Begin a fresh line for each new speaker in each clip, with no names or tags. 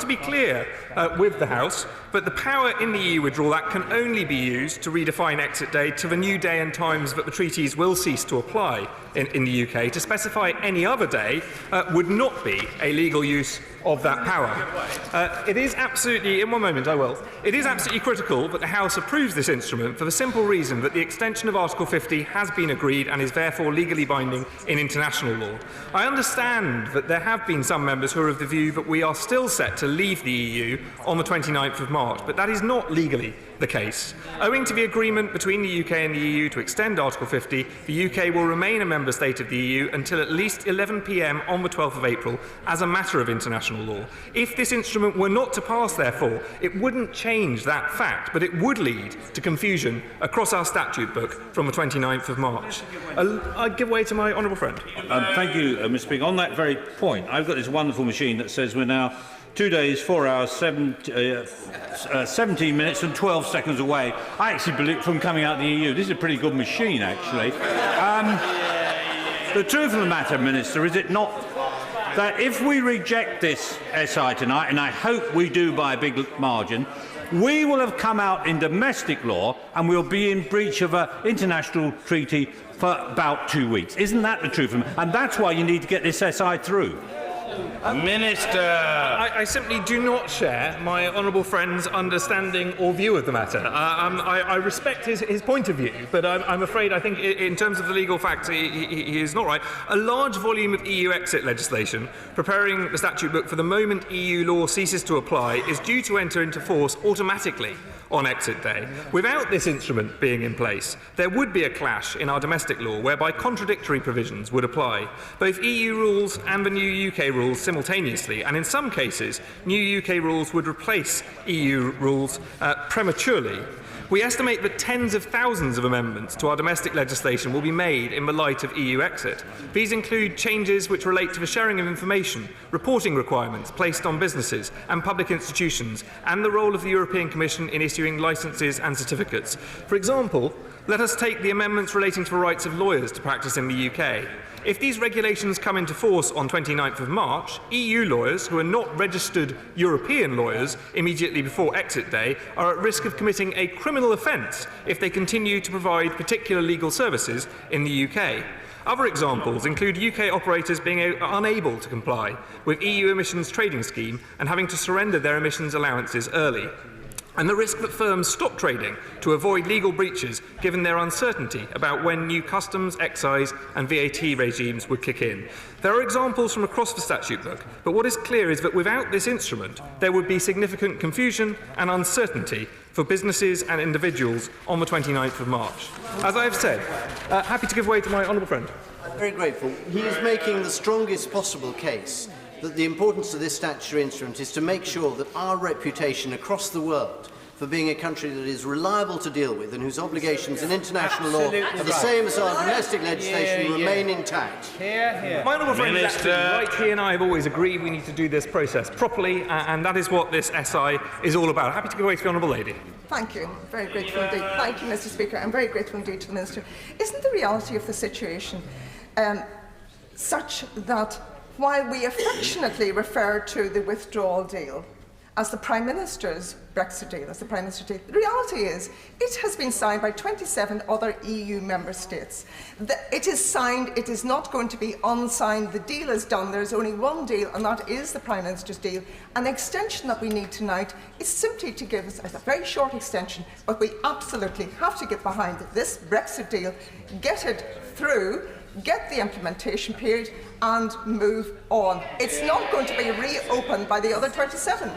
be clear with the House, but the power in the EU Withdrawal Act can only be used to redefine exit day to the new day and times that the treaties will cease to apply in the UK. To specify any other day would not be a legal use of that power. It is absolutely, in one moment I will, it is absolutely critical that the House approves this instrument for the simple reason that the extension of Article 50 has been agreed and is therefore legally binding in international law. I understand that there have been some members who are of the view that we are still set to leave the EU on the 29th of March, but that is not legally the case. Owing to the agreement between the UK and the EU to extend Article 50, the UK will remain a member state of the EU until at least 11 p.m. on the 12th of April as a matter of international law. If this instrument were not to pass, therefore, it wouldn't change that fact, but it would lead to confusion across our statute book from the 29th of March. I give way to my honourable friend.
Thank you, Mr. Speaker. On that very point, I've got this wonderful machine that says we're now 2 days, 4 hours, 17 minutes and 12 seconds away. I actually believe from coming out of the EU. This is a pretty good machine, actually. The truth of the matter, Minister, is it not that if we reject this SI tonight, and I hope we do by a big margin, we will have come out in domestic law and we'll be in breach of an international treaty for about 2 weeks. Isn't that the truth? And that's why you need to get this SI through.
Minister! I simply do not share my honourable friend's understanding or view of the matter. I respect his point of view, but I'm afraid I think in terms of the legal facts he is not right. A large volume of EU exit legislation preparing the statute book for the moment EU law ceases to apply is due to enter into force automatically on exit day. Without this instrument being in place, there would be a clash in our domestic law whereby contradictory provisions would apply, both EU rules and the new UK rules simultaneously, and in some cases, new UK rules would replace EU rules prematurely. We estimate that tens of thousands of amendments to our domestic legislation will be made in the light of EU exit. These include changes which relate to the sharing of information, reporting requirements placed on businesses and public institutions, and the role of the European Commission in issuing licences and certificates. For example, let us take the amendments relating to the rights of lawyers to practice in the UK. If these regulations come into force on 29th of March, EU lawyers who are not registered European lawyers immediately before exit day are at risk of committing a criminal offence if they continue to provide particular legal services in the UK. Other examples include UK operators being unable to comply with EU emissions trading scheme and having to surrender their emissions allowances early, and the risk that firms stop trading to avoid legal breaches given their uncertainty about when new customs, excise and VAT regimes would kick in. There are examples from across the statute book, but what is clear is that without this instrument, there would be significant confusion and uncertainty for businesses and individuals on the 29th of March. As I have said, happy to give way to my honourable friend.
I'm very grateful. He is making the strongest possible case that the importance of this statutory instrument is to make sure that our reputation across the world for being a country that is reliable to deal with and whose obligations in international law are the same as our domestic legislation remain intact.
My honourable friend is absolutely right. He and I have always agreed we need to do this process properly, and that is what this SI is all about. Happy to give way to the honourable lady.
Thank you. Very grateful indeed. Thank you, Mr. Speaker. I'm very grateful indeed to the Minister. Isn't the reality of the situation such that while we affectionately refer to the withdrawal deal as the Prime Minister's Brexit deal, as the Prime Minister deal, the reality is it has been signed by 27 other EU member states. It is signed, it is not going to be unsigned, the deal is done, there is only one deal and that is the Prime Minister's deal. An extension that we need tonight is simply to give us a very short extension, but we absolutely have to get behind this Brexit deal, get it through, get the implementation period and move on. It's not going to be reopened by the other 27.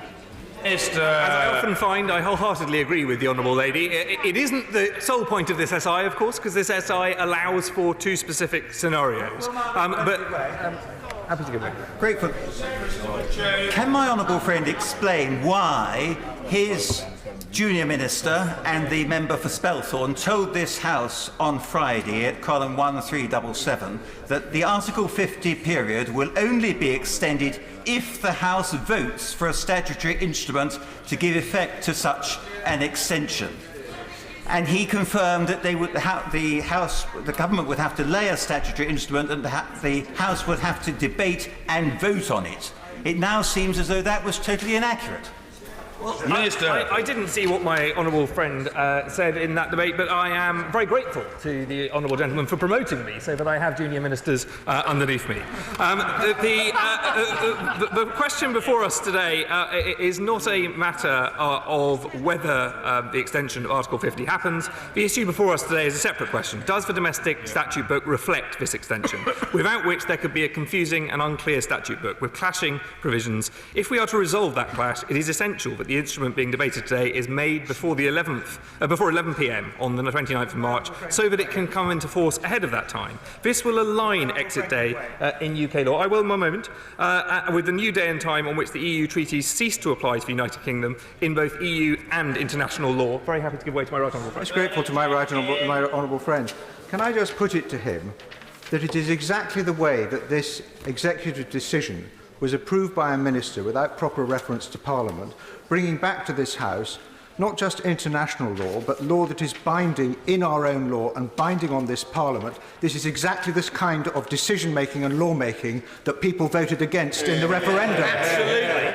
As I often find, I wholeheartedly agree with the honourable lady. It isn't the sole point of this SI, of course, because this SI allows for two specific scenarios. Happy to give way.
Grateful. Can my honourable friend explain why his junior minister and the member for Spelthorne told this House on Friday at column 1377 that the Article 50 period will only be extended if the House votes for a statutory instrument to give effect to such an extension? And he confirmed that the government would have to lay a statutory instrument and the House would have to debate and vote on it. it now seems as though that was totally inaccurate.
Minister. I didn't see what my honourable friend said in that debate, but I am very grateful to the honourable gentleman for promoting me so that I have junior ministers underneath me. The question before us today is not a matter of whether the extension of Article 50 happens. The issue before us today is a separate question. Does the domestic statute book reflect this extension, without which there could be a confusing and unclear statute book with clashing provisions? If we are to resolve that clash, it is essential that the instrument being debated today is made before the 11 p.m. on the 29th of March, so that it can come into force ahead of that time. This will align exit day in UK law, I will in one moment, with the new day and time on which the EU treaties cease to apply to the United Kingdom in both EU and international law. Very happy to give way to my right honourable friend.
I'm grateful to my right honourable friend. Can I just put it to him that it is exactly the way that this executive decision was approved by a minister without proper reference to Parliament, bringing back to this House not just international law, but law that is binding in our own law and binding on this Parliament. This is exactly this kind of decision-making and law-making that people voted against in the referendum.
Absolutely.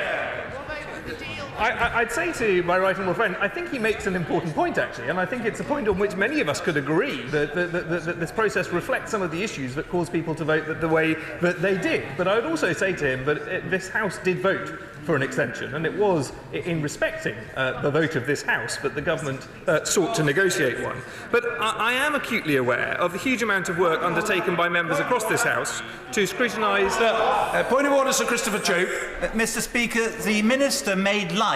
I'd say to my right honourable friend, I think he makes an important point, actually, and I think it's a point on which many of us could agree that this process reflects some of the issues that caused people to vote the way that they did. But I would also say to him that this House did vote for an extension, and it was in respecting the vote of this House that the government sought to negotiate one. But I am acutely aware of the huge amount of work undertaken by members across this House to scrutinise...
point of order, Sir Christopher Chope.
Mr. Speaker, the Minister made light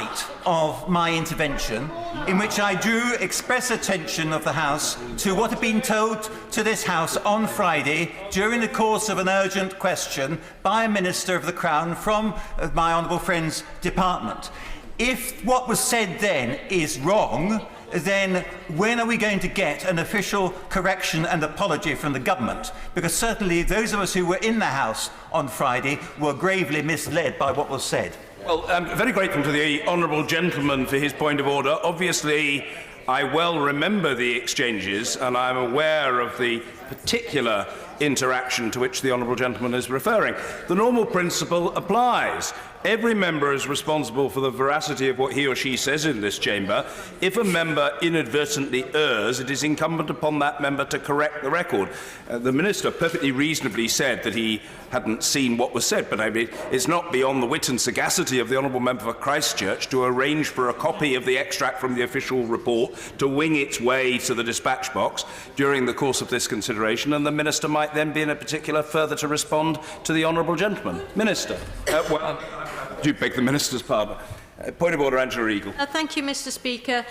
of my intervention, in which I drew express attention of the House to what had been told to this House on Friday during the course of an urgent question by a Minister of the Crown from my honourable friend's department. If what was said then is wrong, then when are we going to get an official correction and apology from the government? Because certainly those of us who were in the House on Friday were gravely misled by what was said.
Well, I'm very grateful to the honourable gentleman for his point of order. Obviously, I well remember the exchanges, and I'm aware of the particular interaction to which the honourable gentleman is referring. The normal principle applies. Every member is responsible for the veracity of what he or she says in this chamber. If a member inadvertently errs, it is incumbent upon that member to correct the record. The Minister perfectly reasonably said that he hadn't seen what was said, but I mean, it's not beyond the wit and sagacity of the honourable member for Christchurch to arrange for a copy of the extract from the official report to wing its way to the dispatch box during the course of this consideration, and the Minister might then be in a particular further to respond to the honourable gentleman. Minister. Do you beg the Minister's pardon? Point of order, Angela Eagle.
Thank you, Mr. Speaker.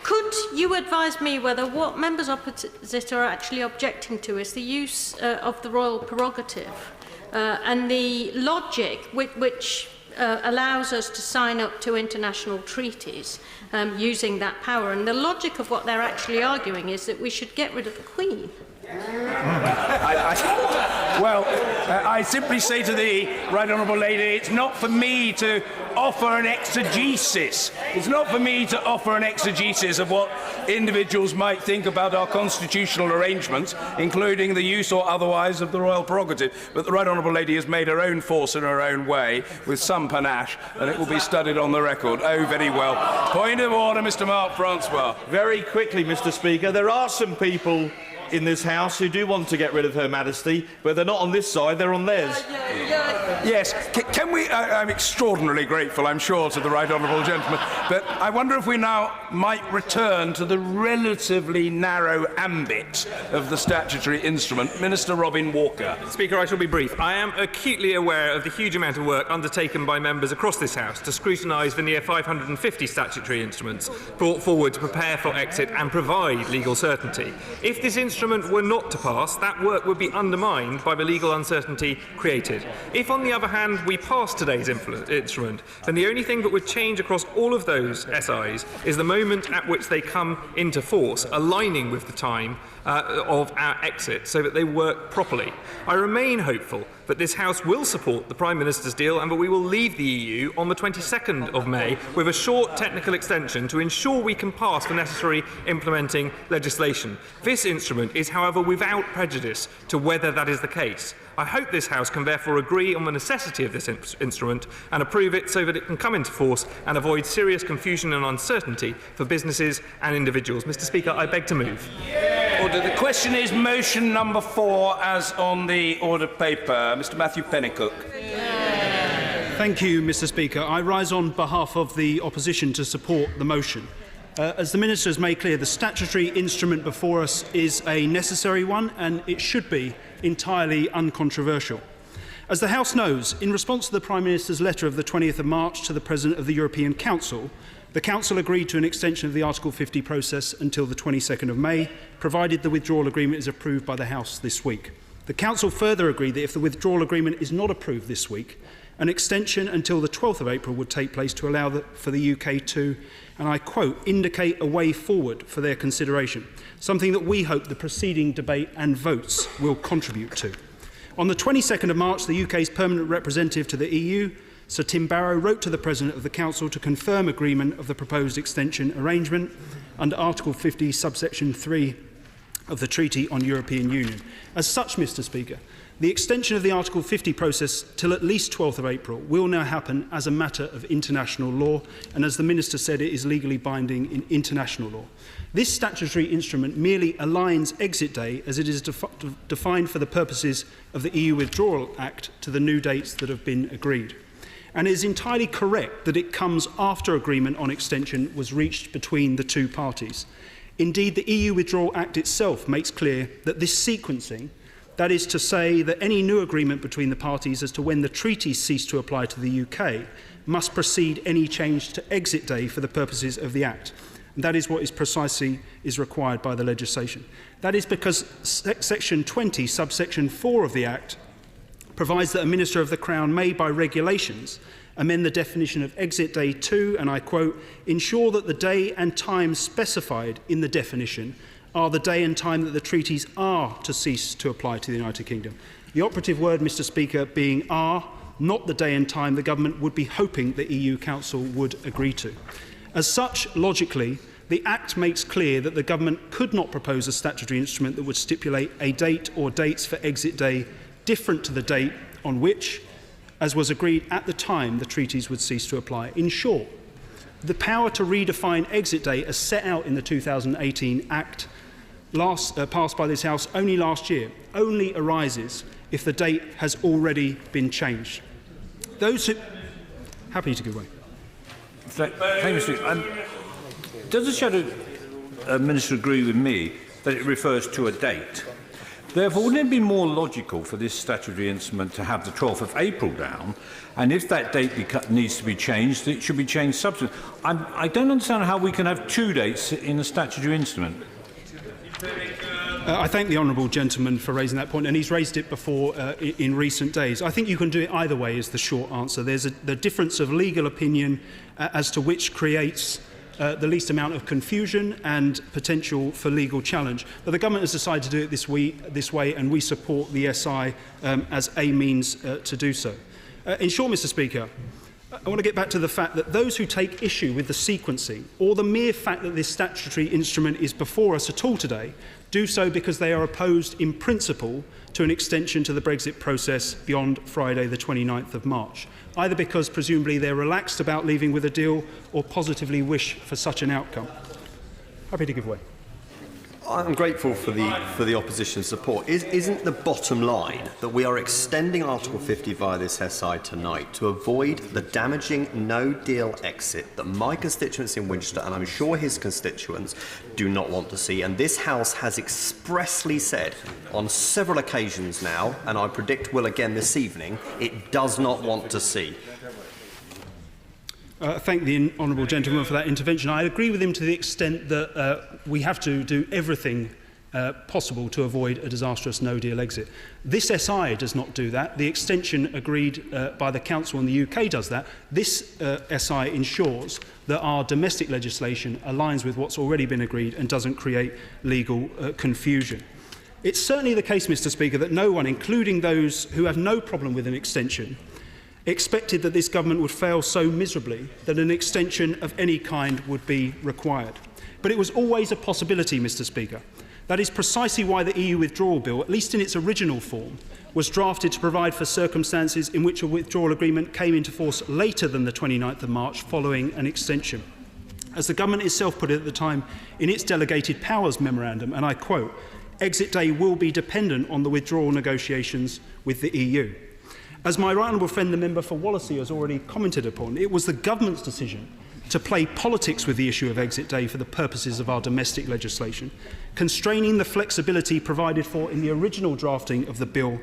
Could you advise me whether what members opposite are actually objecting to is the use of the royal prerogative and the logic which allows us to sign up to international treaties using that power? And the logic of what they're actually arguing is that we should get rid of the Queen.
I simply say to the right honourable lady, it's not for me to offer an exegesis. It's not for me to offer an exegesis of what individuals might think about our constitutional arrangements, including the use or otherwise of the royal prerogative. But the right honourable lady has made her own force in her own way, with some panache, and it will be studied on the record. Oh, very well. Point of order, Mr. Mark Francois.
Very quickly, Mr. Speaker, there are some people in this House who do want to get rid of Her Majesty, but they're not on this side, they're on theirs.
Yes, can we... I'm extraordinarily grateful, I'm sure, to the right honourable gentleman, but I wonder if we now might return to the relatively narrow ambit of the statutory instrument. Minister Robin Walker.
Speaker, I shall be brief. I am acutely aware of the huge amount of work undertaken by members across this House to scrutinise the near 550 statutory instruments brought forward to prepare for exit and provide legal certainty. If this instrument were not to pass, that work would be undermined by the legal uncertainty created. If, on the other hand, we pass today's instrument, then the only thing that would change across all of those SIs is the moment at which they come into force, aligning with the time of our exit so that they work properly. I remain hopeful that this House will support the Prime Minister's deal and that we will leave the EU on the 22nd of May with a short technical extension to ensure we can pass the necessary implementing legislation. This instrument is, however, without prejudice to whether that is the case. I hope this House can therefore agree on the necessity of this instrument and approve it so that it can come into force and avoid serious confusion and uncertainty for businesses and individuals. Mr. Speaker, I beg to move.
Order. The question is motion number 4 as on the order paper. Mr. Matthew Pennycook.
Thank you, Mr. Speaker. I rise on behalf of the opposition to support the motion. As the Minister has made clear, the statutory instrument before us is a necessary one and it should be entirely uncontroversial. As the House knows, in response to the Prime Minister's letter of the 20th of March to the President of the European Council, the Council agreed to an extension of the Article 50 process until the 22nd of May, provided the withdrawal agreement is approved by the House this week. The Council further agreed that if the withdrawal agreement is not approved this week, an extension until the 12th of April would take place to allow for the UK to, and I quote, indicate a way forward for their consideration, something that we hope the preceding debate and votes will contribute to. On the 22nd of March, the UK's permanent representative to the EU, Sir Tim Barrow, wrote to the President of the Council to confirm agreement of the proposed extension arrangement under Article 50, subsection 3 of the Treaty on European Union. As such, Mr. Speaker, the extension of the Article 50 process till at least 12th of April will now happen as a matter of international law, and as the Minister said, it is legally binding in international law. This statutory instrument merely aligns exit day, as it is defined for the purposes of the EU Withdrawal Act, to the new dates that have been agreed. And it is entirely correct that it comes after agreement on extension was reached between the two parties. Indeed, the EU Withdrawal Act itself makes clear that this sequencing, that is to say that any new agreement between the parties as to when the treaties cease to apply to the UK, must precede any change to exit day for the purposes of the Act. And that is what is precisely required by the legislation. That is because Section 20, subsection 4 of the Act, provides that a Minister of the Crown may, by regulations, amend the definition of exit day to, and I quote, ensure that the day and time specified in the definition are the day and time that the treaties are to cease to apply to the United Kingdom. The operative word, Mr. Speaker, being are, not the day and time the government would be hoping the EU Council would agree to. As such, logically, the Act makes clear that the government could not propose a statutory instrument that would stipulate a date or dates for exit day different to the date on which, as was agreed at the time, the treaties would cease to apply. In short, the power to redefine exit day as set out in the 2018 Act passed by this House only last year only arises if the date has already been changed. Those who... Happy to give way.
Thank you, Mr. Does the Shadow Minister agree with me that it refers to a date? Therefore, wouldn't it be more logical for this statutory instrument to have the 12th of April down, and if that date needs to be changed, it should be changed subsequently? I don't understand how we can have two dates in a statutory instrument.
I thank the honourable gentleman for raising that point, and he's raised it before in recent days. I think you can do it either way is the short answer. There's the difference of legal opinion as to which creates the least amount of confusion and potential for legal challenge. But the government has decided to do it this way, and we support the SI as a means to do so. In short, Mr. Speaker, I want to get back to the fact that those who take issue with the sequencing or the mere fact that this statutory instrument is before us at all today do so because they are opposed in principle to an extension to the Brexit process beyond Friday the 29th of March, either because presumably they're relaxed about leaving with a deal or positively wish for such an outcome. Happy to give way.
I'm grateful for the opposition's support. Isn't the bottom line that we are extending Article 50 via this SI tonight to avoid the damaging no-deal exit that my constituents in Winchester, and I'm sure his constituents, do not want to see? And this House has expressly said on several occasions now, and I predict will again this evening, it does not want to see.
Thank the honourable gentleman for that intervention. I agree with him to the extent that we have to do everything possible to avoid a disastrous no-deal exit. This SI does not do that. The extension agreed by the Council in the UK does that. This SI ensures that our domestic legislation aligns with what's already been agreed and doesn't create legal confusion. It's certainly the case, Mr. Speaker, that no one, including those who have no problem with an extension, expected that this government would fail so miserably that an extension of any kind would be required. But it was always a possibility, Mr. Speaker. That is precisely why the EU withdrawal bill, at least in its original form, was drafted to provide for circumstances in which a withdrawal agreement came into force later than the 29th of March following an extension. As the government itself put it at the time in its delegated powers memorandum, and I quote, "Exit day will be dependent on the withdrawal negotiations with the EU." As my right honourable friend, the member for Wallasey, has already commented upon, it was the government's decision to play politics with the issue of exit day for the purposes of our domestic legislation, constraining the flexibility provided for in the original drafting of the bill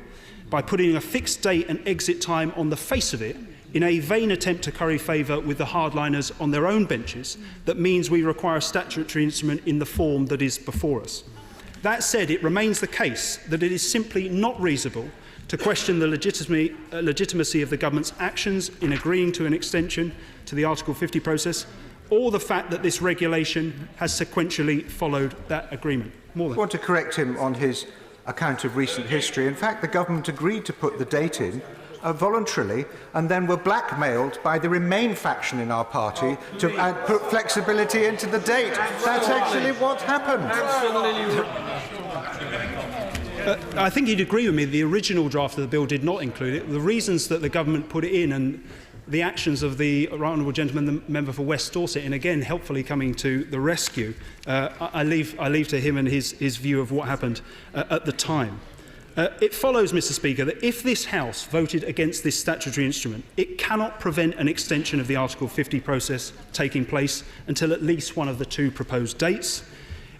by putting a fixed date and exit time on the face of it in a vain attempt to curry favour with the hardliners on their own benches. That means we require a statutory instrument in the form that is before us. That said, it remains the case that it is simply not reasonable to question the legitimacy of the government's actions in agreeing to an extension to the Article 50 process, or the fact that this regulation has sequentially followed that agreement.
I want to correct him on his account of recent history. In fact, the government agreed to put the date in voluntarily and then were blackmailed by the Remain faction in our party to put flexibility into the date. That's actually what happened.
I think you'd agree with me, the original draft of the bill did not include it. The reasons that the government put it in and the actions of the right honourable gentleman, the member for West Dorset, and again helpfully coming to the rescue, I leave to him and his view of what happened at the time. It follows, Mr. Speaker, that if this House voted against this statutory instrument, it cannot prevent an extension of the Article 50 process taking place until at least one of the two proposed dates.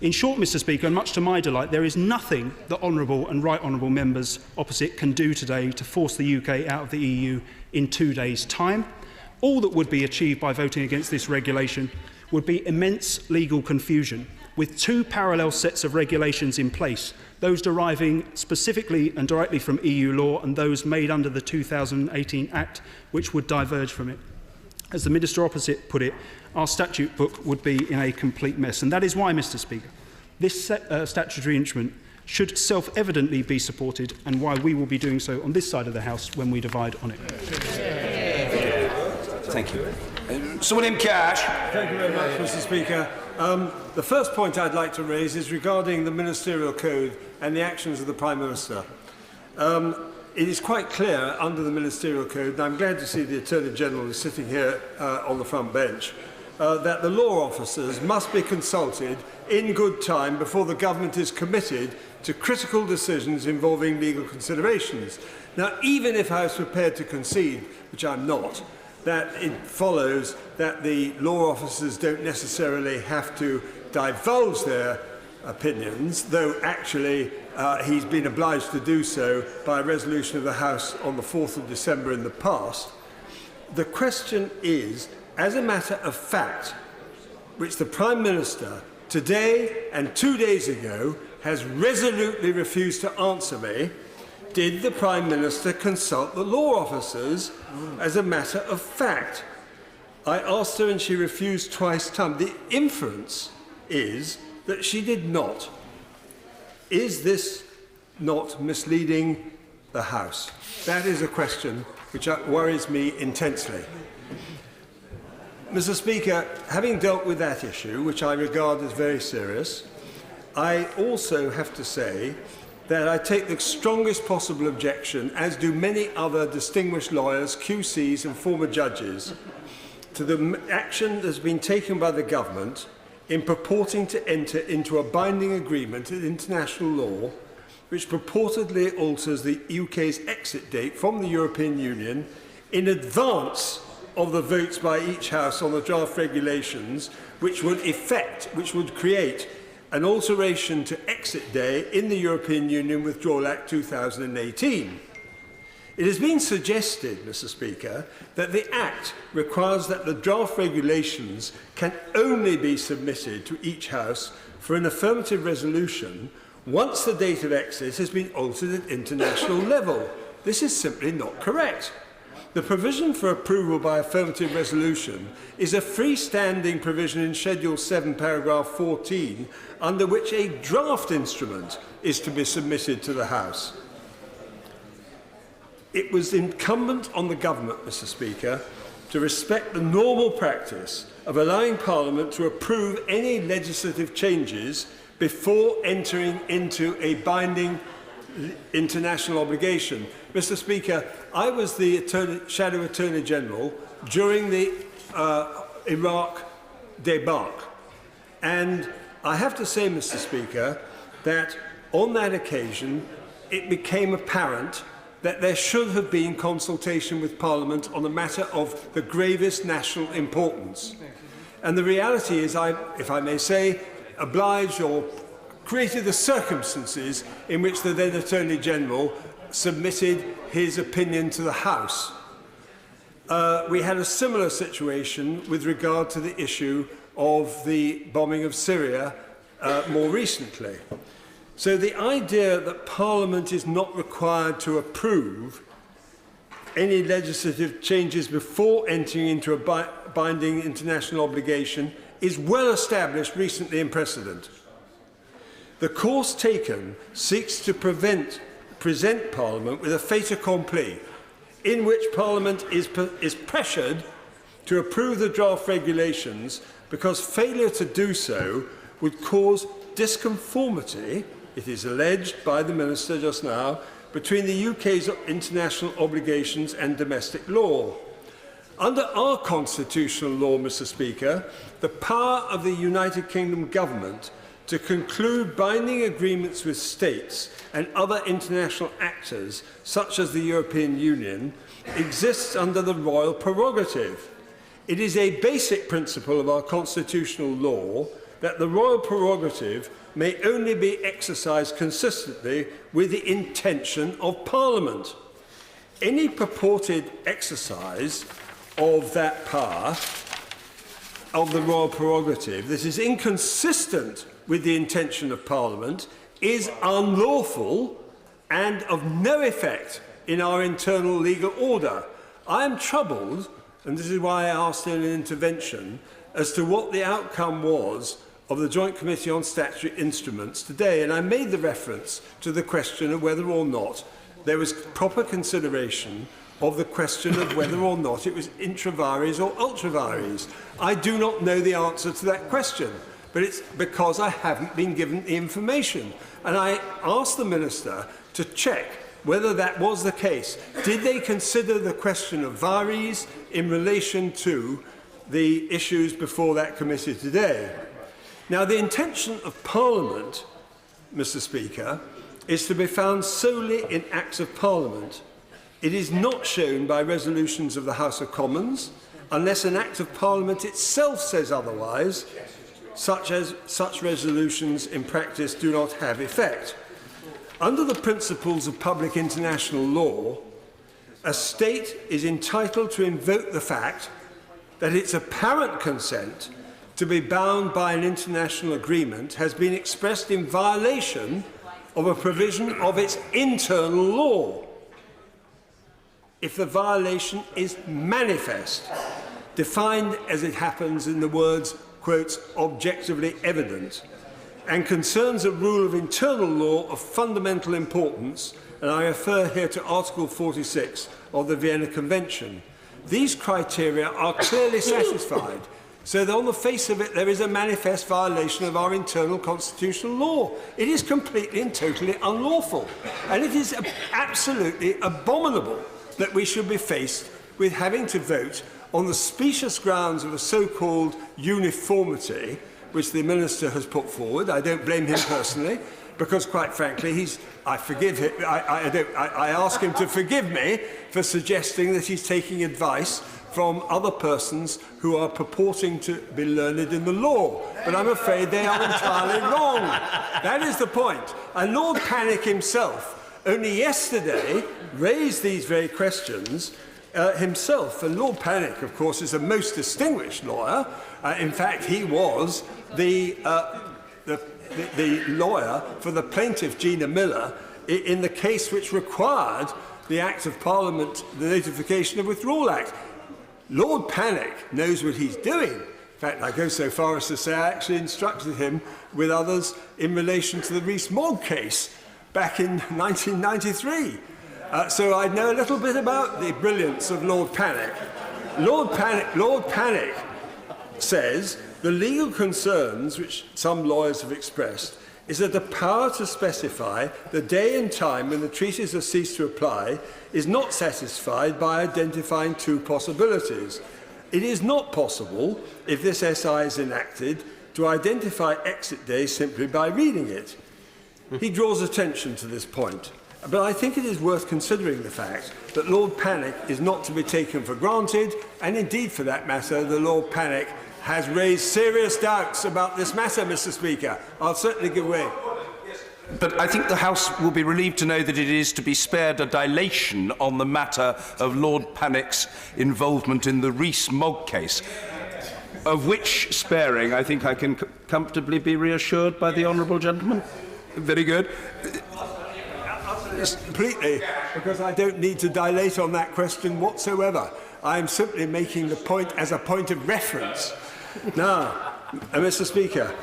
In short, Mr. Speaker, and much to my delight, there is nothing that honourable and right honourable members opposite can do today to force the UK out of the EU in 2 days' time. All that would be achieved by voting against this regulation would be immense legal confusion, with two parallel sets of regulations in place, those deriving specifically and directly from EU law and those made under the 2018 Act, which would diverge from it. As the Minister opposite put it, our statute book would be in a complete mess. And that is why, Mr. Speaker, this statutory instrument should self-evidently be supported, and why we will be doing so on this side of the House when we divide on it.
Thank you. Sir William Cash.
Thank you very much, Mr. Speaker. The first point I'd like to raise is regarding the ministerial code and the actions of the Prime Minister. It is quite clear under the ministerial code, and I'm glad to see the Attorney General is sitting here on the front bench, that the law officers must be consulted in good time before the government is committed to critical decisions involving legal considerations. Now, even if I was prepared to concede, which I'm not, that it follows that the law officers don't necessarily have to divulge their opinions, though actually he's been obliged to do so by a resolution of the House on the 4th of December in the past. The question is, as a matter of fact, which the Prime Minister today and 2 days ago has resolutely refused to answer me, did the Prime Minister consult the law officers as a matter of fact? I asked her and she refused twice times. The inference is that she did not. Is this not misleading the House? That is a question which worries me intensely. Mr. Speaker, having dealt with that issue, which I regard as very serious, I also have to say that I take the strongest possible objection, as do many other distinguished lawyers, QCs and former judges, to the action that has been taken by the government in purporting to enter into a binding agreement in international law which purportedly alters the UK's exit date from the European Union in advance of the votes by each House on the draft regulations, which would create an alteration to exit day in the European Union Withdrawal Act 2018. It has been suggested, Mr. Speaker, that the Act requires that the draft regulations can only be submitted to each House for an affirmative resolution once the date of exit has been altered at international level. This is simply not correct. The provision for approval by affirmative resolution is a freestanding provision in Schedule 7, paragraph 14, under which a draft instrument is to be submitted to the House. It was incumbent on the government, Mr. Speaker, to respect the normal practice of allowing Parliament to approve any legislative changes before entering into a binding international obligation. Mr. Speaker, I was the Shadow Attorney General during the Iraq debacle, and I have to say, Mr. Speaker, that on that occasion it became apparent that there should have been consultation with Parliament on a matter of the gravest national importance. And the reality is, if I may say, obliged or created the circumstances in which the then Attorney General submitted his opinion to the House. We had a similar situation with regard to the issue of the bombing of Syria more recently. So the idea that Parliament is not required to approve any legislative changes before entering into a binding international obligation is well established recently in precedent. The course taken seeks to present Parliament with a fait accompli, in which Parliament is pressured to approve the draft regulations because failure to do so would cause disconformity, it is alleged by the Minister just now, between the UK's international obligations and domestic law. Under our constitutional law, Mr. Speaker, the power of the United Kingdom government to conclude binding agreements with states and other international actors, such as the European Union, exists under the royal prerogative. It is a basic principle of our constitutional law that the royal prerogative may only be exercised consistently with the intention of Parliament. Any purported exercise of that power, of the royal prerogative, that is inconsistent with the intention of Parliament, is unlawful and of no effect in our internal legal order. I am troubled, and this is why I asked in an intervention, as to what the outcome was of the Joint Committee on Statutory Instruments today, and I made the reference to the question of whether or not there was proper consideration of the question of whether or not it was intra vires or ultra vires. I do not know the answer to that question, but it's because I haven't been given the information. And I asked the Minister to check whether that was the case. Did they consider the question of vires in relation to the issues before that committee today? Now, the intention of Parliament, Mr. Speaker, is to be found solely in Acts of Parliament. It is not shown by resolutions of the House of Commons, unless an Act of Parliament itself says otherwise, such resolutions in practice do not have effect. Under the principles of public international law, a state is entitled to invoke the fact that its apparent consent to be bound by an international agreement has been expressed in violation of a provision of its internal law, if the violation is manifest, defined as it happens in the words, quotes, objectively evident, and concerns a rule of internal law of fundamental importance, and I refer here to Article 46 of the Vienna Convention. These criteria are clearly satisfied, so that on the face of it there is a manifest violation of our internal constitutional law. It is completely and totally unlawful, and it is absolutely abominable that we should be faced with having to vote on the specious grounds of a so-called uniformity, which the Minister has put forward. I don't blame him personally, because quite frankly, I forgive him. I ask him to forgive me for suggesting that he's taking advice from other persons who are purporting to be learned in the law. But I'm afraid they are entirely wrong. That is the point. And Lord Panic himself, only yesterday, raised these very questions himself. And Lord Panic, of course, is a most distinguished lawyer. In fact, he was the lawyer for the plaintiff, Gina Miller, in the case which required the Act of Parliament, the Notification of Withdrawal Act. Lord Panic knows what he's doing. In fact, I go so far as to say I actually instructed him with others in relation to the Rees-Mogg case back in 1993. So I know a little bit about the brilliance of Lord Panic. Lord Panic says the legal concerns which some lawyers have expressed is that the power to specify the day and time when the treaties have ceased to apply is not satisfied by identifying two possibilities. It is not possible, if this SI is enacted, to identify exit day simply by reading it. He draws attention to this point, but I think it is worth considering the fact that Lord Panic is not to be taken for granted, and indeed, for that matter, the Lord Panic has raised serious doubts about this matter, Mr. Speaker. I'll certainly give way.
But I think the House will be relieved to know that it is to be spared a dilation on the matter of Lord Panic's involvement in the Rees-Mogg case, of which sparing I think I can comfortably be reassured by the honourable gentleman. Very good.
Completely, because I don't need to dilate on that question whatsoever. I am simply making the point as a point of reference. Now, Mr. Speaker,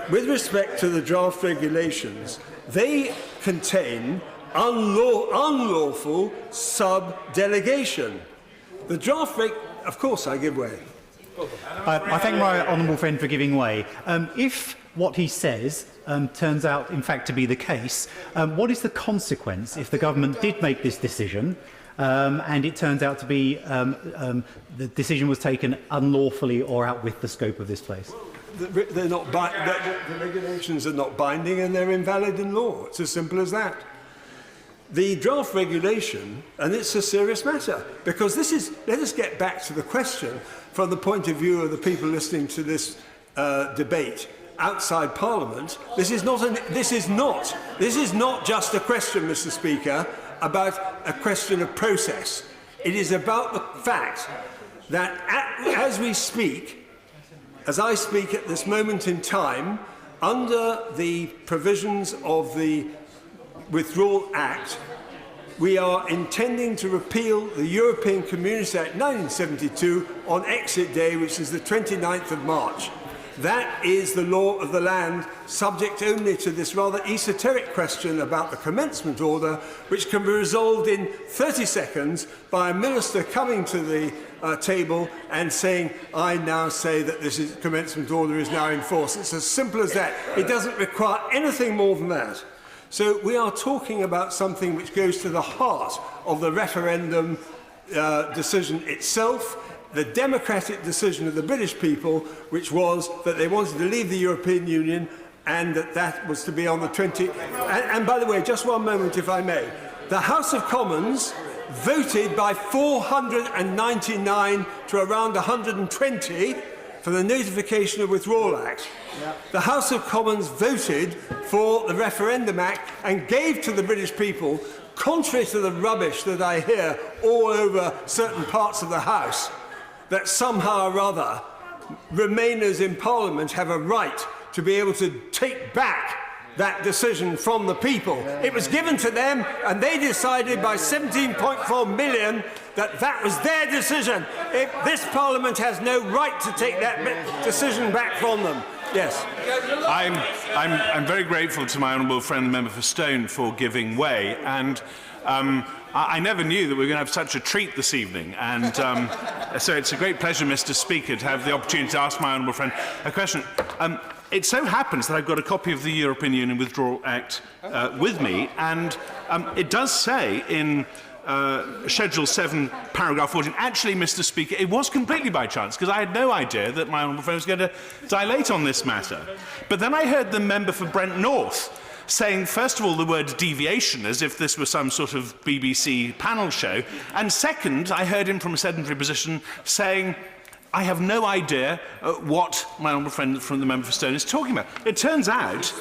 with respect to the draft regulations, they contain unlawful sub-delegation. The draft of course, I give way.
I thank my honourable friend for giving way. If what he says turns out, in fact, to be the case, what is the consequence if the government did make this decision and it turns out to be the decision was taken unlawfully or out with the scope of this place?
They're not the regulations are not binding and they're invalid in law. It's as simple as that. The draft regulation, and it's a serious matter, because this is, let us get back to the question from the point of view of the people listening to this debate outside Parliament. This is not just a question, Mr. Speaker, about a question of process. It is about the fact that as we speak, as I speak at this moment in time, under the provisions of the Withdrawal Act, we are intending to repeal the European Community Act 1972 on exit day, which is the 29th of March. That is the law of the land, subject only to this rather esoteric question about the commencement order, which can be resolved in 30 seconds by a minister coming to the table and saying, I now say that this commencement order is now in force. It's as simple as that. It doesn't require anything more than that. So we are talking about something which goes to the heart of the referendum decision itself, the democratic decision of the British people, which was that they wanted to leave the European Union and that was to be on the 20th. And by the way, just one moment, if I may. The House of Commons voted by 499 to around 120 for the Notification of Withdrawal Act. The House of Commons voted for the Referendum Act and gave to the British people, contrary to the rubbish that I hear all over certain parts of the House, that somehow or other Remainers in Parliament have a right to be able to take back that decision from the people. It was given to them and they decided by 17.4 million that that was their decision. This Parliament has no right to take that decision back from them. Yes.
I'm very grateful to my honourable friend, the member for Stone, for giving way. And I never knew that we were going to have such a treat this evening. And so it's a great pleasure, Mr. Speaker, to have the opportunity to ask my honourable friend a question. It so happens that I've got a copy of the European Union Withdrawal Act with me, and it does say in Schedule 7, paragraph 14. Actually, Mr. Speaker, it was completely by chance, because I had no idea that my honourable friend was going to dilate on this matter. But then I heard the member for Brent North saying, first of all, the word deviation, as if this were some sort of BBC panel show, and second, I heard him from a sedentary position saying, I have no idea what my honourable friend from the member for Stone is talking about. It turns out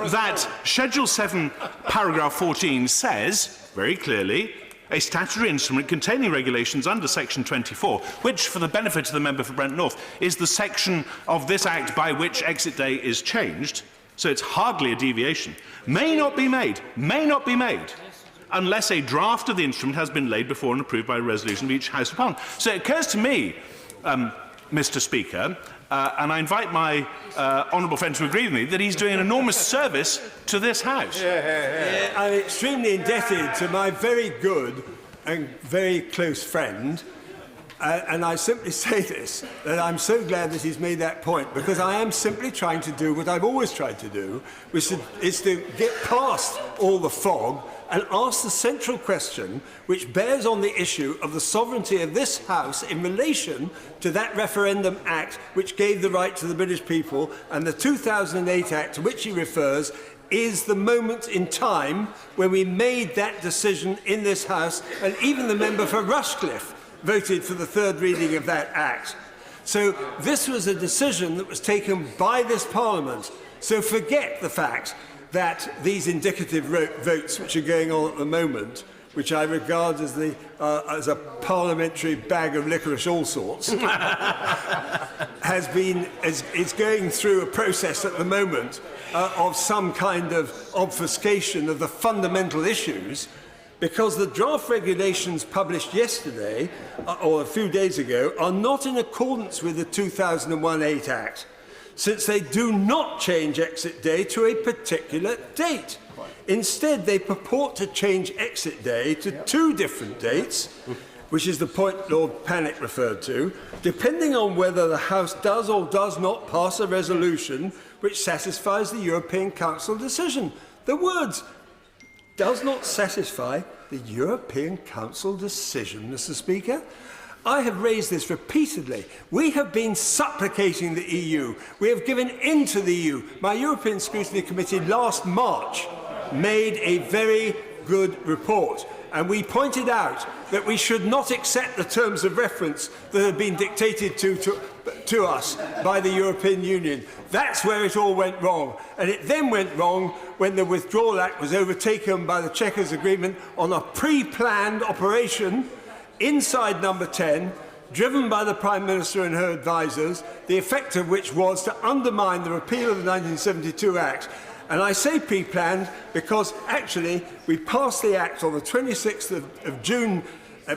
that Schedule 7, paragraph 14 says, very clearly, a statutory instrument containing regulations under Section 24, which, for the benefit of the member for Brent North, is the section of this Act by which exit day is changed, so it's hardly a deviation, may not be made unless a draft of the instrument has been laid before and approved by a resolution of each House of Parliament. So it occurs to me, Mr. Speaker, and I invite my honourable friend to agree with me, that he's doing an enormous service to this House.
I'm extremely indebted to my very good and very close friend, and I simply say this, that I'm so glad that he's made that point, because I am simply trying to do what I've always tried to do, which is to get past all the fog and ask the central question, which bears on the issue of the sovereignty of this House in relation to that referendum act which gave the right to the British people, and the 2008 Act to which he refers is the moment in time when we made that decision in this House, and even the member for Rushcliffe voted for the third reading of that Act. So this was a decision that was taken by this Parliament. So forget the fact that these indicative votes which are going on at the moment, which I regard as a parliamentary bag of licorice all sorts, is going through a process at the moment of some kind of obfuscation of the fundamental issues, because the draft regulations published yesterday, or a few days ago, are not in accordance with the 2001-8 Act, since they do not change exit day to a particular date. Instead, they purport to change exit day to 2 different dates, which is the point Lord Pannick referred to, depending on whether the House does or does not pass a resolution which satisfies the European Council decision. The words does not satisfy the European Council decision, Mr. Speaker. I have raised this repeatedly. We have been supplicating the EU. We have given in to the EU. My European Scrutiny Committee last March made a very good report, and we pointed out that we should not accept the terms of reference that have been dictated to us by the European Union. That's where it all went wrong. And it then went wrong when the Withdrawal Act was overtaken by the Chequers Agreement on a pre-planned operation inside Number 10, driven by the Prime Minister and her advisers, the effect of which was to undermine the repeal of the 1972 Act. And I say pre-planned because actually we passed the Act on the 26th of June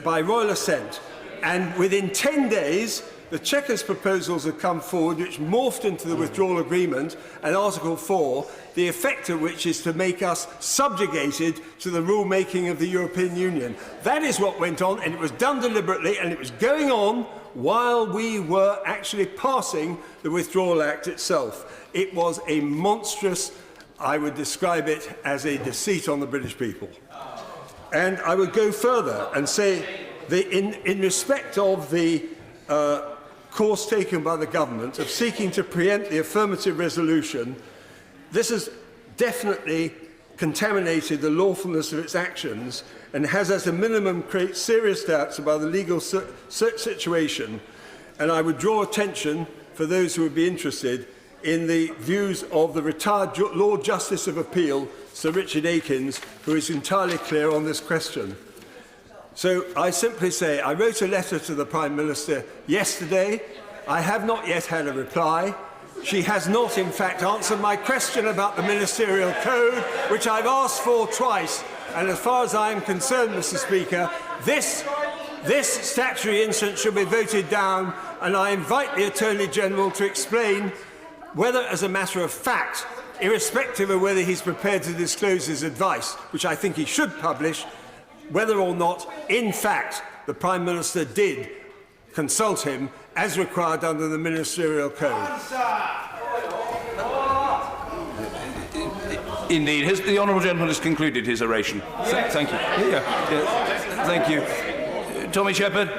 by royal assent, and within 10 days the Chequers proposals have come forward which morphed into the withdrawal agreement and Article 4, the effect of which is to make us subjugated to the rule-making of the European Union. That is what went on, and it was done deliberately, and it was going on while we were actually passing the Withdrawal Act itself. It was a monstrous, I would describe it as a deceit on the British people. And I would go further and say that in respect of the course taken by the government of seeking to preempt the affirmative resolution, this has definitely contaminated the lawfulness of its actions and has, at a minimum, created serious doubts about the legal situation. And I would draw attention, for those who would be interested, in the views of the retired Lord Justice of Appeal, Sir Richard Akins, who is entirely clear on this question. So I simply say, I wrote a letter to the Prime Minister yesterday. I have not yet had a reply. She has not, in fact, answered my question about the Ministerial Code, which I've asked for twice. And as far as I am concerned, Mr. Speaker, this statutory instrument should be voted down, and I invite the Attorney General to explain whether, as a matter of fact, irrespective of whether he's prepared to disclose his advice, which I think he should publish, whether or not, in fact, the Prime Minister did consult him as required under the Ministerial Code.
Indeed. The Honourable Gentleman has concluded his oration. Thank you. Thank you. Tommy Shepherd.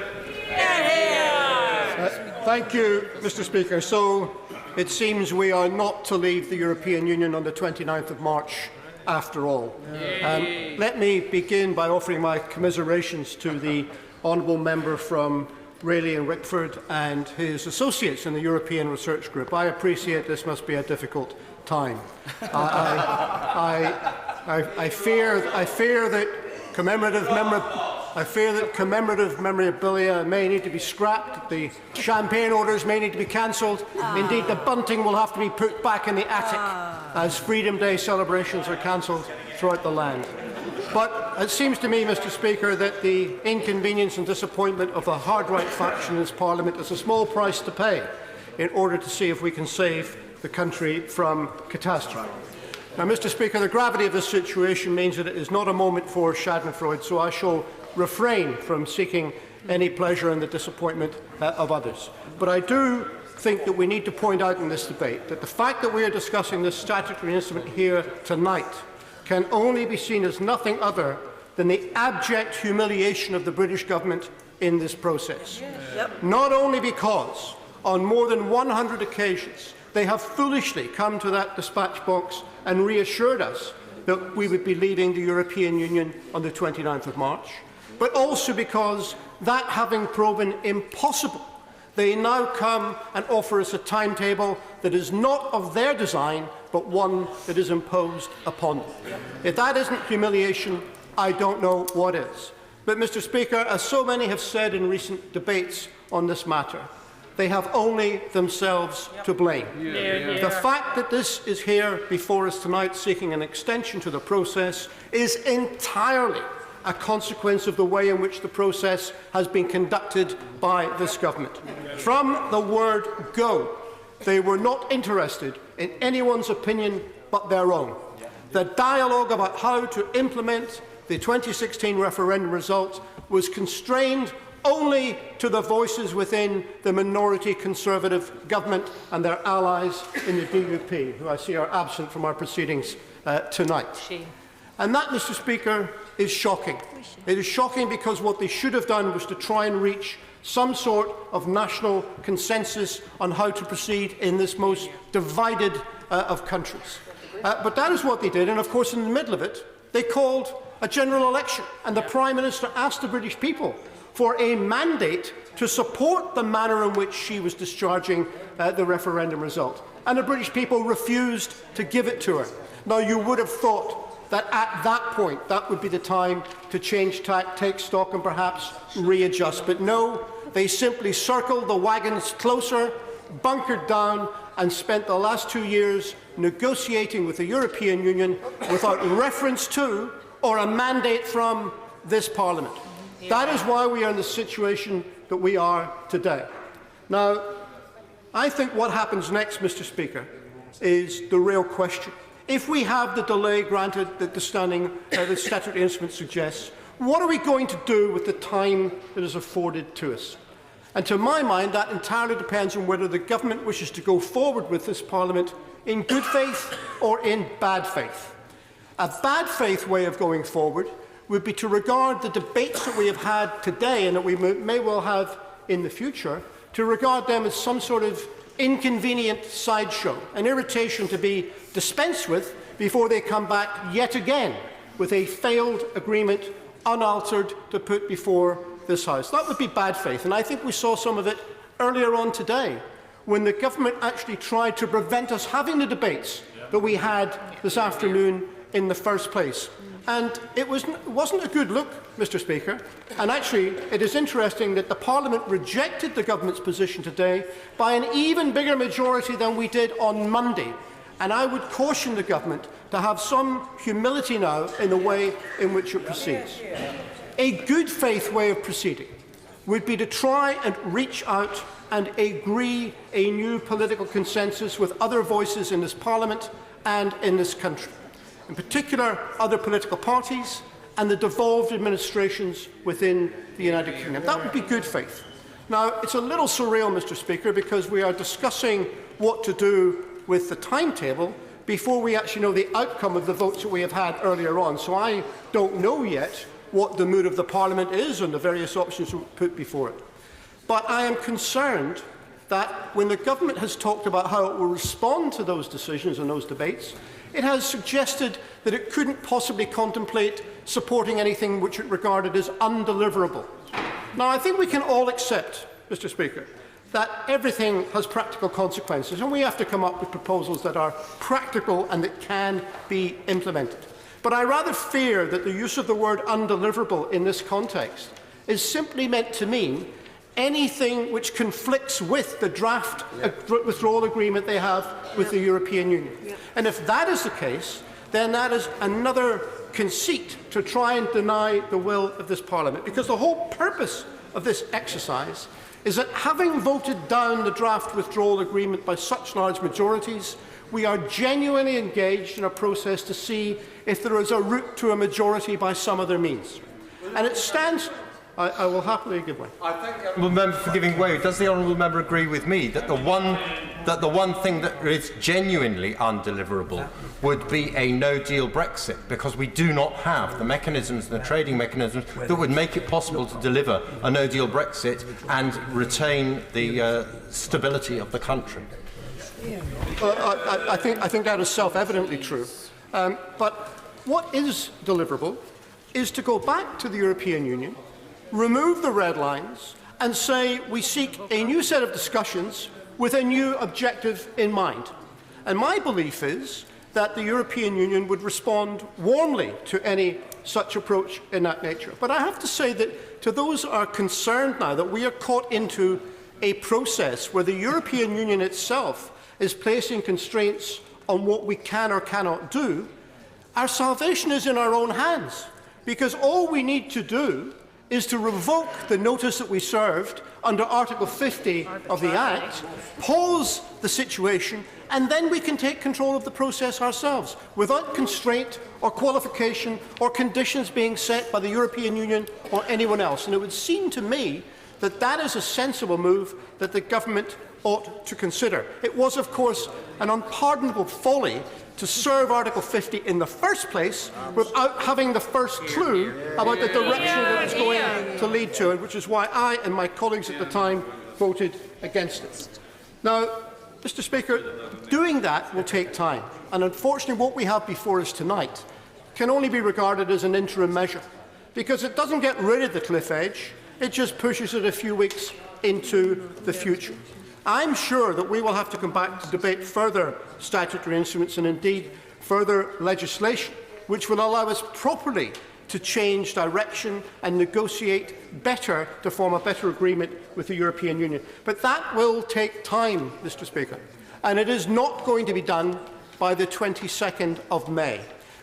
Thank you, Mr. Speaker. So it seems we are not to leave the European Union on the 29th of March after all. Let me begin by offering my commiserations to the honourable member from Rayleigh and Wickford and his associates in the European Research Group. I appreciate this must be a difficult time. I fear that commemorative memorabilia may need to be scrapped, the champagne orders may need to be cancelled. Indeed, the bunting will have to be put back in the attic as Freedom Day celebrations are cancelled throughout the land. But it seems to me, Mr. Speaker, that the inconvenience and disappointment of the hard-right faction in this Parliament is a small price to pay in order to see if we can save the country from catastrophe. Now, Mr. Speaker, the gravity of this situation means that it is not a moment for schadenfreude, so I shall refrain from seeking any pleasure in the disappointment of others. But I do think that we need to point out in this debate that the fact that we are discussing this statutory instrument here tonight can only be seen as nothing other than the abject humiliation of the British government in this process. Not only because, on more than 100 occasions, they have foolishly come to that dispatch box and reassured us that we would be leaving the European Union on the 29th of March, but also because, that having proven impossible, they now come and offer us a timetable that is not of their design, but one that is imposed upon them. If that isn't humiliation, I don't know what is. But, Mr. Speaker, as so many have said in recent debates on this matter, they have only themselves to blame. The fact that this is here before us tonight seeking an extension to the process is entirely a consequence of the way in which the process has been conducted by this government. From the word go, they were not interested in anyone's opinion but their own. The dialogue about how to implement the 2016 referendum result was constrained only to the voices within the minority Conservative government and their allies in the DUP, who I see are absent from our proceedings tonight. And that, Mr. Speaker, is shocking. It is shocking because what they should have done was to try and reach some sort of national consensus on how to proceed in this most divided of countries. But that is what they did, and of course in the middle of it, they called a general election, and the Prime Minister asked the British people for a mandate to support the manner in which she was discharging the referendum result. And the British people refused to give it to her. Now, you would have thought that at that point, that would be the time to change tack, take stock and perhaps readjust. But no, they simply circled the wagons closer, bunkered down and spent the last 2 years negotiating with the European Union without reference to or a mandate from this Parliament. That is why we are in the situation that we are today. Now, I think what happens next, Mr. Speaker, is the real question. If we have the delay granted that the statutory instrument suggests, what are we going to do with the time that is afforded to us? And to my mind, that entirely depends on whether the government wishes to go forward with this Parliament in good faith or in bad faith. A bad faith way of going forward would be to regard the debates that we have had today and that we may well have in the future, to regard them as some sort of inconvenient sideshow, an irritation to be dispensed with before they come back yet again with a failed agreement, unaltered, to put before this House. That would be bad faith, and I think we saw some of it earlier on today, when the government actually tried to prevent us having the debates that we had this afternoon in the first place. And it wasn't a good look, Mr. Speaker. And actually, it is interesting that the Parliament rejected the government's position today by an even bigger majority than we did on Monday. And I would caution the government to have some humility now in the way in which it proceeds. A good faith way of proceeding would be to try and reach out and agree a new political consensus with other voices in this Parliament and in this country. In particular, other political parties and the devolved administrations within the United Kingdom. That would be good faith. Now, it's a little surreal, Mr. Speaker, because we are discussing what to do with the timetable before we actually know the outcome of the votes that we have had earlier on. So I don't know yet what the mood of the Parliament is on the various options put before it. But I am concerned that when the government has talked about how it will respond to those decisions and those debates, it has suggested that it couldn't possibly contemplate supporting anything which it regarded as undeliverable. Now, I think we can all accept, Mr. Speaker, that everything has practical consequences, and we have to come up with proposals that are practical and that can be implemented. But I rather fear that the use of the word undeliverable in this context is simply meant to mean anything which conflicts with the draft withdrawal agreement they have with the European Union. And if that is the case, then that is another conceit to try and deny the will of this Parliament, because the whole purpose of this exercise is that, having voted down the draft withdrawal agreement by such large majorities, we are genuinely engaged in a process to see if there is a route to a majority by some other means. And it stands... I will happily give way.
I thank the honourable member for giving way. Does the honourable member agree with me that the one thing that is genuinely undeliverable would be a no-deal Brexit, because we do not have the mechanisms and the trading mechanisms that would make it possible to deliver a no-deal Brexit and retain the stability of the country?
I think that is self-evidently true. But what is deliverable is to go back to the European Union, remove the red lines, and say we seek a new set of discussions with a new objective in mind. And my belief is that the European Union would respond warmly to any such approach in that nature. But I have to say that to those who are concerned now that we are caught into a process where the European Union itself is placing constraints on what we can or cannot do, our salvation is in our own hands, because all we need to do is to revoke the notice that we served under Article 50 of the Act, pause the situation, and then we can take control of the process ourselves, without constraint or qualification or conditions being set by the European Union or anyone else. And it would seem to me that that is a sensible move that the government ought to consider. It was, of course, an unpardonable folly to serve Article 50 in the first place without having the first clue about the direction that it was going to lead to, and which is why I and my colleagues at the time voted against it. Now, Mr. Speaker, doing that will take time, and unfortunately what we have before us tonight can only be regarded as an interim measure, because it doesn't get rid of the cliff edge, it just pushes it a few weeks into the future. I'm sure that we will have to come back to debate further statutory instruments and indeed further legislation which will allow us properly to change direction and negotiate better to form a better agreement with the European Union. But that will take time, Mr. Speaker, and it is not going to be done by the 22nd of May,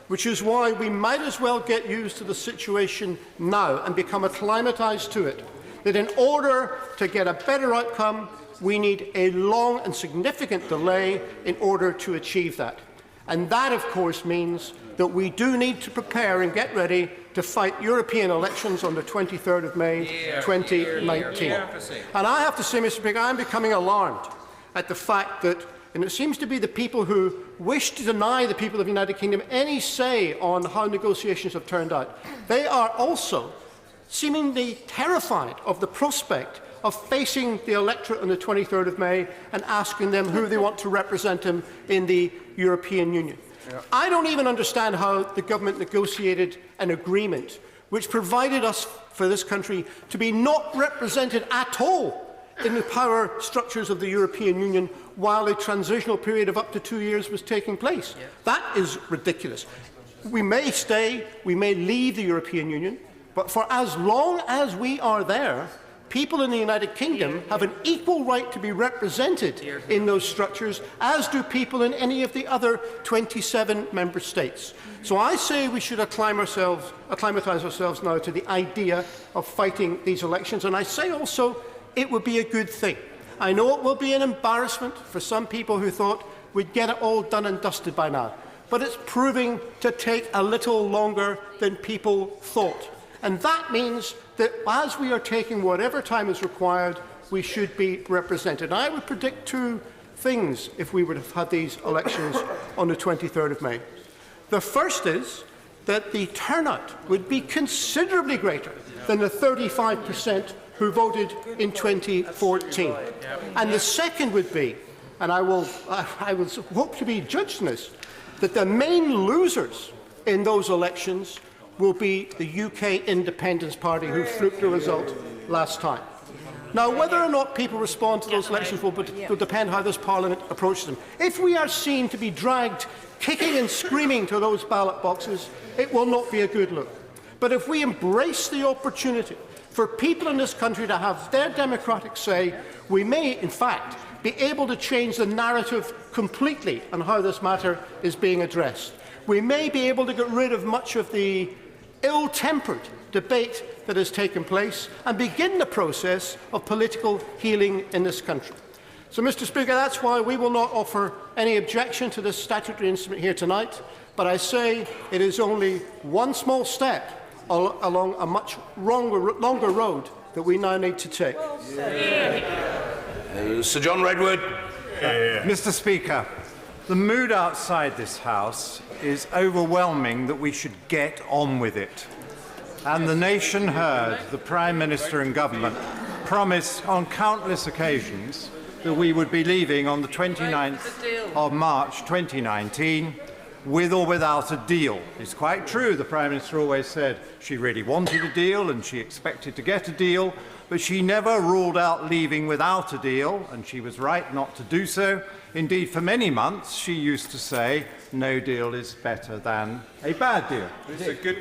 which is why we might as well get used to the situation now and become acclimatised to it, that in order to get a better outcome, we need a long and significant delay in order to achieve that. And that, of course, means that we do need to prepare and get ready to fight European elections on the 23rd of May 2019. And I have to say, Mr. Speaker, I'm becoming alarmed at the fact that, and it seems to be the people who wish to deny the people of the United Kingdom any say on how negotiations have turned out, they are also seemingly terrified of the prospect of facing the electorate on the 23rd of May and asking them who they want to represent them in the European Union. I don't even understand how the government negotiated an agreement which provided us, for this country, to be not represented at all in the power structures of the European Union while a transitional period of up to 2 years was taking place. That is ridiculous. We may stay, we may leave the European Union, but for as long as we are there, people in the United Kingdom have an equal right to be represented in those structures, as do people in any of the other 27 member states. So I say we should acclimatise ourselves now to the idea of fighting these elections, and I say also it would be a good thing. I know it will be an embarrassment for some people who thought we'd get it all done and dusted by now, but it's proving to take a little longer than people thought. And that means that as we are taking whatever time is required, we should be represented. I would predict two things if we would have had these elections on the 23rd of May. The first is that the turnout would be considerably greater than the 35% who voted in 2014. And the second would be, and I will hope to be judged in this, that the main losers in those elections will be the UK Independence Party, who flunked the result last time. Now, whether or not people respond to those elections will depend how this Parliament approaches them. If we are seen to be dragged kicking and screaming to those ballot boxes, it will not be a good look. But if we embrace the opportunity for people in this country to have their democratic say, we may, in fact, be able to change the narrative completely on how this matter is being addressed. we may be able to get rid of much of the ill-tempered debate that has taken place and begin the process of political healing in this country. So, Mr. Speaker, that's why we will not offer any objection to this statutory instrument here tonight, but I say it is only one small step along a much longer road that we now need to take.
Sir John Redwood.
Mr. Speaker, the mood outside this House is overwhelming that we should get on with it. And the nation heard the Prime Minister and Government promise on countless occasions that we would be leaving on the 29th of March 2019 with or without a deal. It's quite true, the Prime Minister always said she really wanted a deal and she expected to get a deal, but she never ruled out leaving without a deal, and she was right not to do so. Indeed, for many months, she used to say, no deal is better than a bad deal,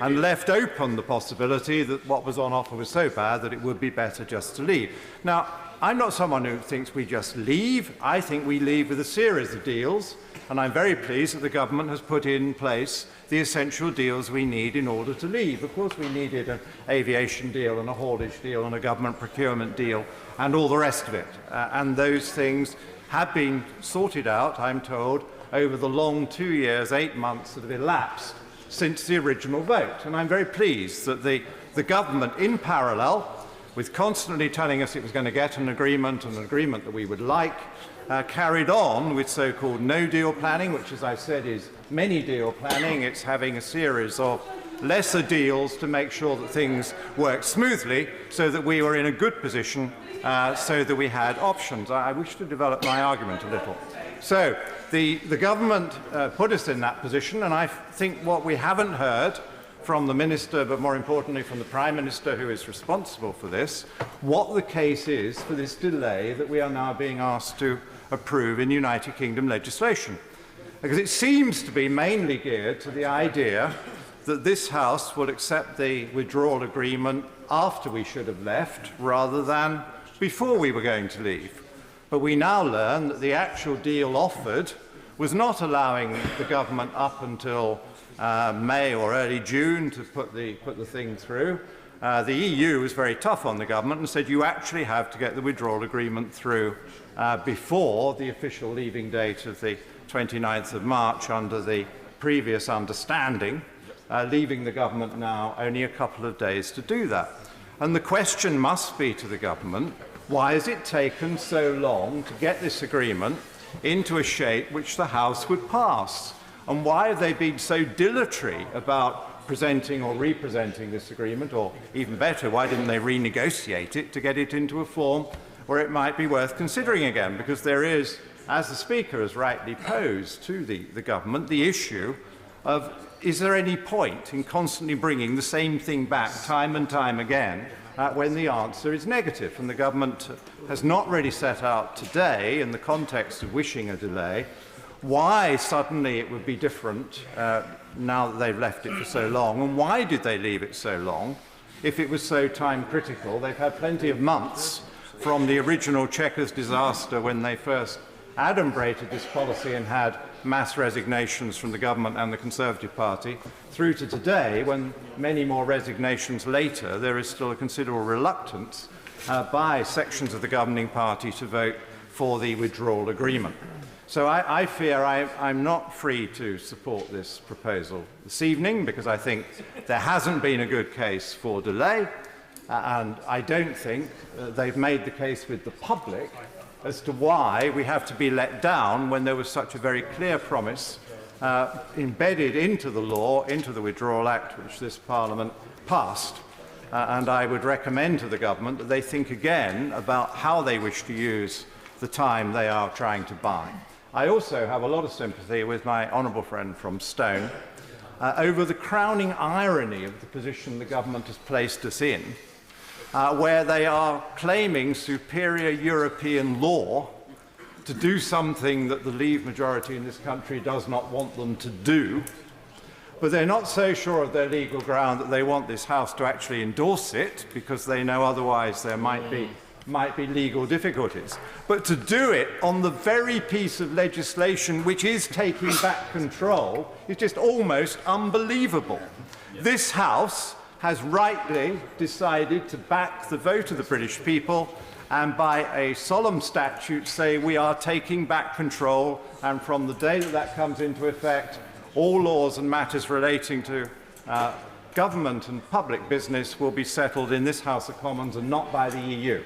and left open the possibility that what was on offer was so bad that it would be better just to leave. Now, I'm not someone who thinks we just leave. I think we leave with a series of deals, and I'm very pleased that the government has put in place the essential deals we need in order to leave. Of course, we needed an aviation deal and a haulage deal and a government procurement deal and all the rest of it. And those things have been sorted out, I'm told, over the long 2 years, 8 months that have elapsed since the original vote. And I'm very pleased that the government, in parallel, with constantly telling us it was going to get an agreement that we would like, carried on with so-called no-deal planning, which, as I've said, is many-deal planning. It's having a series of lesser deals to make sure that things work smoothly so that we were in a good position, so that we had options. I wish to develop my argument a little. So the government put us in that position, and I think what we haven't heard from the Minister, but more importantly from the Prime Minister who is responsible for this, what the case is for this delay that we are now being asked to approve in United Kingdom legislation. Because it seems to be mainly geared to the idea that this House will accept the withdrawal agreement after we should have left rather than before we were going to leave. But we now learn that the actual deal offered was not allowing the government up until May or early June to put the thing through. The EU was very tough on the government and said you actually have to get the withdrawal agreement through before the official leaving date of the 29th of March under the previous understanding, leaving the government now only a couple of days to do that. And the question must be to the government, why has it taken so long to get this agreement into a shape which the House would pass? And why have they been so dilatory about presenting or representing this agreement, or even better, why didn't they renegotiate it to get it into a form where it might be worth considering again? Because there is, as the Speaker has rightly posed to the government, the issue of is there any point in constantly bringing the same thing back time and time again when the answer is negative? And the government has not really set out today, in the context of wishing a delay, why suddenly it would be different now that they've left it for so long, and why did they leave it so long if it was so time critical? They've had plenty of months from the original Chequers disaster when they first adumbrated this policy and had mass resignations from the government and the Conservative Party, through to today when many more resignations later there is still a considerable reluctance by sections of the governing party to vote for the withdrawal agreement. So I fear I'm not free to support this proposal this evening because I think there hasn't been a good case for delay, and I don't think they've made the case with the public as to why we have to be let down when there was such a very clear promise embedded into the law, into the Withdrawal Act, which this Parliament passed. And I would recommend to the government that they think again about how they wish to use the time they are trying to buy. I also have a lot of sympathy with my honourable friend from Stone over the crowning irony of the position the government has placed us in, where they are claiming superior European law to do something that the Leave majority in this country does not want them to do, but they're not so sure of their legal ground that they want this House to actually endorse it, because they know otherwise there might be
might be legal difficulties. But to do it on the very piece of legislation which is taking back control is just almost unbelievable. This House has rightly decided to back the vote of the British people and by a solemn statute say we are taking back control, and from the day that that comes into effect, all laws and matters relating to government and public business will be settled in this House of Commons and not by the EU.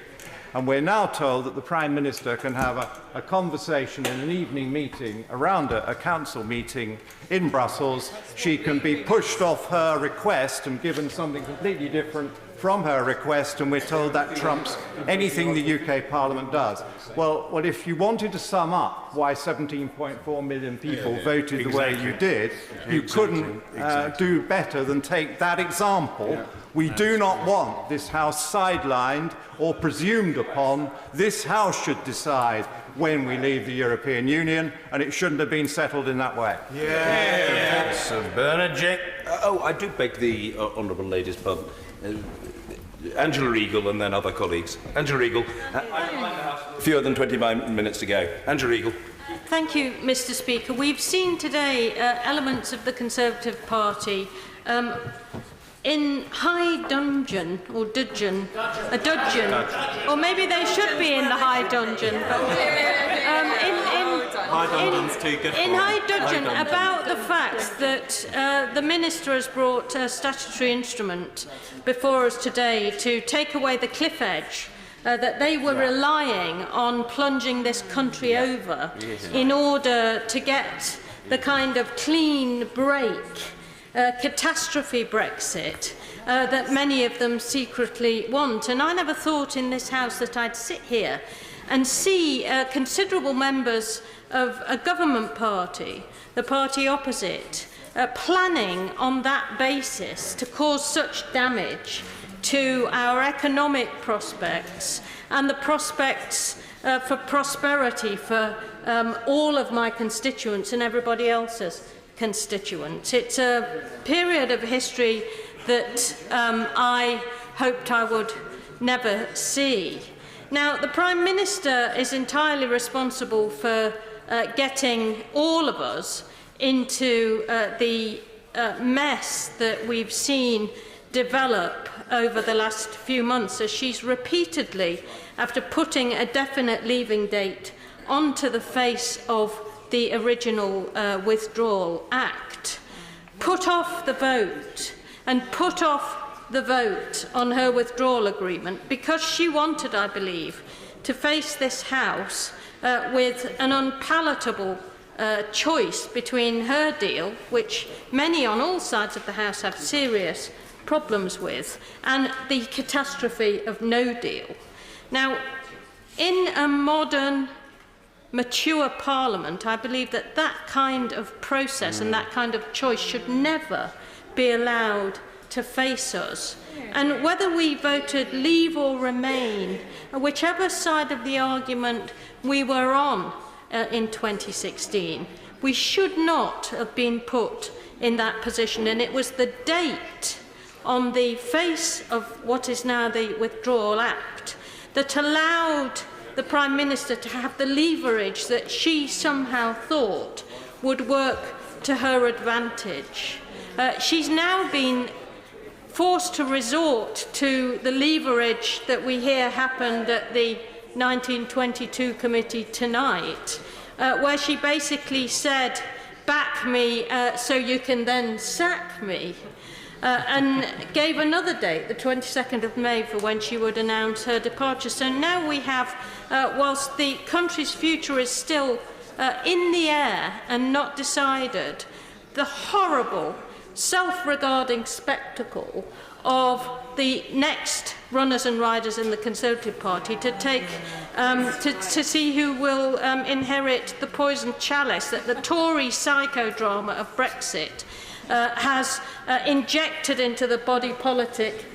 And we're now told that the Prime Minister can have a conversation in an evening meeting around a council meeting in Brussels. She can be pushed off her request and given something completely different from her request, and we're told that trumps anything the UK Parliament does. Well, if you wanted to sum up why 17.4 million people voted the way you did, you couldn't do better than take that example. We do not want this House sidelined or presumed upon. This House should decide when we leave the European Union, and it shouldn't have been settled in that way.
Sir Bernard Jack. I do beg the honourable lady's pardon. Angela Regal and then other colleagues. Angela Regal. Fewer than 20 minutes to go. Angela Regal.
Thank you, Mr. Speaker. We've seen today elements of the Conservative Party in high dudgeon, or dudgeon, a dudgeon, or maybe they should be in the high dudgeon, but in high dudgeon about the fact that the Minister has brought a statutory instrument before us today to take away the cliff edge that they were relying on plunging this country over in order to get the kind of clean break, catastrophe Brexit that many of them secretly want. And I never thought in this House that I'd sit here and see considerable members of a government party, the party opposite, planning on that basis to cause such damage to our economic prospects and the prospects for prosperity for all of my constituents and everybody else's constituents. It's a period of history that I hoped I would never see. Now, the Prime Minister is entirely responsible for getting all of us into the mess that we've seen develop over the last few months, as she's repeatedly, after putting a definite leaving date onto the face of the original Withdrawal Act, put off the vote and put off the vote on her withdrawal agreement because she wanted, I believe, to face this House with an unpalatable choice between her deal, which many on all sides of the House have serious problems with, and the catastrophe of no deal. Now, in a modern, mature Parliament, I believe that that kind of process and that kind of choice should never be allowed to face us. And whether we voted leave or remain, whichever side of the argument we were on in 2016, we should not have been put in that position. And it was the date on the face of what is now the Withdrawal Act that allowed the Prime Minister to have the leverage that she somehow thought would work to her advantage. She's now been forced to resort to the leverage that we hear happened at the 1922 committee tonight, where she basically said, back me so you can then sack me. And gave another date, the 22nd of May, for when she would announce her departure. So now we have, whilst the country's future is still in the air and not decided, the horrible, self-regarding spectacle of the next runners and riders in the Conservative Party to take, to see who will inherit the poisoned chalice that the Tory psychodrama of Brexit has injected into the body politic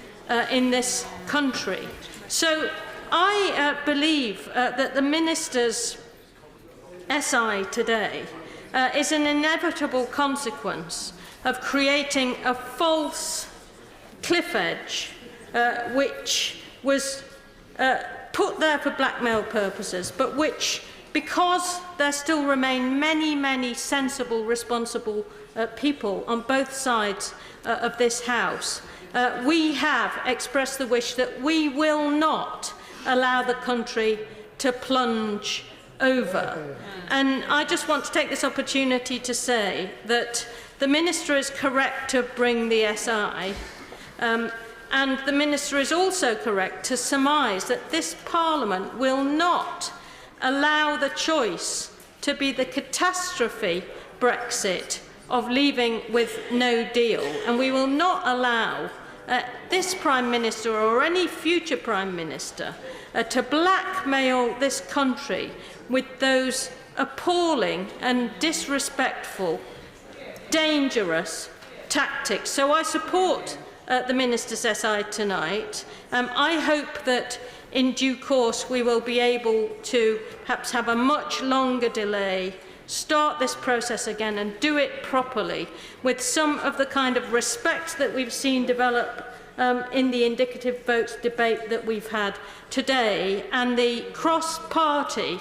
in this country. So I believe that the Minister's SI today is an inevitable consequence of creating a false cliff edge which was put there for blackmail purposes, but which, because there still remain many, many sensible, responsible people on both sides of this House, we have expressed the wish that we will not allow the country to plunge over. And I just want to take this opportunity to say that the Minister is correct to bring the SI, and the Minister is also correct to surmise that this Parliament will not allow the choice to be the catastrophe Brexit of leaving with no deal, and we will not allow this Prime Minister or any future Prime Minister to blackmail this country with those appalling and disrespectful, dangerous tactics. So I support the Minister's SI tonight. I hope that in due course we will be able to perhaps have a much longer delay, start this process again and do it properly with some of the kind of respect that we've seen develop in the indicative votes debate that we've had today, and the cross-party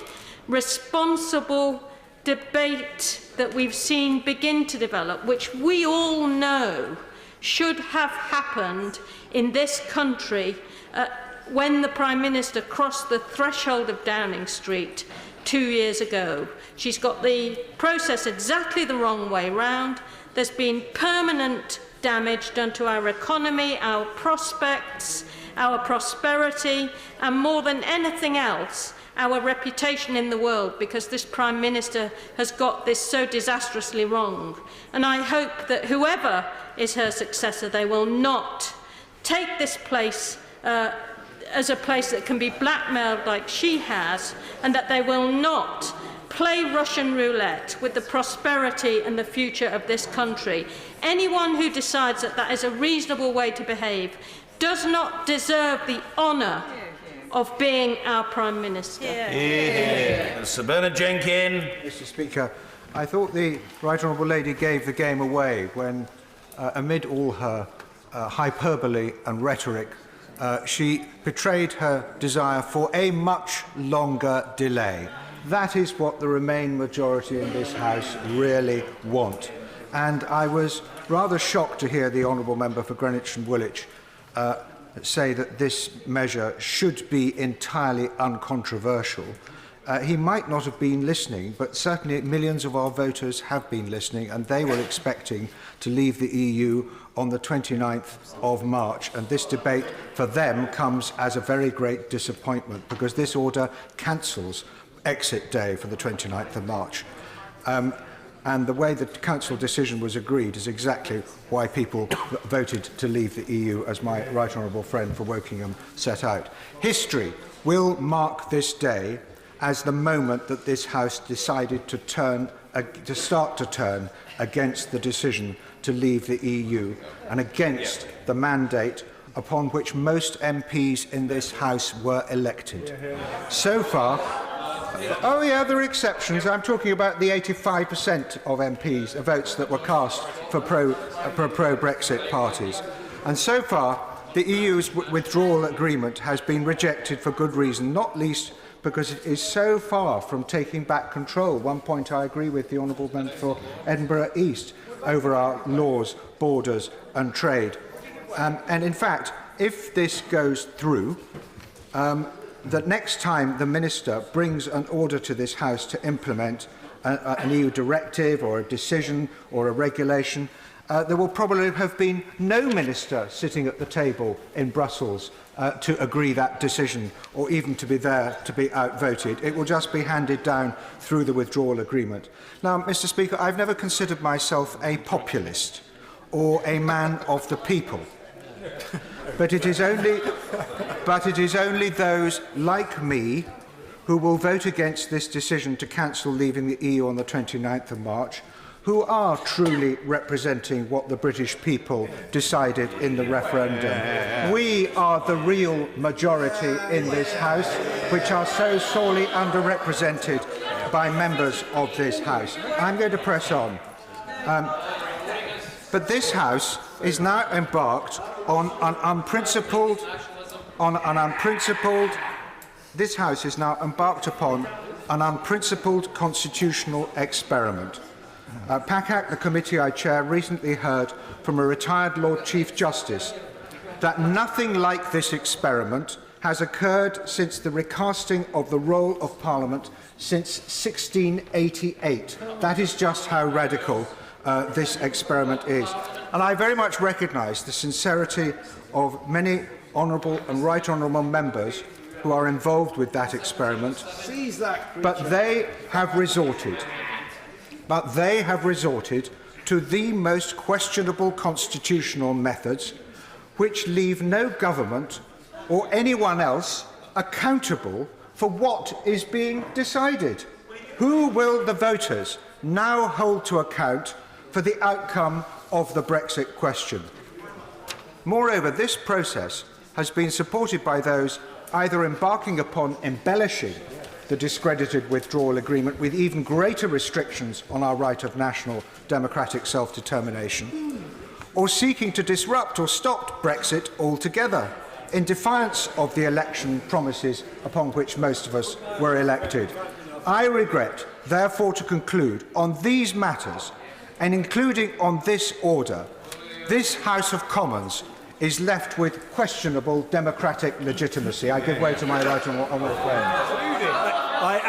responsible debate that we've seen begin to develop, which we all know should have happened in this country when the Prime Minister crossed the threshold of Downing Street 2 years ago. She's got the process exactly the wrong way round. There's been permanent damage done to our economy, our prospects, our prosperity, and more than anything else, our reputation in the world, because this Prime Minister has got this so disastrously wrong. And I hope that whoever is her successor, they will not take this place as a place that can be blackmailed like she has, and that they will not play Russian roulette with the prosperity and the future of this country. Anyone who decides that that is a reasonable way to behave does not deserve the honour of being our Prime Minister.
Sir Bernard Jenkins.
Mr. Speaker, I thought the Right Honourable Lady gave the game away when, amid all her hyperbole and rhetoric, she betrayed her desire for a much longer delay. That is what the Remain majority in this House really want. And I was rather shocked to hear the Honourable Member for Greenwich and Woolwich say that this measure should be entirely uncontroversial. He might not have been listening, but certainly millions of our voters have been listening, and they were expecting to leave the EU on the 29th of March, and this debate for them comes as a very great disappointment, because this order cancels exit day for the 29th of March. And the way the Council decision was agreed is exactly why people voted to leave the EU, as my Right Honourable friend for Wokingham set out. History will mark this day as the moment that this House decided to start to turn against the decision to leave the EU and against the mandate upon which most MPs in this House were elected. So far, oh yeah, there are exceptions. I'm talking about the 85% of MPs votes that were cast for pro-Brexit parties. And so far, the EU's withdrawal agreement has been rejected for good reason, not least because it is so far from taking back control. One point I agree with the Honourable Member for Edinburgh East over our laws, borders and trade. And in fact, if this goes through, that next time the Minister brings an order to this House to implement an EU directive or a decision or a regulation, there will probably have been no Minister sitting at the table in Brussels to agree that decision or even to be there to be outvoted. It will just be handed down through the withdrawal agreement. Now, Mr. Speaker, I've never considered myself a populist or a man of the people. But it is only those like me who will vote against this decision to cancel leaving the EU on the 29th of March, who are truly representing what the British people decided in the referendum. We are the real majority in this House, which are so sorely underrepresented by members of this House. I'm going to press on. But this House is now embarked on an unprincipled this House is now embarked upon an unprincipled constitutional experiment. PACAC, the committee I chair, recently heard from a retired Lord Chief Justice that nothing like this experiment has occurred since the recasting of the role of Parliament since 1688. That is just how radical this experiment is. And I very much recognise the sincerity of many honourable and right honourable members who are involved with that experiment, but they have resorted to the most questionable constitutional methods which leave no government or anyone else accountable for what is being decided. Who will the voters now hold to account for the outcome of the Brexit question? Moreover, this process has been supported by those either embarking upon embellishing the discredited withdrawal agreement with even greater restrictions on our right of national democratic self-determination, or seeking to disrupt or stop Brexit altogether, in defiance of the election promises upon which most of us were elected. I regret, therefore, to conclude on these matters, and including on this order, this House of Commons is left with questionable democratic legitimacy. I give way to my right honourable friend.
I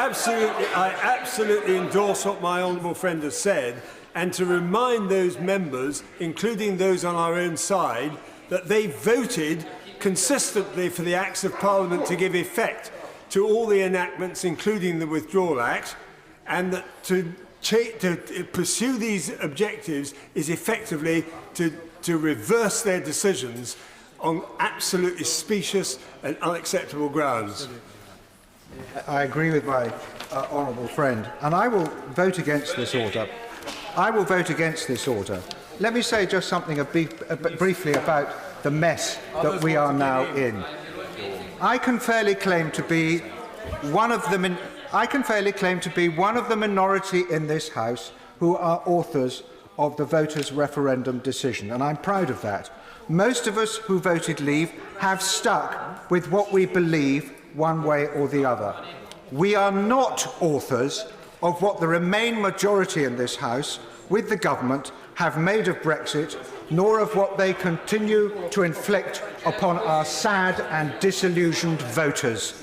absolutely endorse what my honourable friend has said, and to remind those members, including those on our own side, that they voted consistently for the Acts of Parliament to give effect to all the enactments, including the Withdrawal Act, and that to pursue these objectives is effectively to reverse their decisions on absolutely specious and unacceptable grounds.
I agree with my honourable friend, and I will vote against this order. I will vote against this order. Let me say just something briefly about the mess that we are now in. I can fairly claim to be one of the minority in this House who are authors of the voters' referendum decision, and I'm proud of that. Most of us who voted leave have stuck with what we believe one way or the other. We are not authors of what the Remain majority in this House, with the government, have made of Brexit, nor of what they continue to inflict upon our sad and disillusioned voters.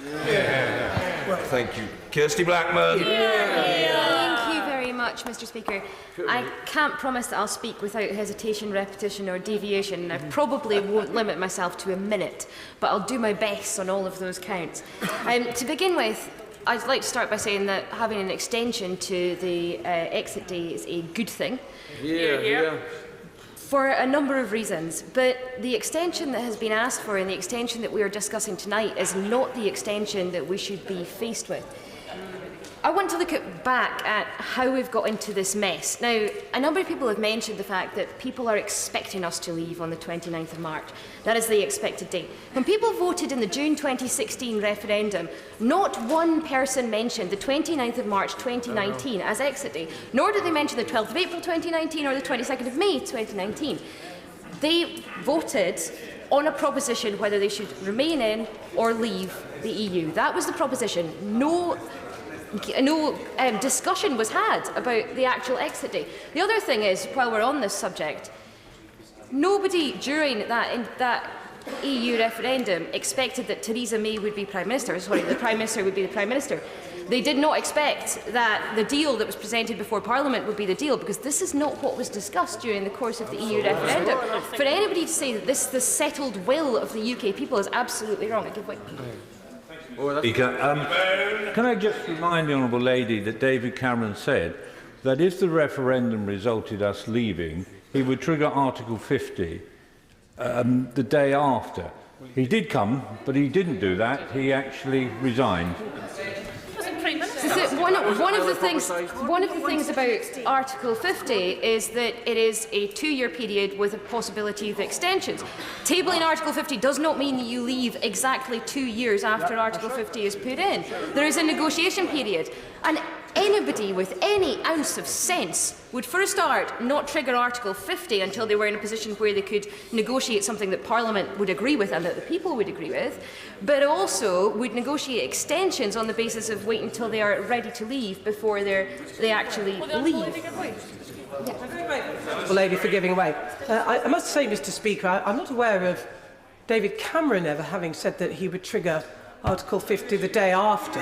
Well, thank you. Kirsty Blackman.
Thank you very much, Mr. Speaker. I can't promise that I'll speak without hesitation, repetition or deviation. I probably won't limit myself to a minute, but I'll do my best on all of those counts. To begin with, I'd like to start by saying that having an extension to the exit day is a good thing. For a number of reasons, but the extension that has been asked for and the extension that we are discussing tonight is not the extension that we should be faced with. I want to look back at how we've got into this mess. Now, a number of people have mentioned the fact that people are expecting us to leave on the 29th of March. That is the expected date. When people voted in the June 2016 referendum, not one person mentioned the 29th of March 2019 as exit day, nor did they mention the 12th of April 2019 or the 22nd of May 2019. They voted on a proposition whether they should remain in or leave the EU. That was the proposition. No discussion was had about the actual exit date. The other thing is, while we're on this subject, nobody during that EU referendum expected that Theresa May would be Prime Minister. Sorry, the Prime Minister would be the Prime Minister. They did not expect that the deal that was presented before Parliament would be the deal, because this is not what was discussed during the course of the EU referendum. For anybody to say that this is the settled will of the UK people is absolutely wrong. I give way.
Speaker, can I just remind the Honourable Lady that David Cameron said that if the referendum resulted us leaving, he would trigger Article 50 the day after. He did come, but he didn't do that. He actually resigned.
One of the things about Article 50 is that it is a 2-year period with a possibility of extensions. Tabling Article 50 does not mean that you leave exactly 2 years after Article 50 is put in. There is a negotiation period. And anybody with any ounce of sense would, for a start, not trigger Article 50 until they were in a position where they could negotiate something that Parliament would agree with and that the people would agree with, but also would negotiate extensions on the basis of waiting until they are ready to leave before they actually leave.
The lady for giving way. I must say, Mr. Speaker, I'm not aware of David Cameron ever having said that he would trigger Article 50 the day after.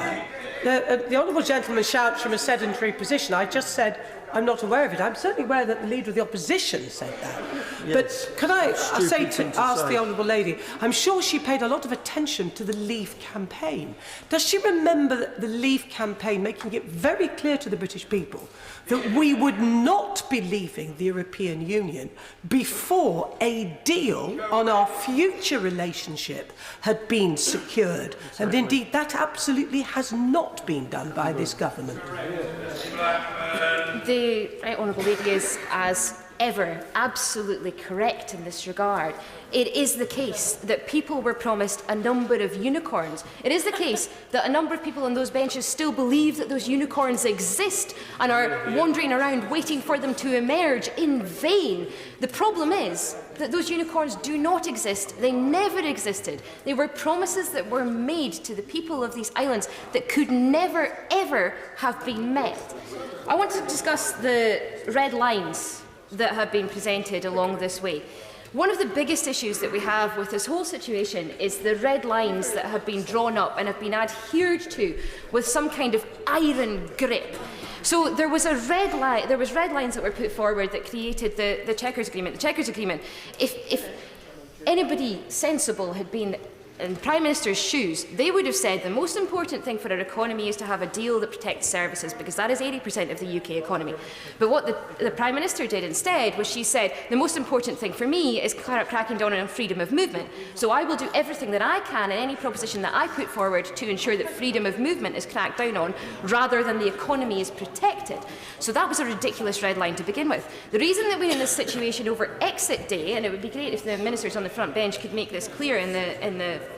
The honourable gentleman shouts from a sedentary position. I just said I'm not aware of it. I'm certainly aware that the Leader of the Opposition said that. Yes. But can I ask the honourable lady, I'm sure she paid a lot of attention to the Leave campaign. Does she remember the Leave campaign making it very clear to the British people that we would not be leaving the European Union before a deal on our future relationship had been secured? And indeed, that absolutely has not been done by this government.
The Right Honourable Lady is, as ever, absolutely correct in this regard. It is the case that people were promised a number of unicorns. It is the case that a number of people on those benches still believe that those unicorns exist and are wandering around waiting for them to emerge in vain. The problem is that those unicorns do not exist. They never existed. They were promises that were made to the people of these islands that could never, ever have been met. I want to discuss the red lines that have been presented along this way. One of the biggest issues that we have with this whole situation is the red lines that have been drawn up and have been adhered to with some kind of iron grip. So there was red lines that were put forward that created the Chequers Agreement. The Chequers Agreement, if anybody sensible had been in Prime Minister's shoes, they would have said the most important thing for our economy is to have a deal that protects services, because that is 80% of the UK economy. But what the Prime Minister did instead was she said, the most important thing for me is cracking down on freedom of movement. So I will do everything that I can in any proposition that I put forward to ensure that freedom of movement is cracked down on, rather than the economy is protected. So that was a ridiculous red line to begin with. The reason that we're in this situation over exit day, and it would be great if the ministers on the front bench could make this clear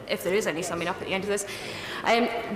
if there is any summing up at the end of this,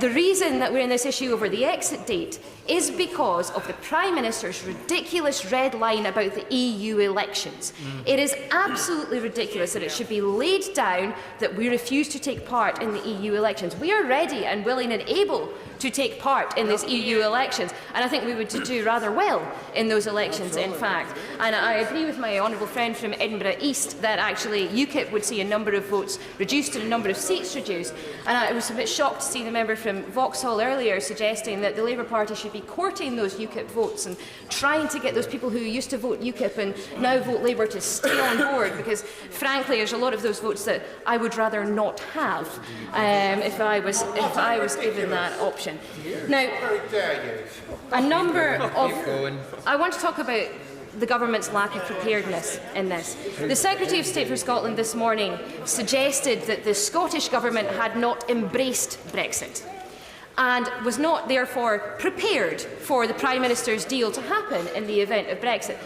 the reason that we're in this issue over the exit date is because of the Prime Minister's ridiculous red line about the EU elections. It is absolutely ridiculous that it should be laid down that we refuse to take part in the EU elections. We are ready and willing and able to take part in these EU elections, and I think we would do rather well in those elections, in fact. And I agree with my honourable friend from Edinburgh East that actually UKIP would see a number of votes reduced and a number of seats reduced. And I was a bit shocked to see the member from Vauxhall earlier suggesting that the Labour Party should be courting those UKIP votes and trying to get those people who used to vote UKIP and now vote Labour to stay on board, because frankly there's a lot of those votes that I would rather not have if I was given that option. Now, a number of... I want to talk about the government's lack of preparedness in this. The Secretary of State for Scotland this morning suggested that the Scottish Government had not embraced Brexit and was not therefore prepared for the Prime Minister's deal to happen in the event of Brexit.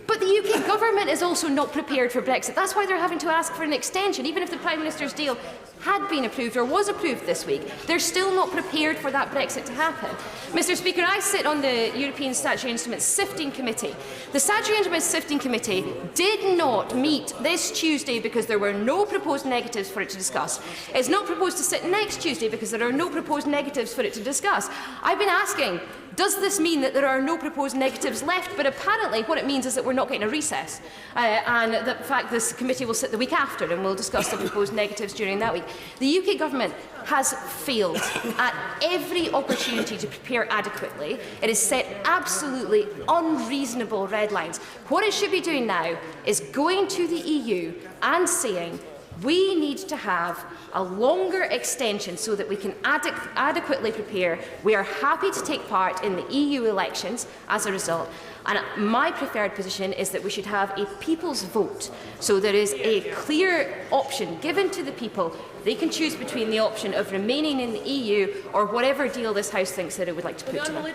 But the UK Government is also not prepared for Brexit. That's why they're having to ask for an extension. Even if the Prime Minister's deal had been approved or was approved this week, they're still not prepared for that Brexit to happen. Mr. Speaker, I sit on the European Statutory Instruments Sifting Committee. The Statutory Instruments Sifting Committee did not meet this Tuesday because there were no proposed negatives for it to discuss. It's not proposed to sit next Tuesday because there are no proposed negatives for it to discuss. I've been asking, does this mean that there are no proposed negatives left? But apparently what it means is that we're not getting a recess, and that in fact this committee will sit the week after and we'll discuss the proposed negatives during that week. The UK Government has failed at every opportunity to prepare adequately. It has set absolutely unreasonable red lines. What it should be doing now is going to the EU and saying, we need to have a longer extension so that we can adequately prepare. We are happy to take part in the EU elections as a result. And my preferred position is that we should have a people's vote. So there is a clear option given to the people. They can choose between the option of remaining in the EU or whatever deal this House thinks that it would like to put to them.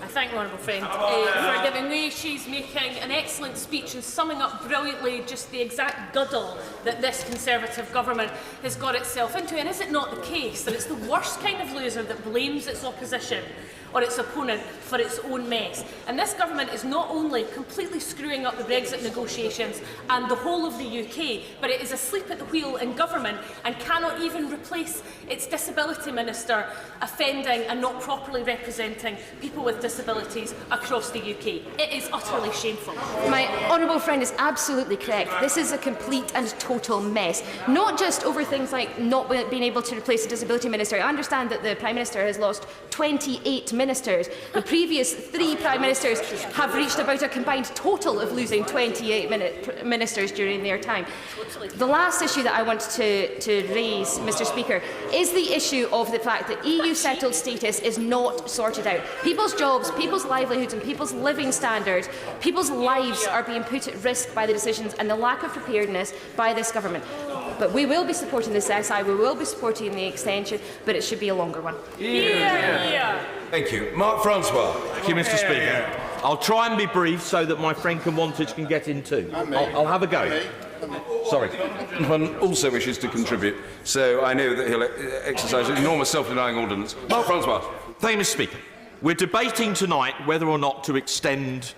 I thank the honourable friend for giving way. She's making an excellent speech and summing up brilliantly just the exact guddle that this Conservative government has got itself into. And is it not the case that it's the worst kind of loser that blames its opposition or its opponent for its own mess. And this government is not only completely screwing up the Brexit negotiations and the whole of the UK, but it is asleep at the wheel in government and cannot even replace its disability minister, offending and not properly representing people with disabilities across the UK. It is utterly shameful.
My honourable friend is absolutely correct. This is a complete and total mess. Not just over things like not being able to replace the disability minister. I understand that the Prime Minister has lost 28 ministers. The previous 3 Prime Ministers have reached about a combined total of losing 28 ministers during their time. The last issue that I want to raise, Mr Speaker, is the issue of the fact that EU settled status is not sorted out. People's jobs, people's livelihoods and people's living standards, people's lives are being put at risk by the decisions and the lack of preparedness by this government. But we will be supporting this SI, we will be supporting the extension, but it should be a longer one.
Thank you. Mark Francois. Thank you, Mr Speaker. I'll try and be brief so that my friend Wantage can get in too. I'll have a go. Sorry.
One also wishes to contribute, so I know that he'll exercise enormous self-denying ordinance. Mark Francois.
Thank you, Mr Speaker. We're debating tonight whether or not to extend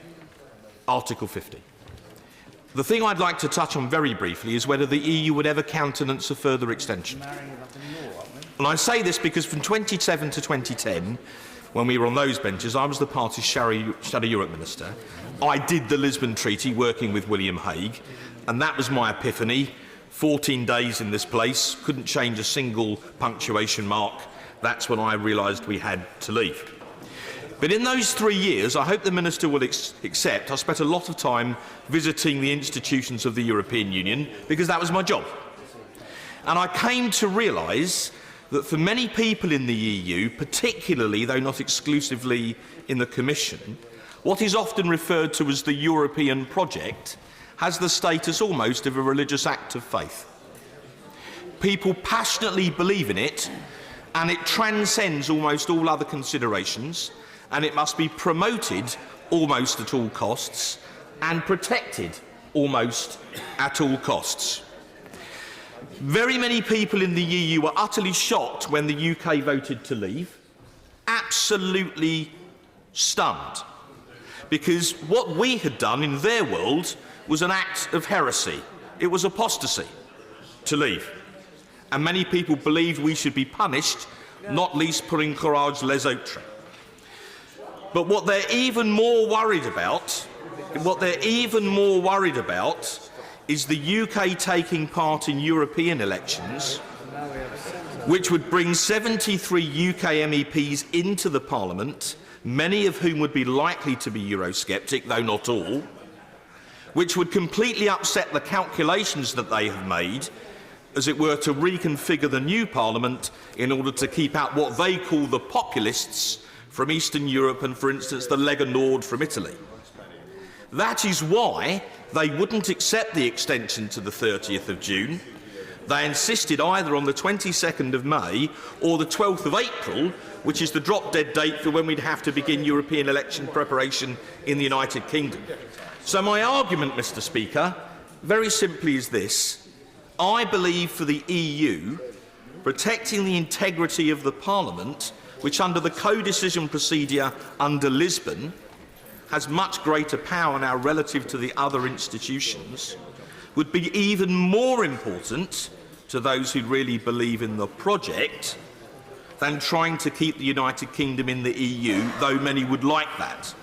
Article 50. The thing I'd like to touch on very briefly is whether the EU would ever countenance a further extension. And I say this because from 2007 to 2010, when we were on those benches, I was the party's Shadow Europe Minister. I did the Lisbon Treaty working with William Hague, and that was my epiphany. 14 days in this place, couldn't change a single punctuation mark. That's when I realised we had to leave. But in those 3 years, I hope the Minister will accept, I spent a lot of time visiting the institutions of the European Union because that was my job. And I came to realise that for many people in the EU, particularly, though not exclusively in the Commission, what is often referred to as the European project has the status almost of a religious act of faith. People passionately believe in it, and it transcends almost all other considerations, and it must be promoted almost at all costs and protected almost at all costs. Very many people in the EU were utterly shocked when the UK voted to leave, absolutely stunned, because what we had done in their world was an act of heresy. It was apostasy to leave. And many people believed we should be punished, not least pour encourage les autres. But what they're even more worried about, is the UK taking part in European elections, which would bring 73 UK MEPs into the Parliament, many of whom would be likely to be Eurosceptic, though not all, which would completely upset the calculations that they have made, as it were, to reconfigure the new Parliament in order to keep out what they call the populists from Eastern Europe and, for instance, the Lega Nord from Italy. That is why they wouldn't accept the extension to the 30th of June. They insisted either on the 22nd of May or the 12th of April, which is the drop-dead date for when we'd have to begin European election preparation in the United Kingdom. So my argument, Mr Speaker, very simply is this. I believe for the EU, protecting the integrity of the Parliament, which under the co-decision procedure under Lisbon has much greater power now relative to the other institutions, would be even more important to those who really believe in the project than trying to keep the United Kingdom in the EU, though many would like that.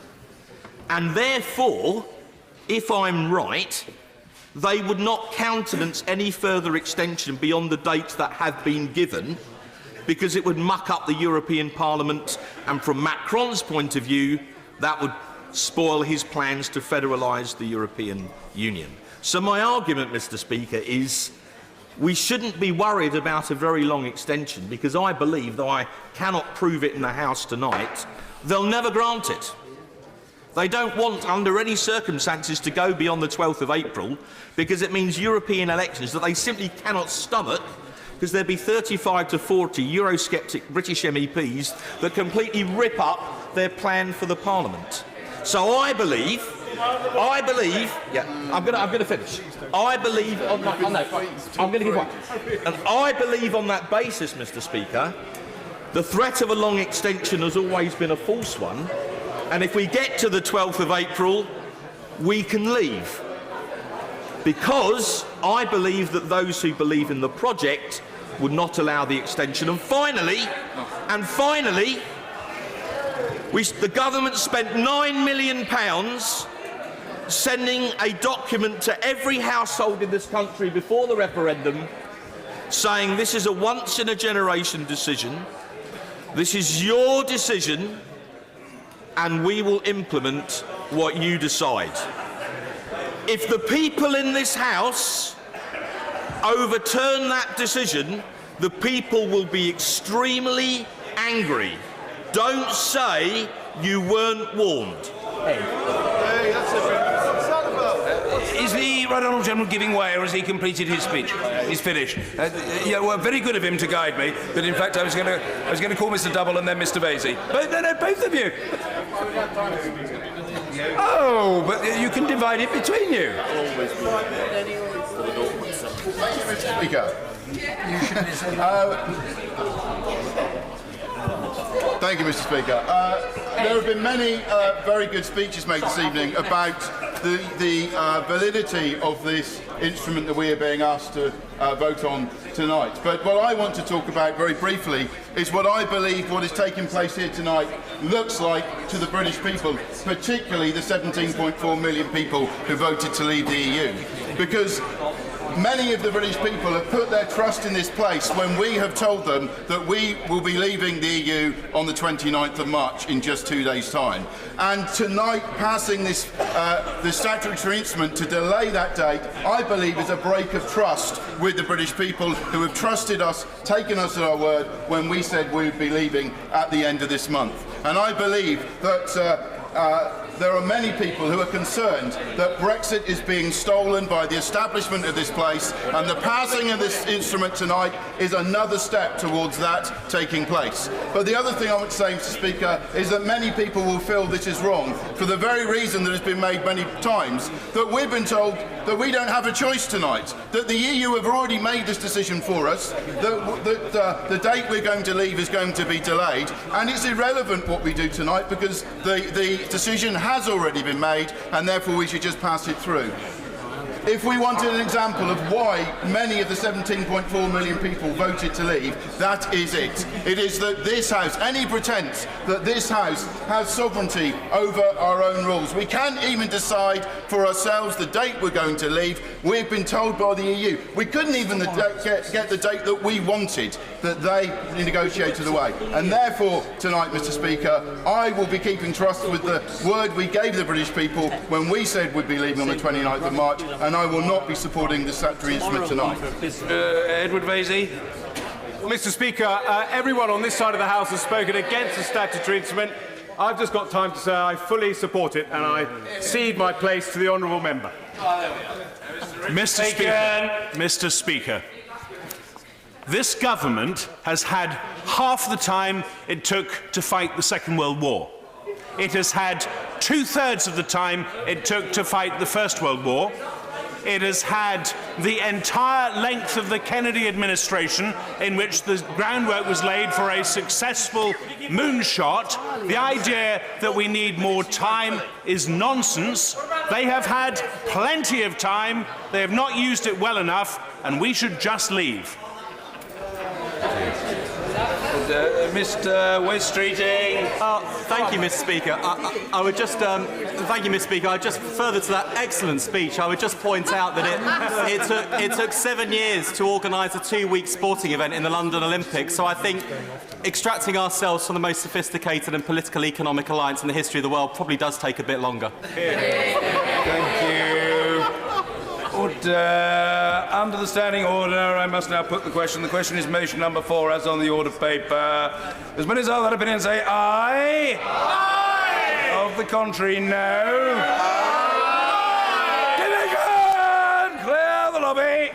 And therefore, if I'm right, they would not countenance any further extension beyond the dates that have been given, because it would muck up the European Parliament, and from Macron's point of view, that would spoil his plans to federalise the European Union. So my argument, Mr Speaker, is we shouldn't be worried about a very long extension, because I believe, though I cannot prove it in the House tonight, they'll never grant it. They don't want, under any circumstances, to go beyond the 12th of April, because it means European elections that they simply cannot stomach, because there'd be 35 to 40 Eurosceptic British MEPs that completely rip up their plan for the Parliament. So I believe, yeah, I'm going to finish. I believe on that, I'm going to give one. And I believe on that basis, Mr Speaker, The threat of a long extension has always been a false one, and if we get to the 12th of April, we can leave. Because I believe that those who believe in the project would not allow the extension. And finally, the government spent £9 million sending a document to every household in this country before the referendum saying this is a once-in-a-generation decision, this is your decision, and we will implement what you decide. If the people in this House overturn that decision, the people will be extremely angry. Don't say you weren't warned.
Is the Right Honourable Gentleman giving way, or has he completed his speech? He's finished. Yeah, well, very good of him to guide me, but in fact I was going to call Mr. Double and then Mr. Vasey. But no, both of you. Oh, but you can divide it between you.
Speaker. Thank you, Mr. Speaker. There have been many very good speeches made this evening about the validity of this instrument that we are being asked to vote on tonight. But what I want to talk about very briefly is what I believe what is taking place here tonight looks like to the British people, particularly the 17.4 million people who voted to leave the EU. Because many of the British people have put their trust in this place when we have told them that we will be leaving the EU on the 29th of March in just 2 days' time. And tonight, passing this the statutory instrument to delay that date, I believe is a break of trust with the British people who have trusted us, taken us at our word when we said we would be leaving at the end of this month. And I believe that there are many people who are concerned that Brexit is being stolen by the establishment of this place, and the passing of this instrument tonight is another step towards that taking place. But the other thing I want to say, Mr. Speaker, is that many people will feel this is wrong for the very reason that has been made many times, that we've been told that we don't have a choice tonight, that the EU have already made this decision for us, that the date we're going to leave is going to be delayed, and it's irrelevant what we do tonight because the decision has already been made, and therefore we should just pass it through. If we wanted an example of why many of the 17.4 million people voted to leave, that is it. It is that this House, any pretence that this House has sovereignty over our own rules. We can't even decide for ourselves the date we're going to leave. We've been told by the EU. We couldn't even get the date that we wanted, that they negotiated away. And therefore, tonight, Mr. Speaker, I will be keeping trust with the word we gave the British people when we said we'd be leaving on the 29th of March, and I will not be supporting the statutory instrument tonight.
Edward Vasey.
Mr. Speaker, everyone on this side of the House has spoken against the statutory instrument. I've just got time to say I fully support it, and I cede my place to the honourable member.
Mr. Speaker, this government has had half the time it took to fight the Second World War. It has had 2/3 of the time it took to fight the First World War. It has had the entire length of the Kennedy administration, in which the groundwork was laid for a successful moonshot. The idea that we need more time is nonsense. They have had plenty of time. They have not used it well enough, and we should just leave.
Mr. Weststreeting.
Thank you, Mr. Speaker. I would just thank you, Mr. Speaker. I just further to that excellent speech, I would just point out that it took 7 years to organise a 2-week sporting event in the London Olympics. So I think extracting ourselves from the most sophisticated and political economic alliance in the history of the world probably does take a bit longer.
Thank you. Under the standing order, I must now put the question. The question is motion number 4, as on the order paper. As many as are of that opinion say aye. Aye. Of the contrary, no. Aye. Division! Clear the lobby.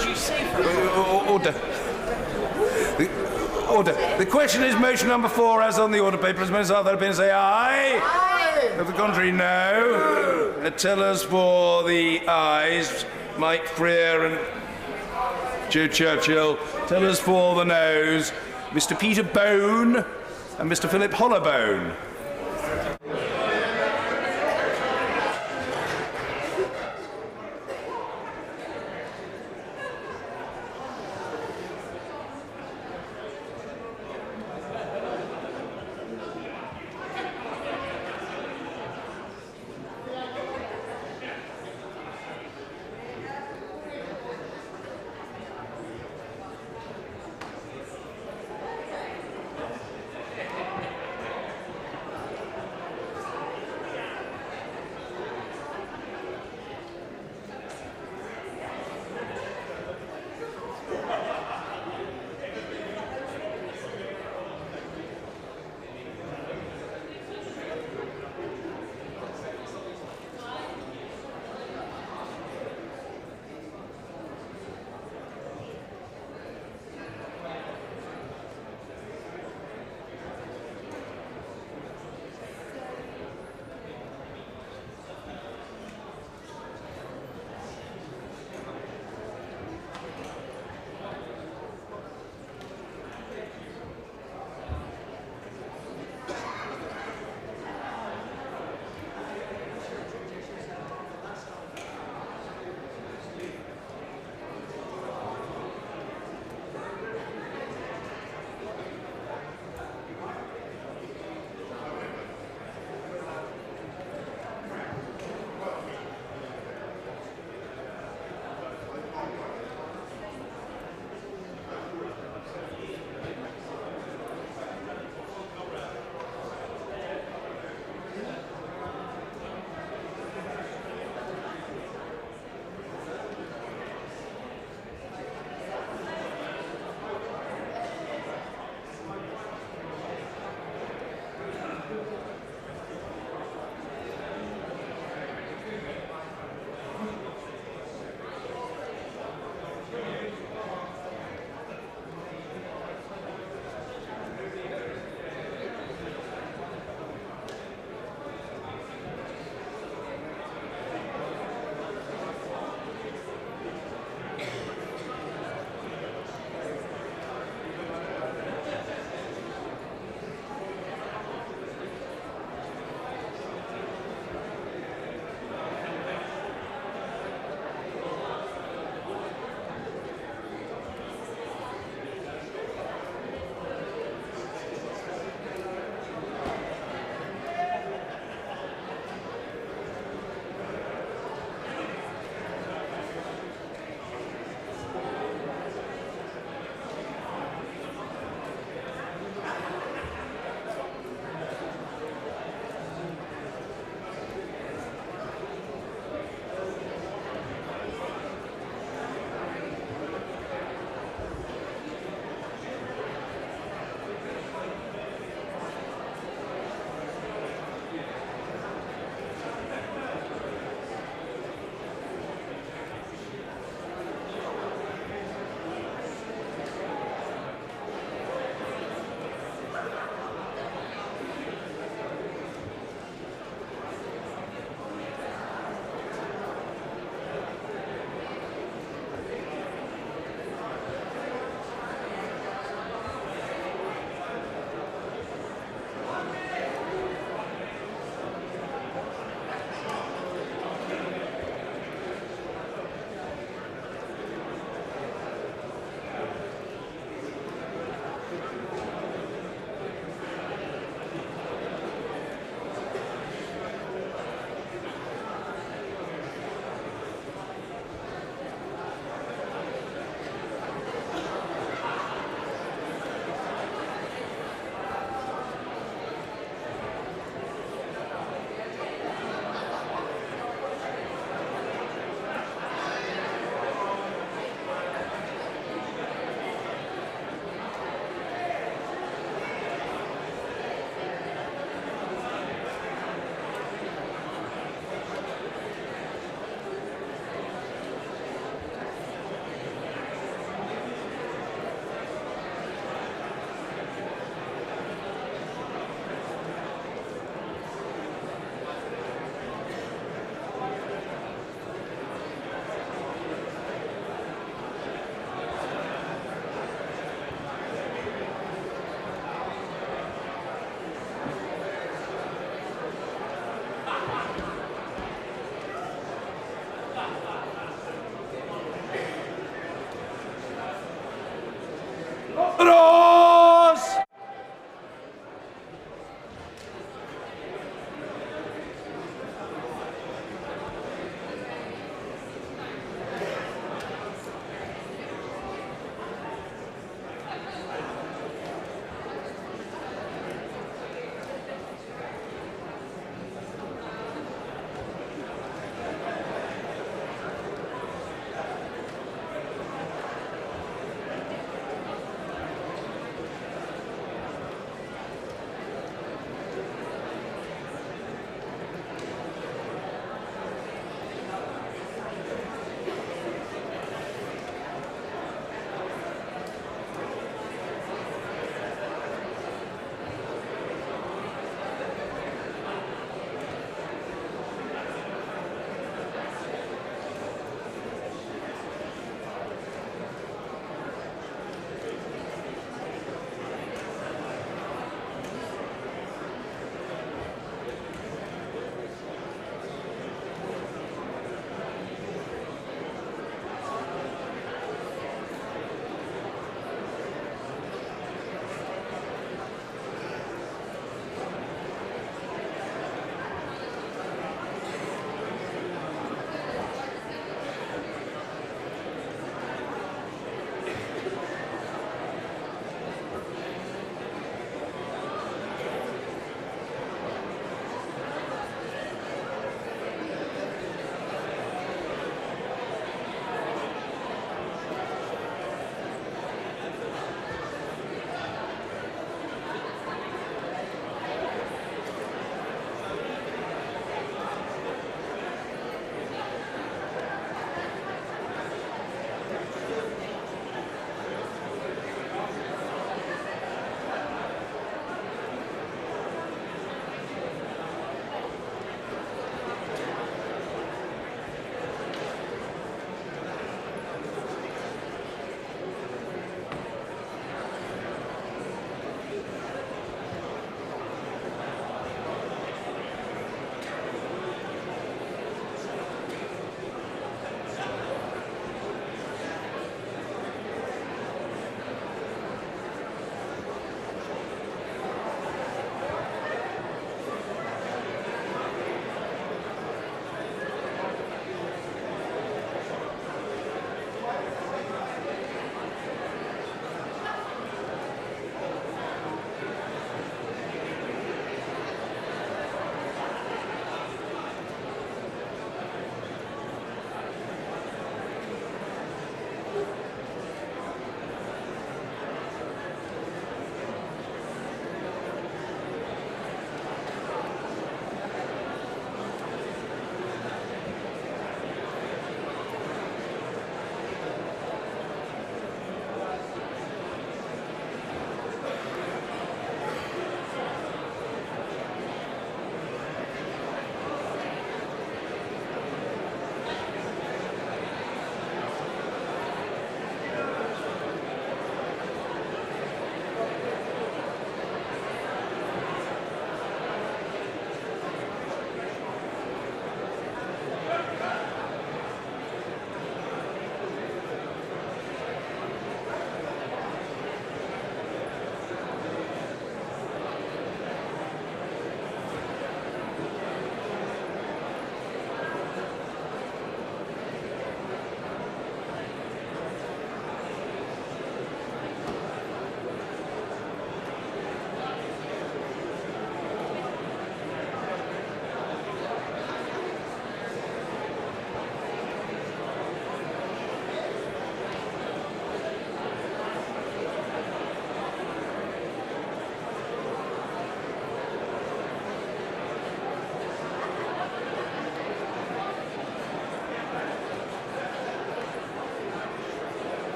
Did you say order? Order. The question is motion number 4 as on the order paper. As members are there, opinion say aye. Aye. Of the contrary, no. Tell us for the ayes, Mike Freer and Joe Churchill. Tell us for the noes, Mr. Peter Bone and Mr. Philip Hollowbone.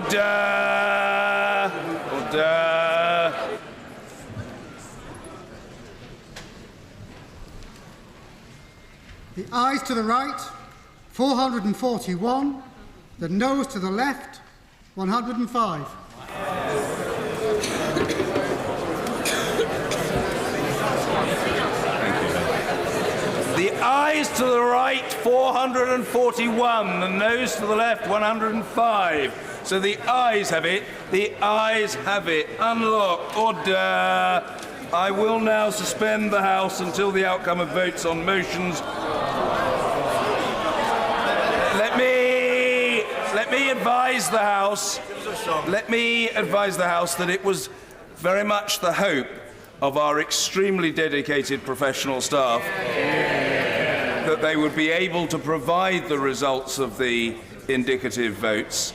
Order! Order!
The ayes to the right, 441. The noes to the left, 105.
The ayes to the right, 441. The noes to the left, 105. So the ayes have it. The ayes have it. Unlock. Order. I will now suspend the House until the outcome of votes on motions. Let me advise the House. Let me advise the House that it was very much the hope of our extremely dedicated professional staff that they would be able to provide the results of the indicative votes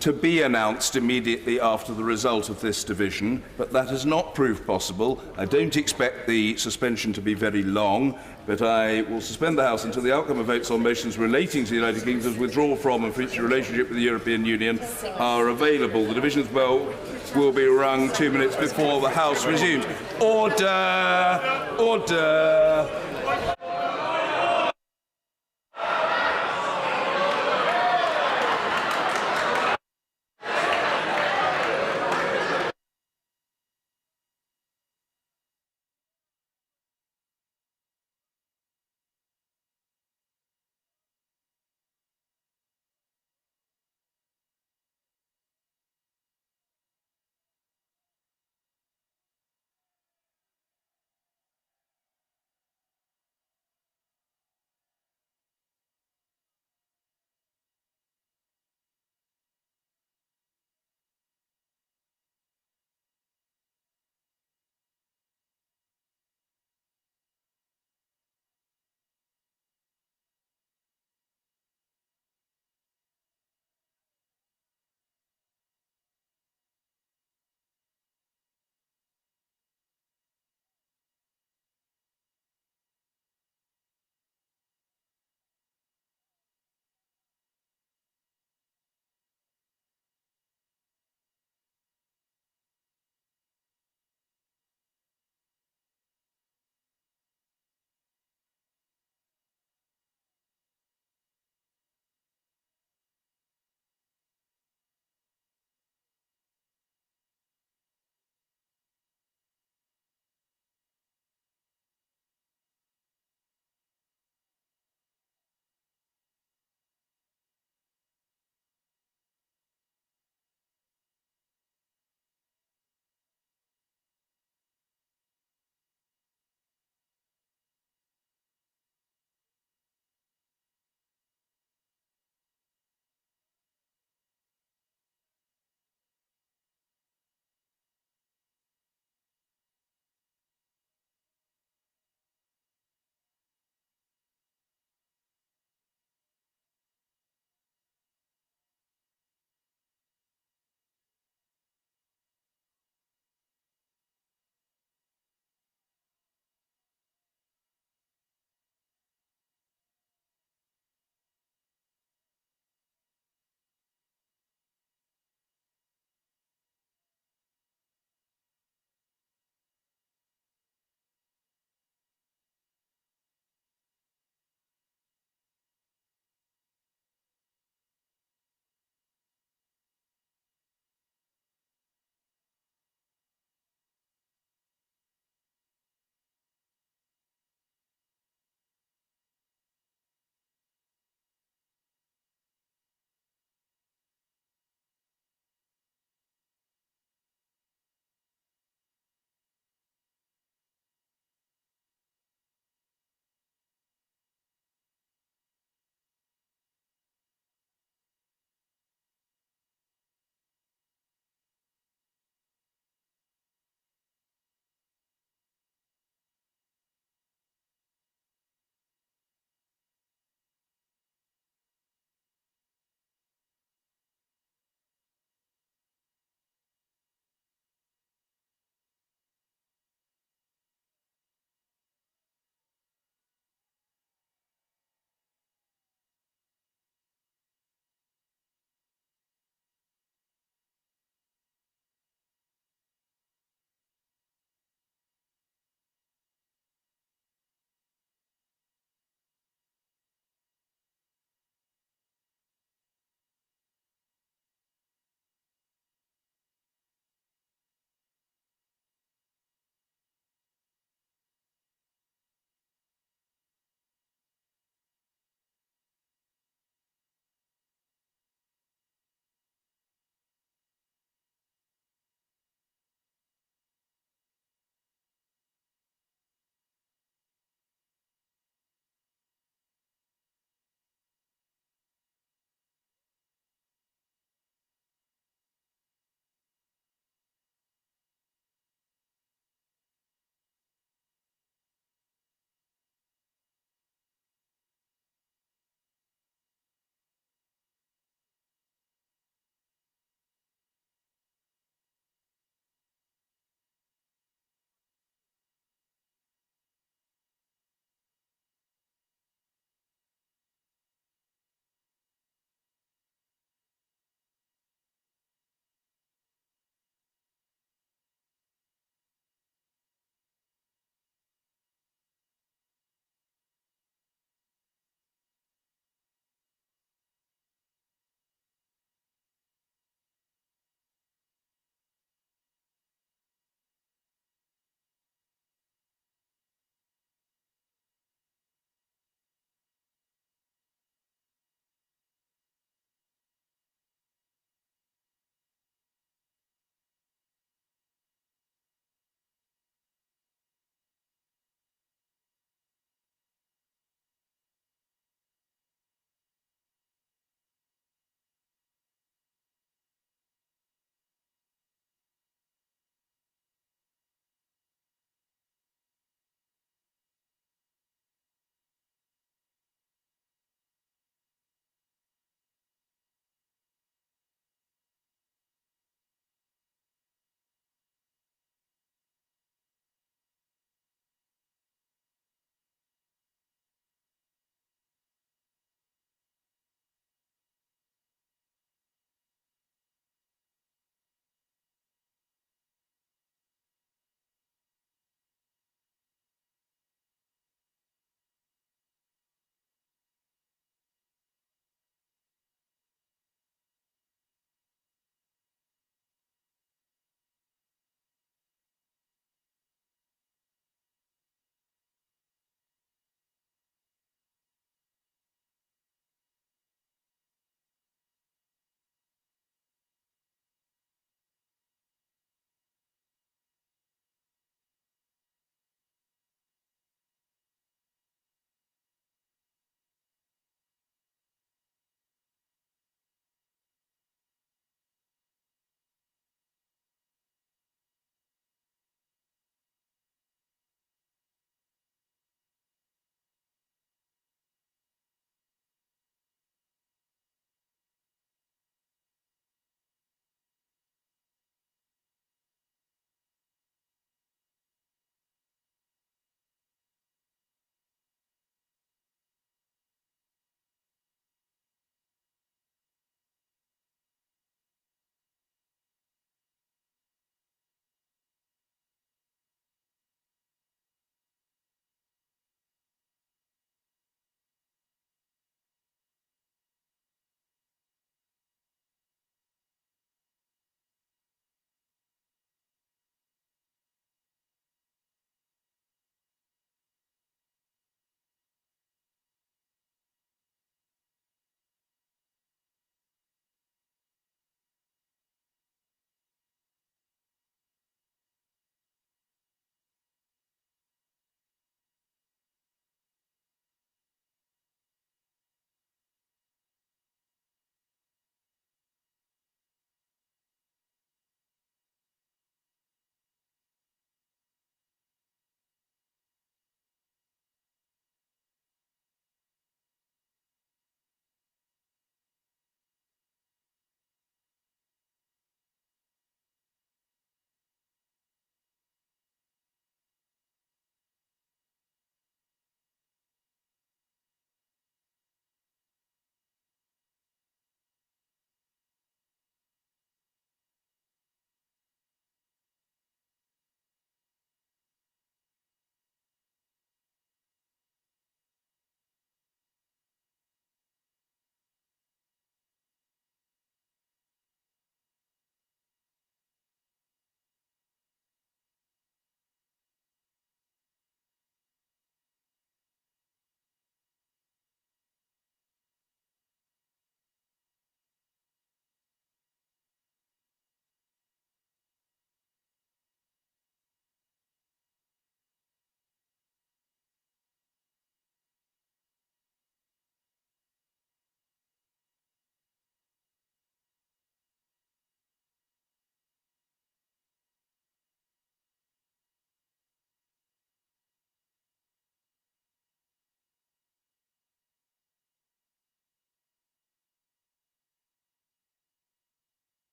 to be announced immediately after the result of this division, but that has not proved possible. I don't expect the suspension to be very long, but I will suspend the House until the outcome of votes on motions relating to the United Kingdom's withdrawal from and future relationship with the European Union are available. The division's bell will be rung 2 minutes before the House resumes. Order! Order!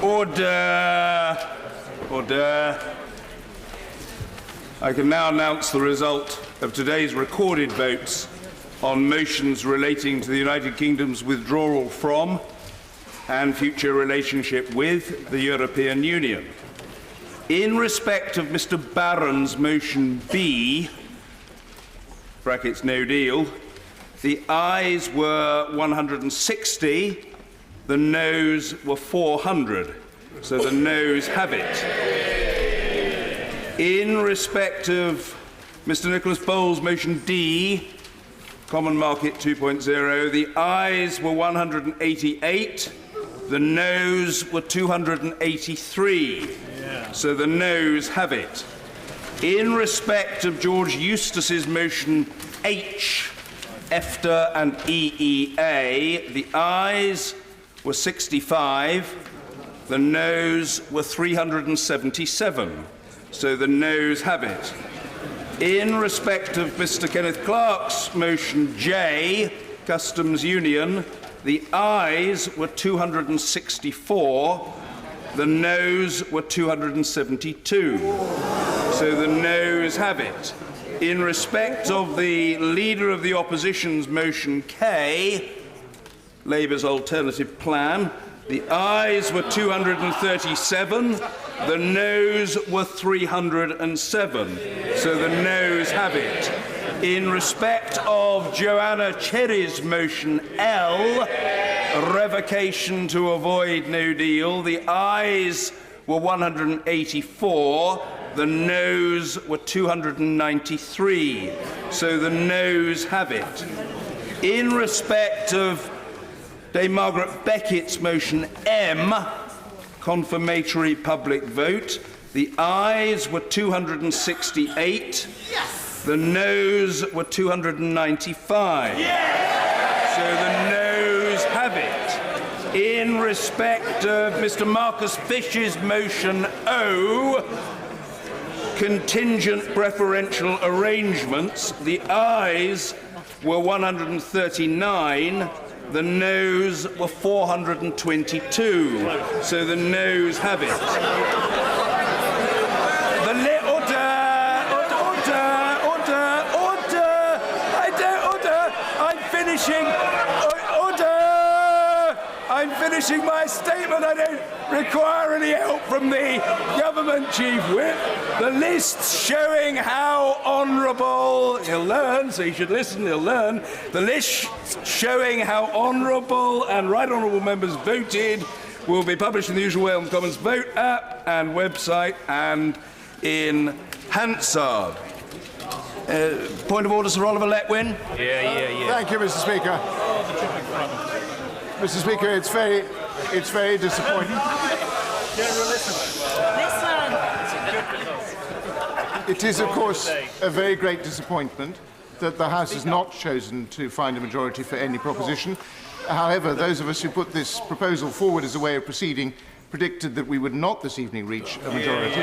Order. Order. I can now announce the result of today's recorded votes on motions relating to the United Kingdom's withdrawal from and future relationship with the European Union. In respect of Mr. Barron's motion B, brackets no deal, the ayes were 160, the noes were 400, so the noes have it. In respect of Mr. Nicholas Bowles' motion D, Common Market 2.0, the ayes were 188, the noes were 283, so the noes have it. In respect of George Eustace's motion H, EFTA and EEA, the ayes were 65, the noes were 377, so the noes have it. In respect of Mr. Kenneth Clarke's motion J, Customs Union, the ayes were 264, the noes were 272, so the noes have it. In respect of the Leader of the Opposition's motion K, Labour's alternative plan, the ayes were 237, the noes were 307, so the noes have it. In respect of Joanna Cherry's motion L, revocation to avoid no deal, the ayes were 184, the noes were 293, so the noes have it. In respect of Dame Margaret Beckett's motion M, confirmatory public vote, the ayes were 268, the noes were 295, so the noes have it. In respect of Mr. Marcus Fish's motion O, contingent preferential arrangements, the ayes were 139, the noes were 422, so the noes have it. I'm finishing my statement. I don't require any help from the government chief whip. The list showing how honourable, he'll learn, so you should listen, he'll learn. The list showing how honourable and right honourable members voted will be published in the usual way on the Commons Vote app and website and in Hansard. Point of order, Sir Oliver Letwin.
Yeah. Thank you, Mr. Speaker. Mr. Speaker, it's very disappointing. It is, of course, a very great disappointment that the House has not chosen to find a majority for any proposition. However, those of us who put this proposal forward as a way of proceeding predicted that we would not this evening reach a majority,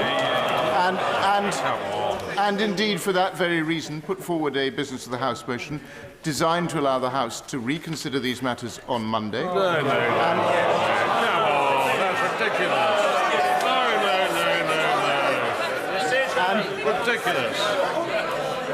and indeed, for that very reason, put forward a business of the House motion designed to allow the House to reconsider these matters on Monday.
No, that's ridiculous. No. Ridiculous.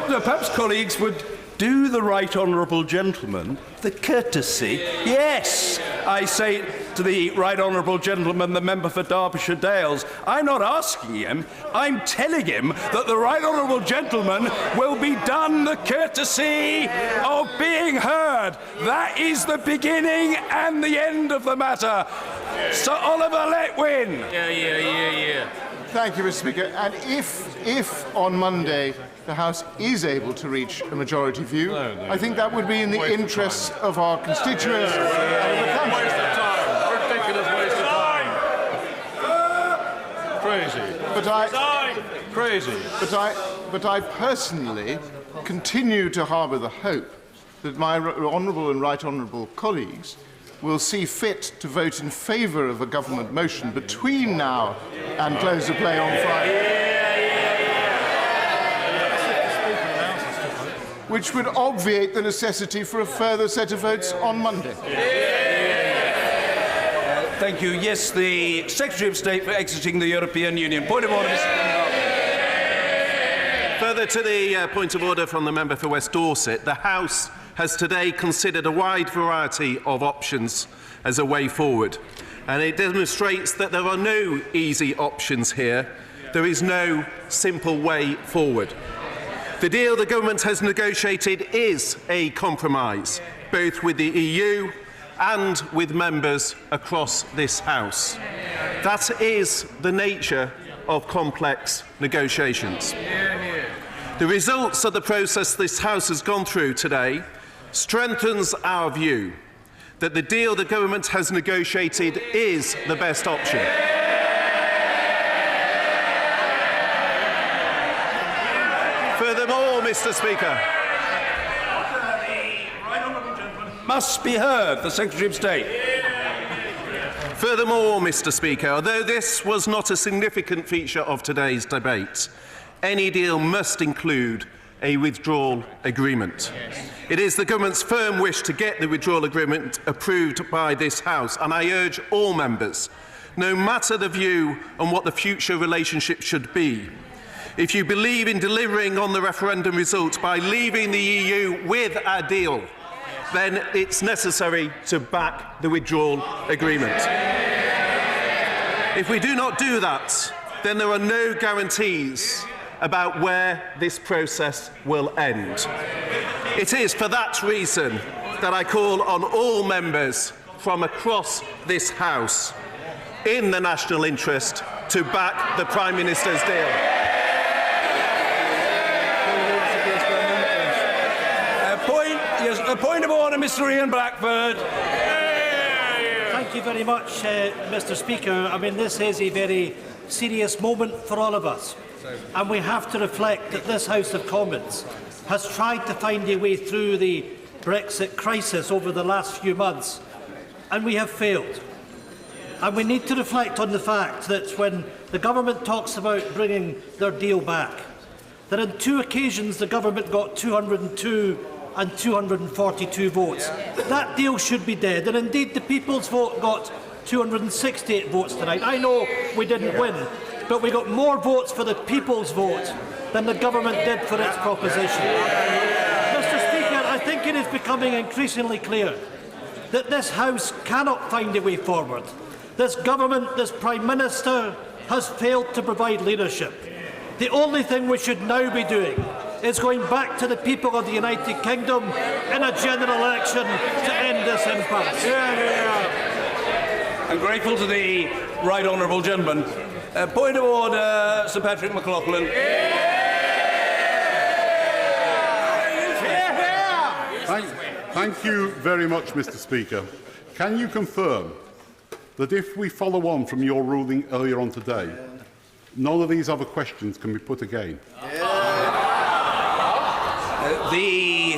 No, perhaps colleagues would do the right honourable gentleman the courtesy. Yes, I say to the right honourable gentleman, the member for Derbyshire Dales, I'm not asking him, I'm telling him that the right honourable gentleman will be done the courtesy of being heard. That is the beginning and the end of the matter. Sir Oliver Letwin.
Yeah. Thank you, Mr. Speaker. And if on Monday the House is able to reach a majority view, I think that would be in the interests of our constituents and of the country.
Waste of time. Ridiculous waste of time. Crazy.
But I personally continue to harbour the hope that my honourable and right honourable colleagues will see fit to vote in favour of a government motion between now and close of play on Friday, which would obviate the necessity for a further set of votes on Monday.
Thank you. Yes, the Secretary of State for exiting the European Union. Point of order, Mr. Dunbar.
Further to the point of order from the member for West Dorset, the House has today considered a wide variety of options as a way forward, and it demonstrates that there are no easy options here. There is no simple way forward. The deal the government has negotiated is a compromise, both with the EU and with members across this House. That is the nature of complex negotiations. The results of the process this House has gone through today strengthens our view that the deal the government has negotiated is the best option. Furthermore, Mr. Speaker,
must be heard. The Secretary of State.
Furthermore, Mr. Speaker, although this was not a significant feature of today's debate, any deal must include a withdrawal agreement. It is the government's firm wish to get the withdrawal agreement approved by this House, and I urge all members, no matter the view on what the future relationship should be, if you believe in delivering on the referendum result by leaving the EU with a deal, then it's necessary to back the withdrawal agreement. If we do not do that, then there are no guarantees about where this process will end. It is for that reason that I call on all members from across this House, in the national interest, to back the Prime Minister's deal.
A point of order, Mr. Ian Blackford.
Thank you very much, Mr. Speaker. I mean, this is a very serious moment for all of us, and we have to reflect that this House of Commons has tried to find a way through the Brexit crisis over the last few months, and we have failed. And we need to reflect on the fact that when the government talks about bringing their deal back, that on 2 occasions the government got 202 and 242 votes. That deal should be dead, and indeed the People's Vote got 268 votes tonight. I know we didn't win, but we got more votes for the People's Vote than the government did for its proposition. Mr. Speaker, I think it is becoming increasingly clear that this House cannot find a way forward. This government, this Prime Minister, has failed to provide leadership. The only thing we should now be doing is going back to the people of the United Kingdom in a general election to end this impasse.
I'm grateful to the right honourable gentleman. Point of order, Sir Patrick McLaughlin.
Thank you very much, Mr. Speaker. Can you confirm that if we follow on from your ruling earlier on today, none of these other questions can be put again?
The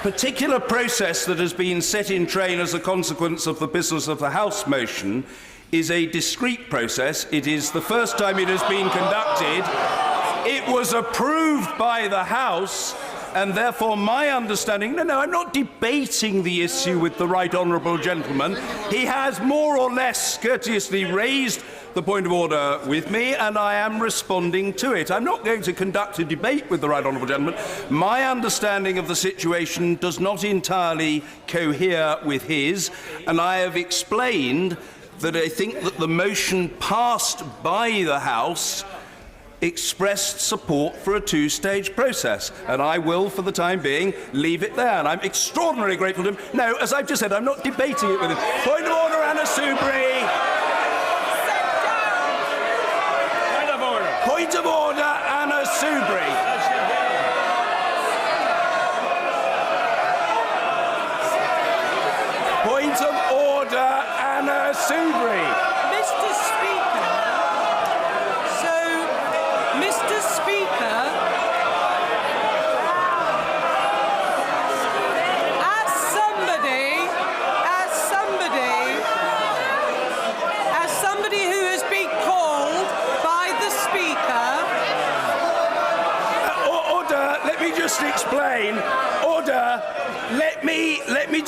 particular process that has been set in train as a consequence of the business of the House motion is a discrete process. It is the first time it has been conducted. It was approved by the House, and therefore my understanding... No, I'm not debating the issue with the right honourable gentleman. He has more or less courteously raised the point of order with me, and I am responding to it. I'm not going to conduct a debate with the right honourable gentleman. My understanding of the situation does not entirely cohere with his, and I have explained that I think that the motion passed by the House expressed support for a 2-stage process, and I will, for the time being, leave it there. And I'm extraordinarily grateful to him. No, as I've just said, I'm not debating it with him. Point of order, Anna Soubry. Point of order, Anna Soubry. Point of order, Anna Soubry.
Mr. Speaker, Mr. Speaker, as somebody who has been called by the Speaker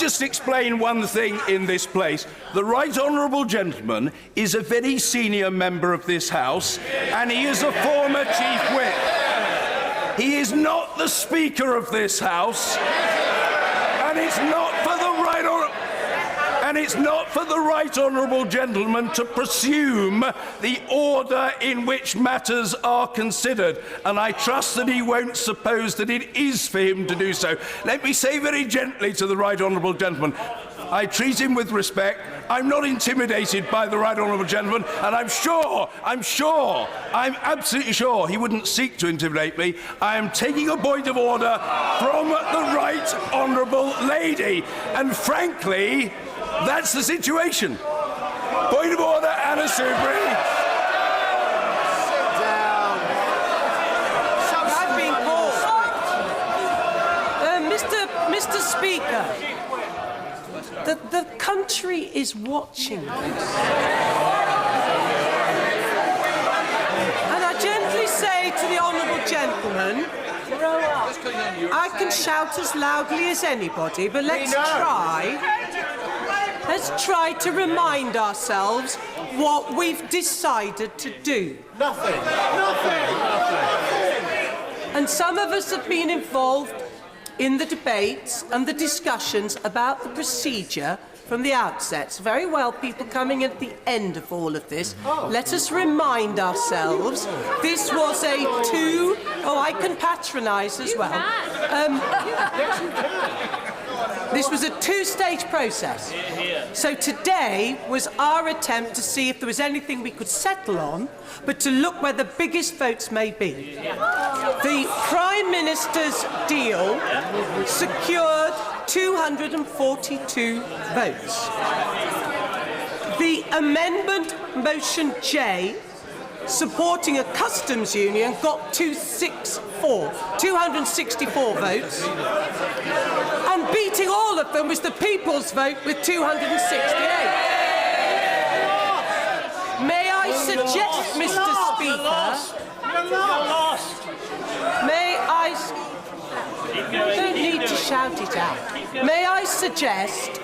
just explain one thing in this place? The right honourable gentleman is a very senior member of this House, and he is a former Chief Whip. He is not the Speaker of this House, and it's not for the right honourable gentleman to presume the order in which matters are considered, and I trust that he won't suppose that it is for him to do so. Let me say very gently to the right honourable gentleman, I treat him with respect. I'm not intimidated by the right honourable gentleman, and I'm absolutely sure he wouldn't seek to intimidate me. I am taking a point of order from the right honourable lady, and frankly, that's the situation. Point of order, Anna Soubry.
I've been called. Mr. Speaker, the country is watching this. And I gently say to the honourable gentleman, I can shout as loudly as anybody, but let's try to remind ourselves what we've decided to do.
Nothing.
And some of us have been involved in the debates and the discussions about the procedure from the outset. So very well, people coming at the end of all of this, let us remind ourselves this was a I can patronise as well. This was a two-stage process. So today was our attempt to see if there was anything we could settle on, but to look where the biggest votes may be. The Prime Minister's deal secured 242 votes. The amendment motion J, supporting a customs union, got 264 votes. And beating all of them was the People's Vote with 268. May I suggest, Mr. Speaker... May I... You don't need to shout it out. May I suggest...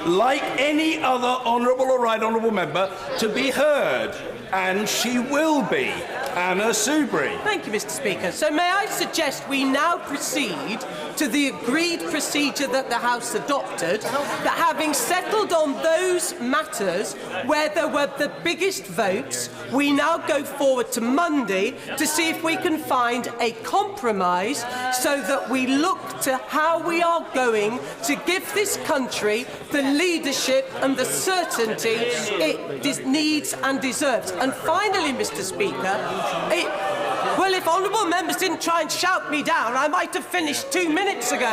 Like any other honourable or right honourable member, to be heard, and she will be. Anna Soubry.
Thank you, Mr. Speaker. So may I suggest we now proceed to the agreed procedure that the House adopted, that having settled on those matters where there were the biggest votes, we now go forward to Monday to see if we can find a compromise so that we look to how we are going to give this country the leadership and the certainty it needs and deserves. And finally, Mr. Speaker, well, if honourable members didn't try and shout me down, I might have finished 2 minutes ago.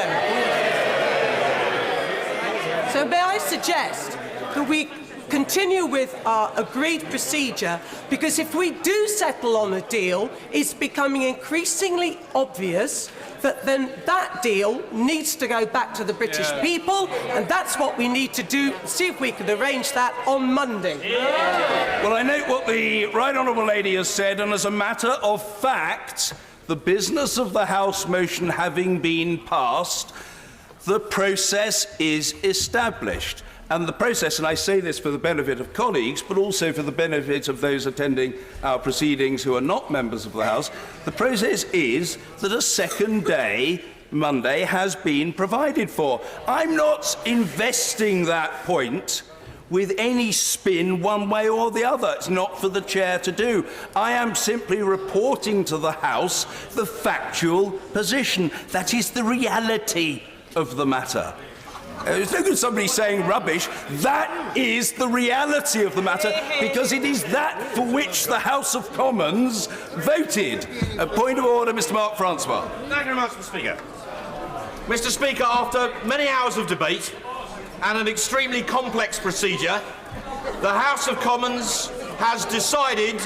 So may I suggest that we continue with our agreed procedure, because if we do settle on a deal, it's becoming increasingly obvious that then that deal needs to go back to the British people, and that's what we need to do. See if we can arrange that on Monday.
Well, I note what the right honourable lady has said, and as a matter of fact, the business of the House motion having been passed, the process is established. And the process, and I say this for the benefit of colleagues, but also for the benefit of those attending our proceedings who are not members of the House, the process is that a second day, Monday, has been provided for. I'm not investing that point with any spin one way or the other. It's not for the chair to do. I am simply reporting to the House the factual position. That is the reality of the matter. It's no good somebody saying rubbish. That is the reality of the matter, because it is that for which the House of Commons voted. A point of order, Mr. Mark Francois.
Thank you very much, Mr. Speaker. Mr. Speaker, after many hours of debate and an extremely complex procedure, the House of Commons has decided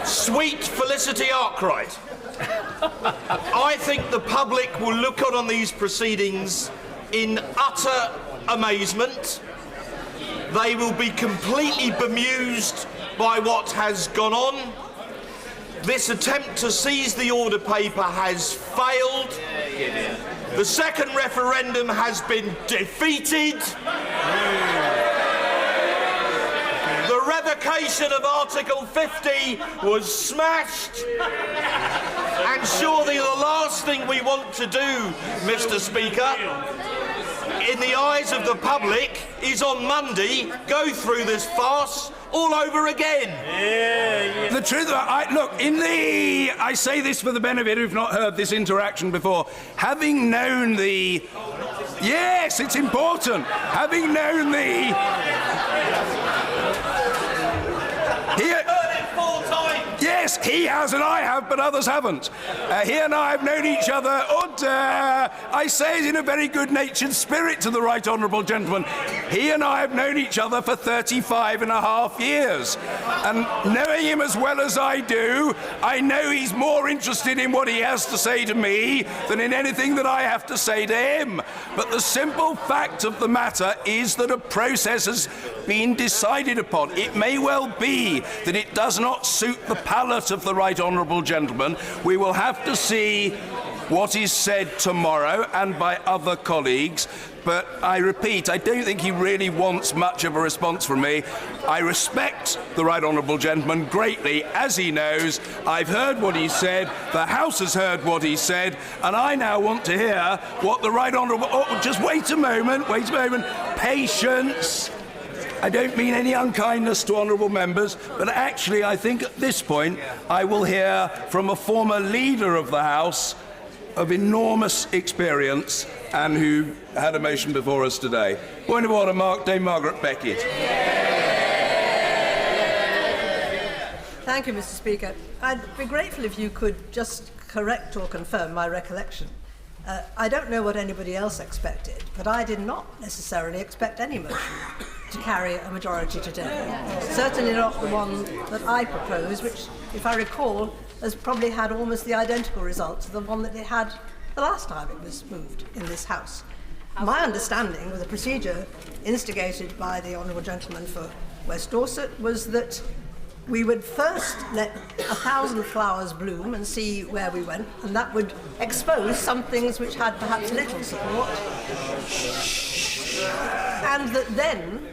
sweet Felicity Arkwright. I think the public will look on these proceedings in utter amazement. They will be completely bemused by what has gone on. This attempt to seize the order paper has failed. The second referendum has been defeated. The revocation of Article 50 was smashed. And surely the last thing we want to do, Mr. Speaker, in the eyes of the public, is on Monday go through this farce all over again.
The truth, I say this for the benefit who've not heard this interaction before. Having known the... Yes, it's important. Having known the... Yes, he has and I have, but others haven't. He and I have known each other, I say it in a very good-natured spirit to the right honourable gentleman. He and I have known each other for 35.5 years. And knowing him as well as I do, I know he's more interested in what he has to say to me than in anything that I have to say to him. But the simple fact of the matter is that a process has been decided upon. It may well be that it does not suit the palate of the right honourable gentleman. We will have to see what is said tomorrow and by other colleagues. But I repeat, I don't think he really wants much of a response from me. I respect the right honourable gentleman greatly, as he knows. I've heard what he said, the House has heard what he said, and I now want to hear what the right honourable... Oh, just wait a moment, Patience. I don't mean any unkindness to honourable members, but actually I think at this point I will hear from a former leader of the House of enormous experience and who had a motion before us today. Point of order, Dame Margaret Beckett.
Thank you, Mr. Speaker. I'd be grateful if you could just correct or confirm my recollection. I don't know what anybody else expected, but I did not necessarily expect any motion to carry a majority today. Certainly not the one that I proposed, which, if I recall, has probably had almost the identical result to the one that it had the last time it was moved in this House. My understanding of the procedure instigated by the honourable gentleman for West Dorset was that we would first let 1,000 flowers bloom and see where we went, and that would expose some things which had perhaps little support, and that then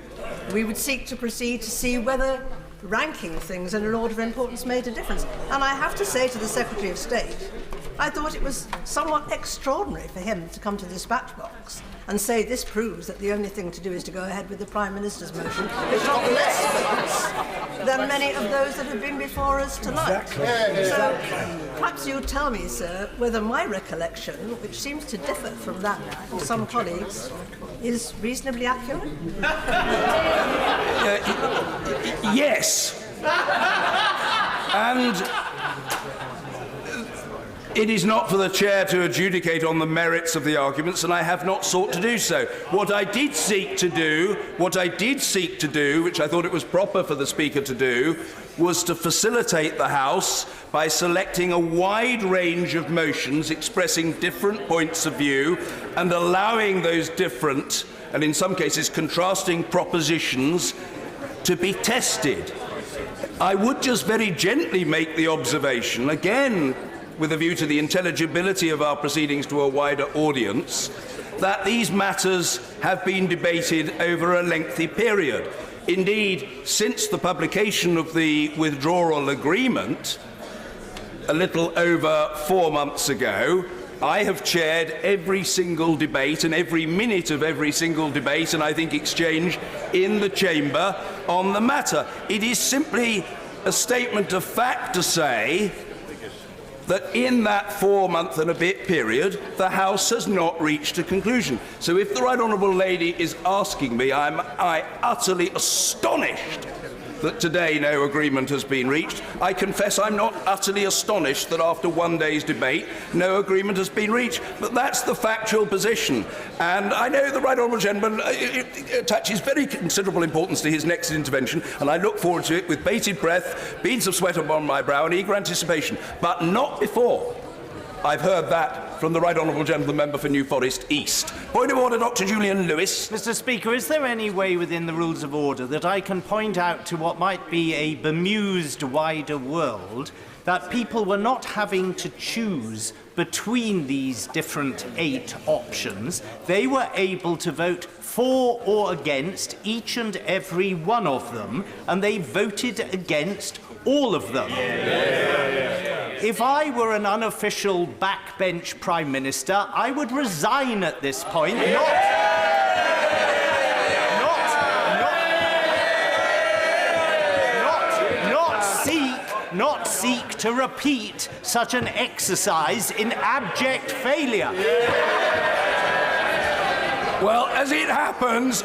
we would seek to proceed to see whether ranking things in an order of importance made a difference. And I have to say to the Secretary of State, I thought it was somewhat extraordinary for him to come to the dispatch box and say this proves that the only thing to do is to go ahead with the Prime Minister's motion, which got less votes than many of those that have been before us tonight. Exactly. So perhaps you'll tell me, sir, whether my recollection, which seems to differ from that of some colleagues, is reasonably accurate?
Yes. And it is not for the chair to adjudicate on the merits of the arguments, and I have not sought to do so. What I did seek to do, which I thought it was proper for the Speaker to do, was to facilitate the House by selecting a wide range of motions expressing different points of view and allowing those different, and in some cases contrasting propositions to be tested. I would just very gently make the observation, again, with a view to the intelligibility of our proceedings to a wider audience, that these matters have been debated over a lengthy period. Indeed, since the publication of the withdrawal agreement, a little over 4 months ago, I have chaired every single debate and every minute of every single debate and I think exchange in the chamber on the matter. It is simply a statement of fact to say that in that 4-month and a bit period, the House has not reached a conclusion. So if the right honourable lady is asking me, I'm utterly astonished that today no agreement has been reached. I confess I'm not utterly astonished that after one day's debate no agreement has been reached, but that's the factual position. And I know the right honourable gentleman attaches very considerable importance to his next intervention, and I look forward to it with bated breath, beads of sweat upon my brow and eager anticipation, but not before I've heard that from the right honourable gentleman member for New Forest East. Point of order, Dr. Julian Lewis.
Mr. Speaker, is there any way within the rules of order that I can point out to what might be a bemused wider world that people were not having to choose between these different 8 options, they were able to vote for or against each and every one of them, and they voted against all of them. If I were an unofficial backbench Prime Minister, I would resign at this point, not seek to repeat such an exercise in abject failure.
Well, as it happens,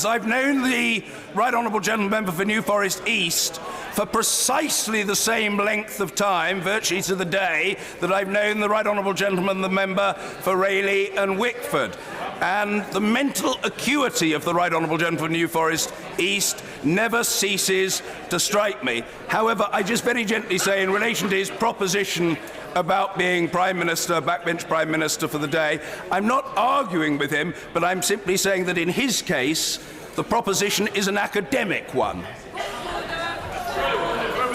I've known the Right Honourable Gentleman Member for New Forest East for precisely the same length of time, virtually to the day, that I've known the Right Honourable Gentleman, the Member for Rayleigh and Wickford. And the mental acuity of the Right Honourable Gentleman for New Forest East never ceases to strike me. However, I just very gently say, in relation to his proposition about being Prime Minister, backbench Prime Minister for the day, I'm not arguing with him, but I'm simply saying that in his case, the proposition is an academic one.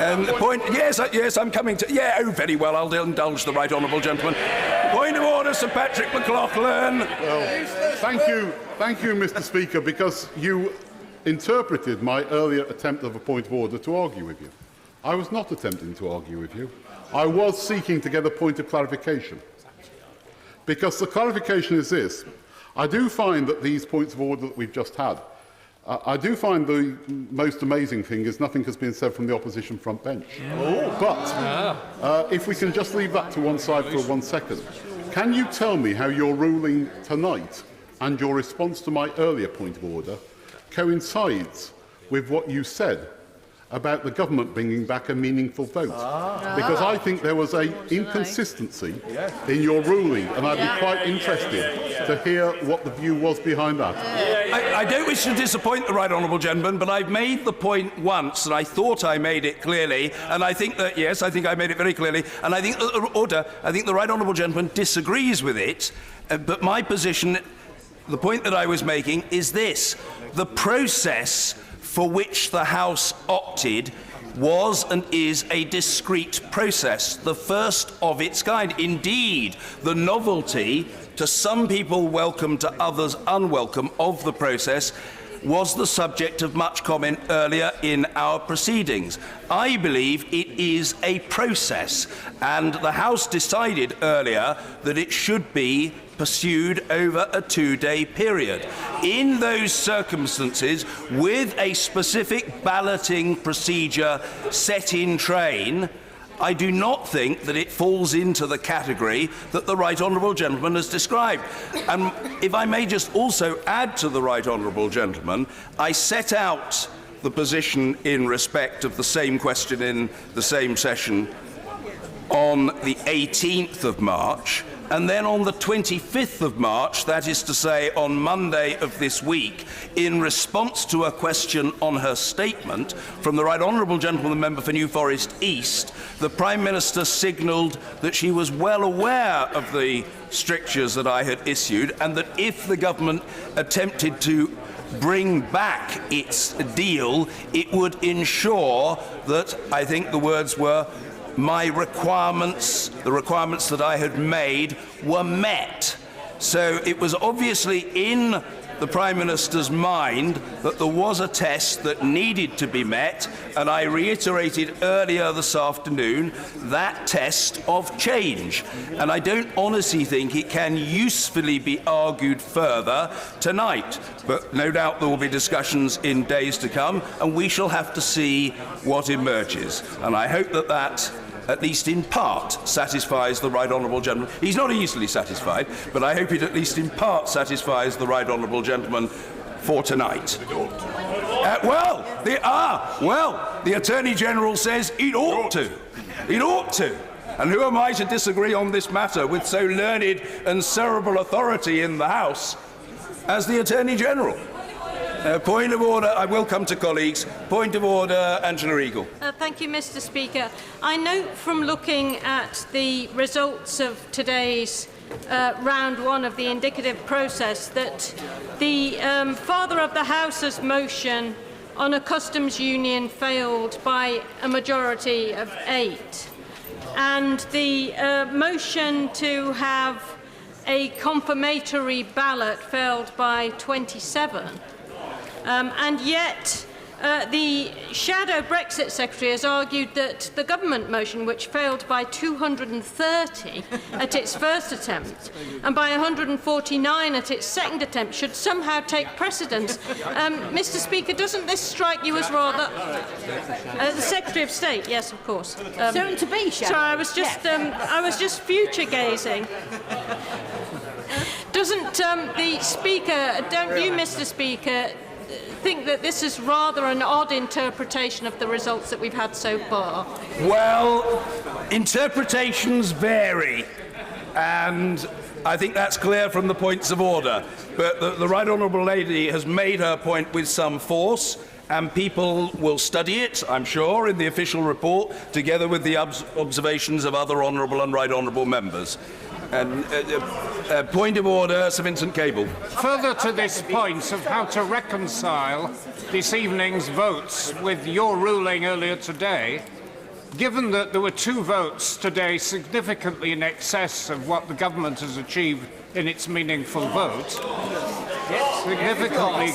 The point, yes, I'm coming to, oh, very well, I'll indulge the Right Honourable Gentleman. Point of order, Sir Patrick McLaughlin.
Well, thank you, Mr. Speaker, because you interpreted my earlier attempt of a point of order to argue with you. I was not attempting to argue with you. I was seeking to get a point of clarification. Because the clarification is this. I do find that these points of order that we've just had, I do find the most amazing thing is nothing has been said from the opposition front bench. But if we can just leave that to one side for 1 second, can you tell me how your ruling tonight and your response to my earlier point of order coincides with what you said about the government bringing back a meaningful vote? Because I think there was an inconsistency in your ruling, and I'd be quite interested to hear what the view was behind that.
I don't wish to disappoint the Right Honourable Gentleman, but I've made the point once, and I thought I made it clearly, and I think that, yes, I think I made it very clearly, and I think the Right Honourable Gentleman disagrees with it, but my position, the point that I was making, is this. The process for which the House opted was and is a discrete process, the first of its kind. Indeed, the novelty, to some people welcome, to others unwelcome, of the process was the subject of much comment earlier in our proceedings. I believe it is a process, and the House decided earlier that it should be pursued over a 2-day period. In those circumstances, with a specific balloting procedure set in train, I do not think that it falls into the category that the Right Honourable Gentleman has described. And if I may just also add to the Right Honourable Gentleman, I set out the position in respect of the same question in the same session on the 18th of March, and then on the 25th of March, that is to say on Monday of this week, in response to a question on her statement from the Right Honourable Gentleman, the Member for New Forest East, the Prime Minister signalled that she was well aware of the strictures that I had issued, and that if the government attempted to bring back its deal, it would ensure that, I think the words were, my requirements, the requirements that I had made, were met. So it was obviously in the Prime Minister's mind that there was a test that needed to be met, and I reiterated earlier this afternoon that test of change. And I don't honestly think it can usefully be argued further tonight, but no doubt there will be discussions in days to come, and we shall have to see what emerges. And I hope that that, at least in part, satisfies the Right Honourable Gentleman. He's not easily satisfied, but I hope it at least in part satisfies the Right Honourable Gentleman for tonight. The Attorney General says it ought to. It ought to. And who am I to disagree on this matter with so learned and cerebral authority in the House as the Attorney General? Point of order. I will come to colleagues. Point of order, Angela Eagle.
Thank you, Mr. Speaker. I note from looking at the results of today's round one of the indicative process that the Father of the House's motion on a customs union failed by a majority of 8. and the motion to have a confirmatory ballot failed by 27. And yet the shadow Brexit secretary has argued that the government motion, which failed by 230 at its first attempt and by 149 at its second attempt, should somehow take precedence. Mr. Speaker, doesn't this strike you as rather... the Secretary of State, yes, of course.
Soon to be, shadow.
Sorry, I was just future gazing. Doesn't the Speaker, don't you, Mr. Speaker, think that this is rather an odd interpretation of the results that we've had so far?
Well, interpretations vary, and I think that's clear from the points of order. But the Right Honourable Lady has made her point with some force, and people will study it, I'm sure, in the official report, together with the observations of other honourable and right honourable members. And point of order, Sir Vincent Cable.
Further to this point of how to reconcile this evening's votes with your ruling earlier today, given that there were 2 votes today significantly in excess of what the government has achieved in its meaningful vote, significantly,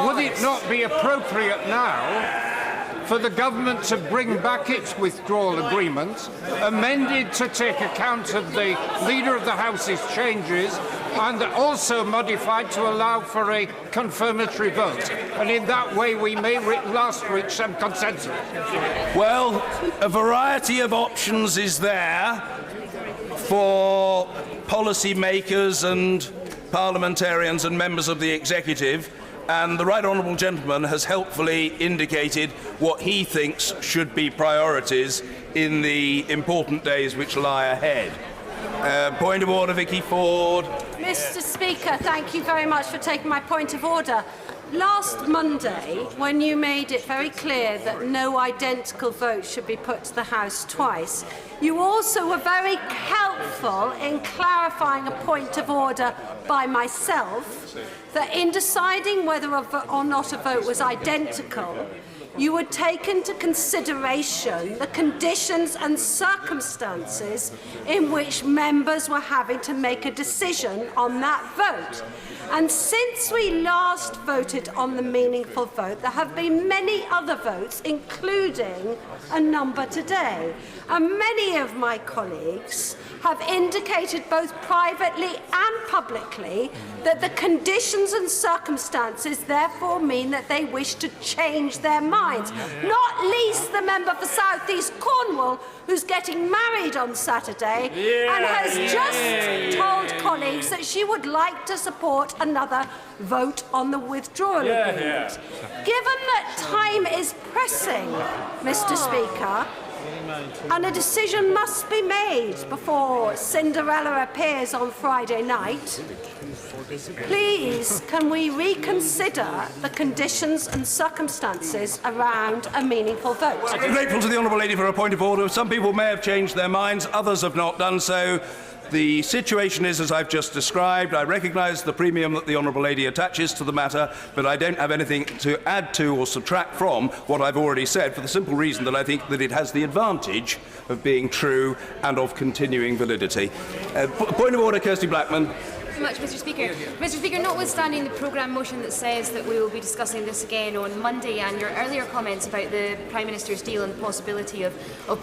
would it not be appropriate now for the government to bring back its withdrawal agreement, amended to take account of the Leader of the House's changes, and also modified to allow for a confirmatory vote? And in that way we may reach some consensus.
Well, a variety of options is there for policy makers and parliamentarians and members of the executive, and the Right Honourable Gentleman has helpfully indicated what he thinks should be priorities in the important days which lie ahead. Point of order, Vicky Ford.
Mr. Speaker, thank you very much for taking my point of order. Last Monday, when you made it very clear that no identical vote should be put to the House twice, you also were very helpful in clarifying a point of order by myself that in deciding whether or not a vote was identical, you would take into consideration the conditions and circumstances in which members were having to make a decision on that vote. And since we last voted on the meaningful vote, there have been many other votes, including a number today. And many of my colleagues have indicated both privately and publicly that the conditions and circumstances therefore mean that they wish to change their minds. Not least the member for South East Cornwall, who's getting married on Saturday and has just told colleagues that she would like to support another vote on the withdrawal agreement. Given that time is pressing, Mr. Speaker, and a decision must be made before Cinderella appears on Friday night, please can we reconsider the conditions and circumstances around a meaningful vote?
I'm grateful to the Honourable Lady for a point of order. Some people may have changed their minds, others have not done so. The situation is as I've just described. I recognise the premium that the Honourable Lady attaches to the matter, but I don't have anything to add to or subtract from what I've already said, for the simple reason that I think that it has the advantage of being true and of continuing validity. Point of order, Kirsty Blackman.
Thank you much, Mr. Speaker. Mr. Speaker, notwithstanding the programme motion that says that we will be discussing this again on Monday and your earlier comments about the Prime Minister's deal and the possibility of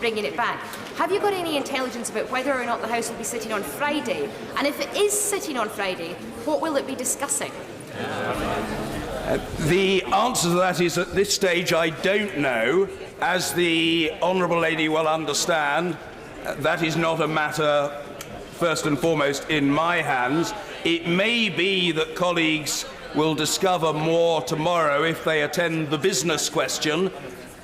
bringing it back, have you got any intelligence about whether or not the House will be sitting on Friday? And if it is sitting on Friday, what will it be discussing?
The answer to that is at this stage I don't know. As the Honourable Lady will understand, that is not a matter first and foremost in my hands. It may be that colleagues will discover more tomorrow if they attend the business question.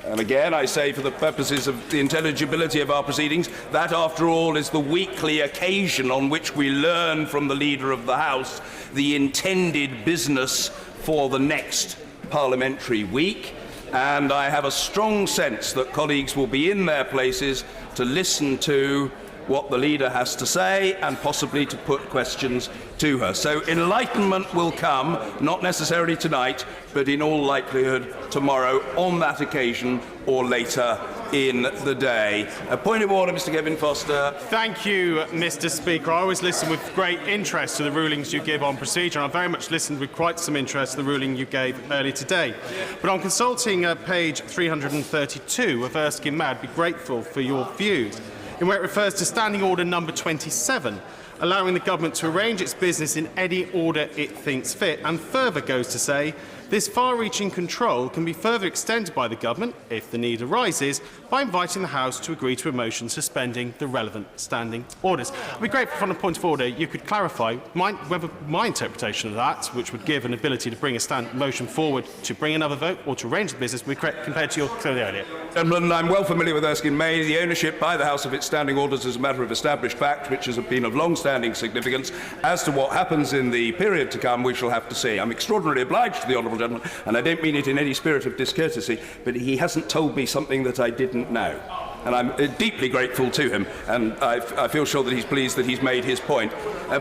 And again, I say for the purposes of the intelligibility of our proceedings, that after all is the weekly occasion on which we learn from the Leader of the House the intended business for the next parliamentary week. And I have a strong sense that colleagues will be in their places to listen to what the leader has to say and possibly to put questions to her. So enlightenment will come, not necessarily tonight, but in all likelihood tomorrow on that occasion or later in the day. A point of order, Mr. Kevin Foster.
Thank you, Mr. Speaker. I always listen with great interest to the rulings you give on procedure, and I very much listened with quite some interest to the ruling you gave earlier today. But on consulting page 332 of Erskine May, I'd be grateful for your views, in where it refers to Standing Order number 27, allowing the government to arrange its business in any order it thinks fit, and further goes to say, this far-reaching control can be further extended by the government, if the need arises, by inviting the House to agree to a motion suspending the relevant standing orders. I'd be grateful, on a point of order, you could clarify whether my interpretation of that, which would give an ability to bring a motion forward to bring another vote or to arrange the business, would be correct compared to your clearly earlier.
Gentlemen, I'm well familiar with Erskine May. The ownership by the House of its standing orders is a matter of established fact, which has been of long-standing significance. As to what happens in the period to come, we shall have to see. I'm extraordinarily obliged to the honourable gentleman, and I don't mean it in any spirit of discourtesy, but he hasn't told me something that I didn't know. And I'm deeply grateful to him, and I feel sure that he's pleased that he's made his point.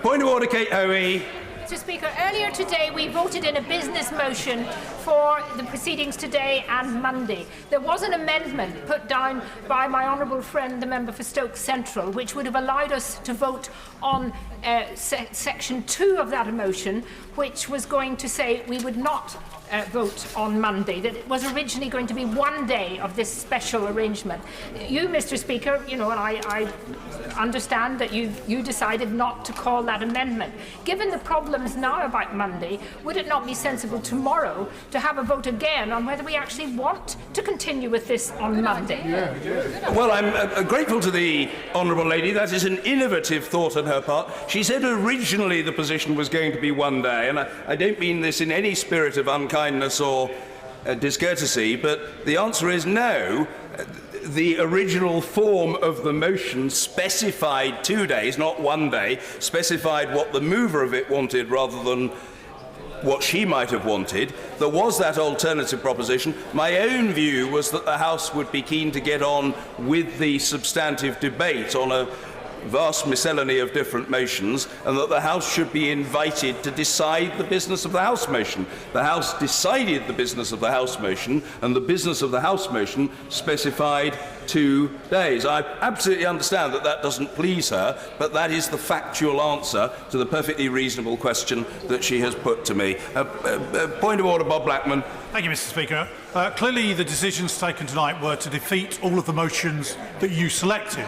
Point of order, Kate Hoey.
Mr. Speaker, earlier today we voted in a business motion for the proceedings today and Monday. There was an amendment put down by my honourable friend, the member for Stoke Central, which would have allowed us to vote on section 2 of that motion, which was going to say we would not vote on Monday, that it was originally going to be one day of this special arrangement. You, Mr. Speaker, you know, and I understand that you decided not to call that amendment. Given the problems now about Monday, would it not be sensible tomorrow to have a vote again on whether we actually want to continue with this on Monday?
Well, I'm grateful to the honourable lady. That is an innovative thought on her part. She said originally the position was going to be one day, and I don't mean this in any spirit of unkindness or discourtesy, but the answer is no. The original form of the motion specified 2 days, not 1 day, specified what the mover of it wanted rather than what she might have wanted. There was that alternative proposition. My own view was that the House would be keen to get on with the substantive debate on a vast miscellany of different motions, and that the House should be invited to decide the business of the House motion. The House decided the business of the House motion, and the business of the House motion specified 2 days. I absolutely understand that that doesn't please her, but that is the factual answer to the perfectly reasonable question that she has put to me. Point of order, Bob Blackman.
Thank you, Mr. Speaker. Clearly, the decisions taken tonight were to defeat all of the motions that you selected.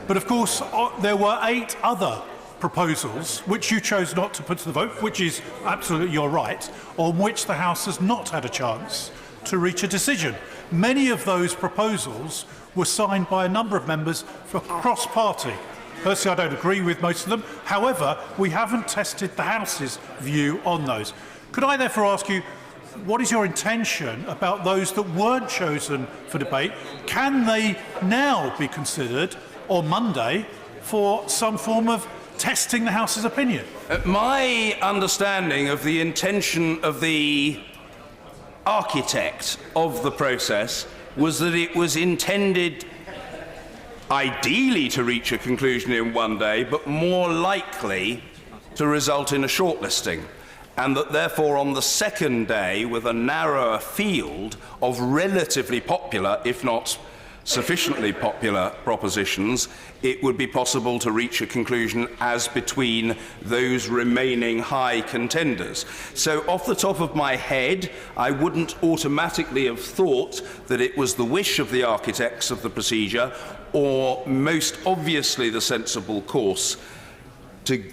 But of course, there were 8 other proposals which you chose not to put to the vote, which is absolutely your right, on which the House has not had a chance to reach a decision. Many of those proposals were signed by a number of members for cross-party. Personally, I don't agree with most of them. However, we haven't tested the House's view on those. Could I therefore ask you, what is your intention about those that weren't chosen for debate? Can they now be considered on Monday for some form of testing the House's opinion?
My understanding of the intention of the architect of the process was that it was intended ideally to reach a conclusion in 1 day, but more likely to result in a shortlisting, and that therefore on the second day, with a narrower field of relatively popular, if not sufficiently popular propositions, it would be possible to reach a conclusion as between those remaining high contenders. So off the top of my head, I wouldn't automatically have thought that it was the wish of the architects of the procedure, or most obviously the sensible course, to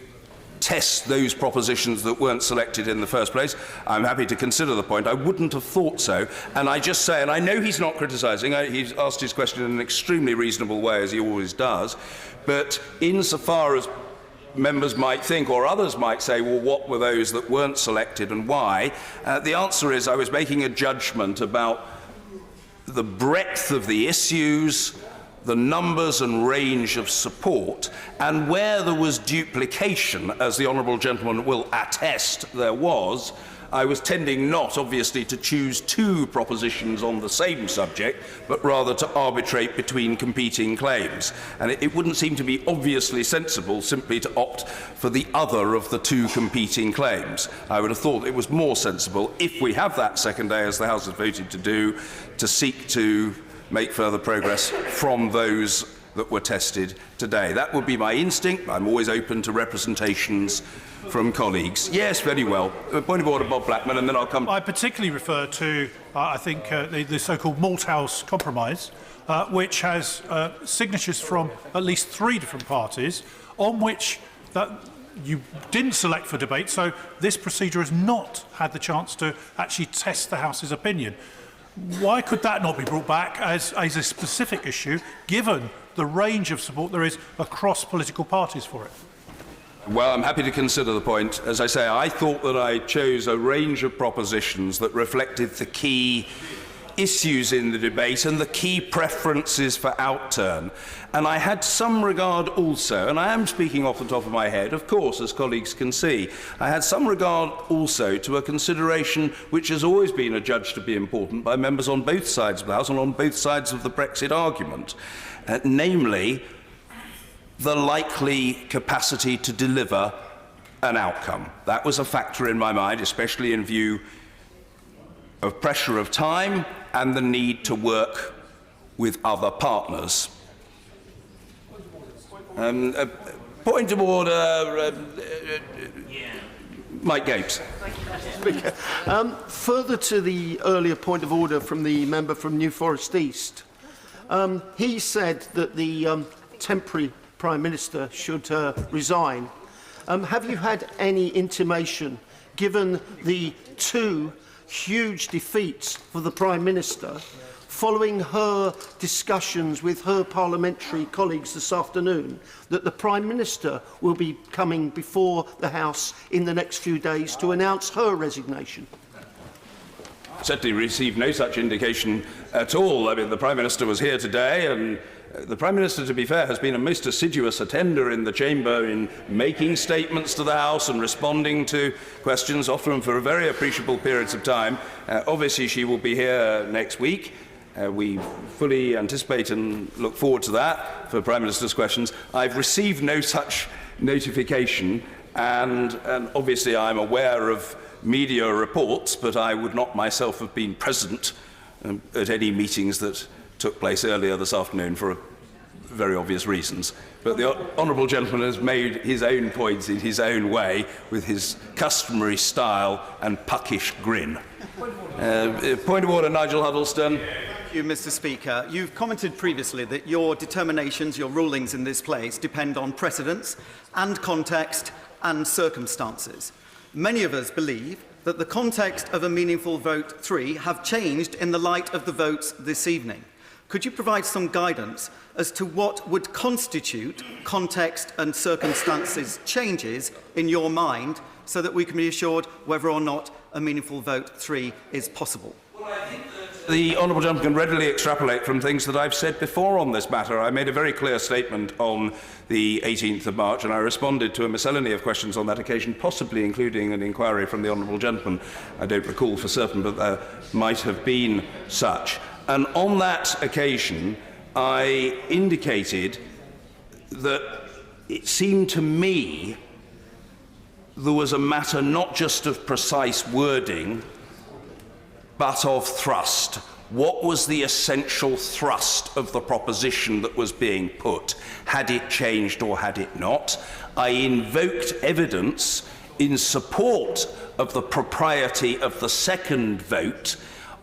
test those propositions that weren't selected in the first place. I'm happy to consider the point. I wouldn't have thought so. And I just say, and I know he's not criticising, he's asked his question in an extremely reasonable way, as he always does, but insofar as members might think, or others might say, well, what were those that weren't selected and why? The answer is I was making a judgment about the breadth of the issues, the numbers and range of support, and where there was duplication, as the honourable gentleman will attest there was, I was tending not, obviously, to choose two propositions on the same subject, but rather to arbitrate between competing claims. And it wouldn't seem to be obviously sensible simply to opt for the other of the two competing claims. I would have thought it was more sensible, if we have that second day, as the House has voted to do, to seek to make further progress from those that were tested today. That would be my instinct. I'm always open to representations from colleagues. Yes, very well. Point of order, Bob Blackman, and then I'll come.
I particularly refer to, I think, the so-called Malthouse Compromise, which has signatures from at least 3 different parties, on which that you didn't select for debate, so this procedure has not had the chance to actually test the House's opinion. Why could that not be brought back as a specific issue, given the range of support there is across political parties for it?
Well, I'm happy to consider the point. As I say, I thought that I chose a range of propositions that reflected the key issues in the debate and the key preferences for outturn. And I had some regard also, and I am speaking off the top of my head, of course, as colleagues can see, I had some regard also to a consideration which has always been adjudged to be important by members on both sides of the House and on both sides of the Brexit argument, namely the likely capacity to deliver an outcome. That was a factor in my mind, especially in view of pressure of time and the need to work with other partners. Point of order, Mike Gapes.
Speaker. Further to the earlier point of order from the member from New Forest East, he said that the temporary Prime Minister should resign. Have you had any intimation, given the 2 huge defeats for the Prime Minister, following her discussions with her parliamentary colleagues this afternoon, that the Prime Minister will be coming before the House in the next few days to announce her resignation?
Certainly received no such indication at all. I mean, the Prime Minister was here today, and the Prime Minister, to be fair, has been a most assiduous attender in the Chamber in making statements to the House and responding to questions, often for very appreciable periods of time. Obviously, she will be here next week. We fully anticipate and look forward to that for Prime Minister's questions. I've received no such notification, and obviously I'm aware of media reports, but I would not myself have been present at any meetings that took place earlier this afternoon for very obvious reasons. But the honourable gentleman has made his own points in his own way with his customary style and puckish grin. Point of order, Nigel Huddleston.
Thank you, Mr. Speaker. You've commented previously that your determinations, your rulings in this place depend on precedents and context and circumstances. Many of us believe that the context of a meaningful vote 3 have changed in the light of the votes this evening. Could you provide some guidance as to what would constitute context and circumstances changes in your mind so that we can be assured whether or not a meaningful vote 3 is possible?
The honourable gentleman can readily extrapolate from things that I've said before on this matter. I made a very clear statement on the 18th of March, and I responded to a miscellany of questions on that occasion, possibly including an inquiry from the honourable gentleman. I don't recall for certain, but there might have been such. And on that occasion, I indicated that it seemed to me there was a matter not just of precise wording, but of thrust. What was the essential thrust of the proposition that was being put? Had it changed or had it not? I invoked evidence in support of the propriety of the second vote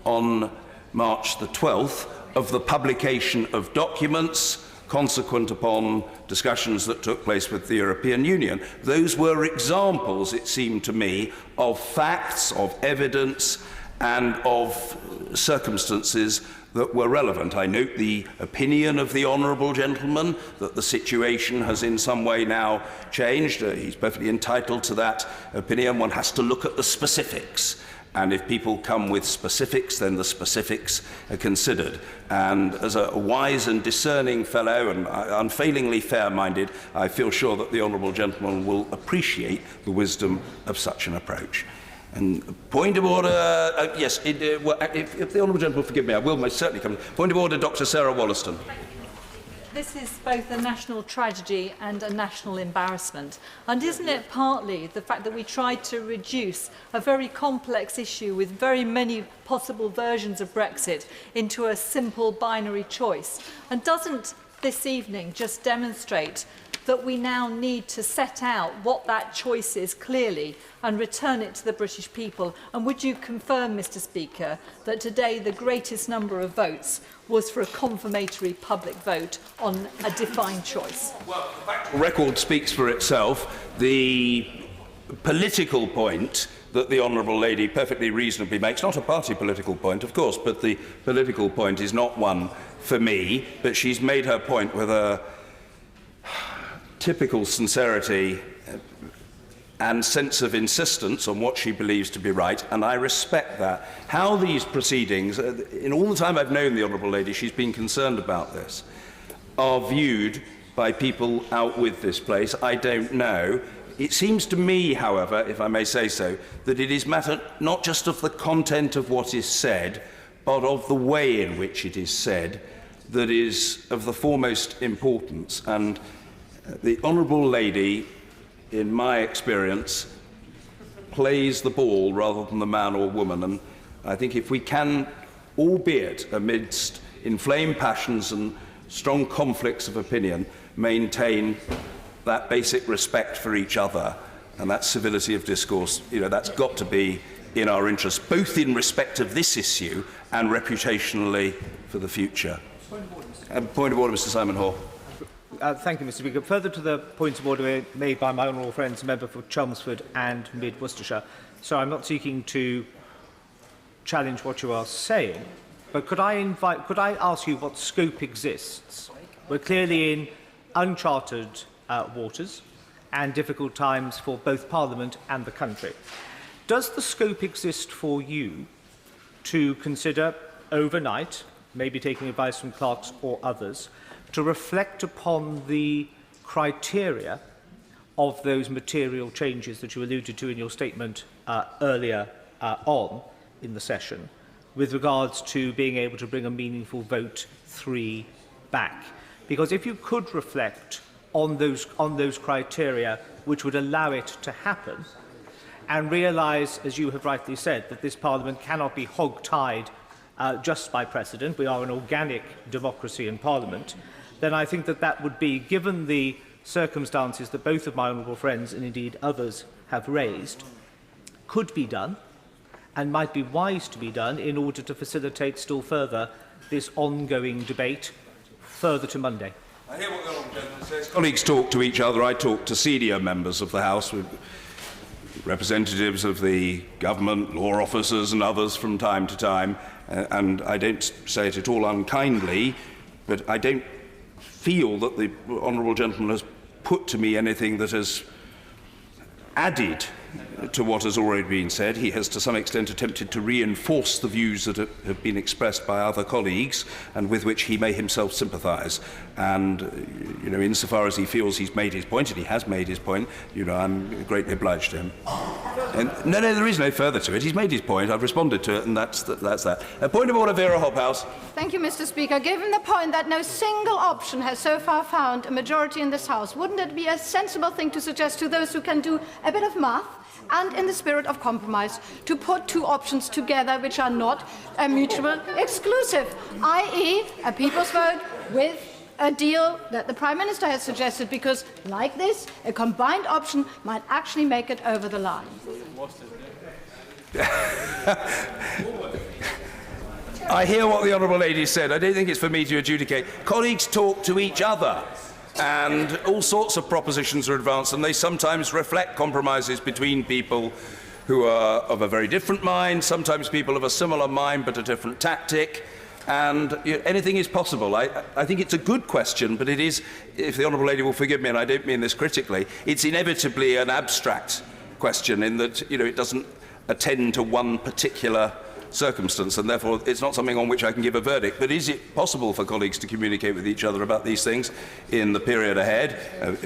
on March the 12th of the publication of documents consequent upon discussions that took place with the European Union. Those were examples, it seemed to me, of facts, of evidence, and of circumstances that were relevant. I note the opinion of the honourable gentleman that the situation has in some way now changed. He's perfectly entitled to that opinion. One has to look at the specifics. And if people come with specifics, then the specifics are considered. And as a wise and discerning fellow, and unfailingly fair-minded, I feel sure that the honourable gentleman will appreciate the wisdom of such an approach. And point of order, yes, if the honourable gentleman will forgive me, I will most certainly come. Point of order, Dr. Sarah Wollaston.
This is both a national tragedy and a national embarrassment. And isn't it partly the fact that we tried to reduce a very complex issue with very many possible versions of Brexit into a simple binary choice? And doesn't this evening just demonstrate that we now need to set out what that choice is clearly and return it to the British people? And would you confirm, Mr. Speaker, that today the greatest number of votes was for a confirmatory public vote on a defined choice?
Well, the factual record speaks for itself. The political point that the honourable lady perfectly reasonably makes, not a party political point, of course, but the political point is not one for me, but she's made her point with a typical sincerity and sense of insistence on what she believes to be right, and I respect that. How these proceedings, in all the time I've known the honourable lady, she's been concerned about this, are viewed by people out with this place, I don't know. It seems to me, however, if I may say so, that it is matter not just of the content of what is said, but of the way in which it is said that is of the foremost importance. And the honourable lady, in my experience, plays the ball rather than the man or woman. And I think if we can, albeit amidst inflamed passions and strong conflicts of opinion, maintain that basic respect for each other and that civility of discourse, that's got to be in our interest, both in respect of this issue and reputationally for the future. Point of order, Mr. Simon Hall.
Thank you, Mr. Speaker. Further to the points of order made by my honourable friends, the member for Chelmsford and Mid Worcestershire. So I'm not seeking to challenge what you are saying, but could I ask you what scope exists? We're clearly in uncharted waters and difficult times for both Parliament and the country. Does the scope exist for you to consider overnight, maybe taking advice from clerks or others, to reflect upon the criteria of those material changes that you alluded to in your statement earlier on in the session, with regards to being able to bring a meaningful vote 3 back? Because if you could reflect on those criteria which would allow it to happen, and realise, as you have rightly said, that this Parliament cannot be hog-tied just by precedent, we are an organic democracy in Parliament, then I think that that would be, given the circumstances that both of my honourable friends and indeed others have raised, could be done and might be wise to be done in order to facilitate still further this ongoing debate further to Monday.
I hear what the honourable gentleman says. Colleagues talk to each other. I talk to senior members of the House, with representatives of the government, law officers and others from time to time, and I don't say it at all unkindly, but I don't feel that the honourable gentleman has put to me anything that has added to what has already been said. He has to some extent attempted to reinforce the views that have been expressed by other colleagues and with which he may himself sympathise. And, insofar as he feels he's made his point, and he has made his point, I'm greatly obliged to him. And, no, there is no further to it. He's made his point. I've responded to it, and that's that. Point of order, Vera Hobhouse.
Thank you, Mr. Speaker. Given the point that no single option has so far found a majority in this House, wouldn't it be a sensible thing to suggest to those who can do a bit of math and in the spirit of compromise to put two options together which are not mutually exclusive, i.e. a people's vote with a deal that the Prime Minister has suggested, because like this, a combined option might actually make it over the line.
I hear what the honourable lady said. I don't think it's for me to adjudicate. Colleagues talk to each other, and all sorts of propositions are advanced, and they sometimes reflect compromises between people who are of a very different mind, sometimes people of a similar mind but a different tactic, and anything is possible. I think it's a good question, but it is, if the honourable lady will forgive me, and I don't mean this critically, it's inevitably an abstract question in that it doesn't attend to one particular circumstance, and therefore it's not something on which I can give a verdict. But is it possible for colleagues to communicate with each other about these things in the period ahead,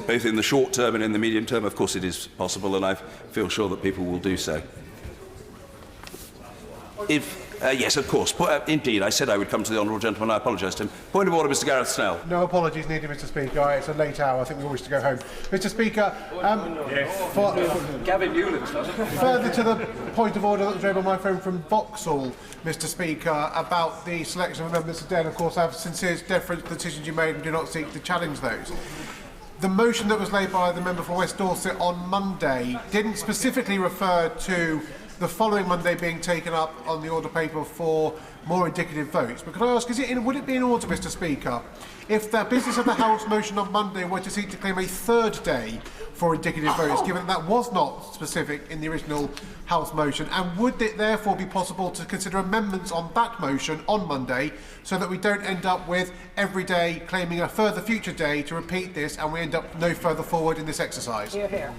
both in the short term and in the medium term? Of course it is possible, and I feel sure that people will do so. Yes, of course. Indeed, I said I would come to the honourable gentleman. I apologise to him. Point of order, Mr Gareth Snell.
No apologies needed, Mr Speaker. It's a late hour. I think we all wish to go home. Mr Speaker,
Gavin Newland.
further to the point of order that was raised by my friend from Vauxhall, Mr Speaker, about the selection of amendments today, and of course I have sincere deference to the decisions you made and do not seek to challenge those. The motion that was laid by the member for West Dorset on Monday didn't specifically refer to the following Monday being taken up on the order paper for more indicative votes. But can I ask, would it be in order, Mr Speaker, if the business of the House motion on Monday were to seek to claim a third day for indicative votes, given that was not specific in the original House motion? And would it therefore be possible to consider amendments on that motion on Monday so that we don't end up with every day claiming a further future day to repeat this and we end up no further forward in this exercise?
Hear, hear.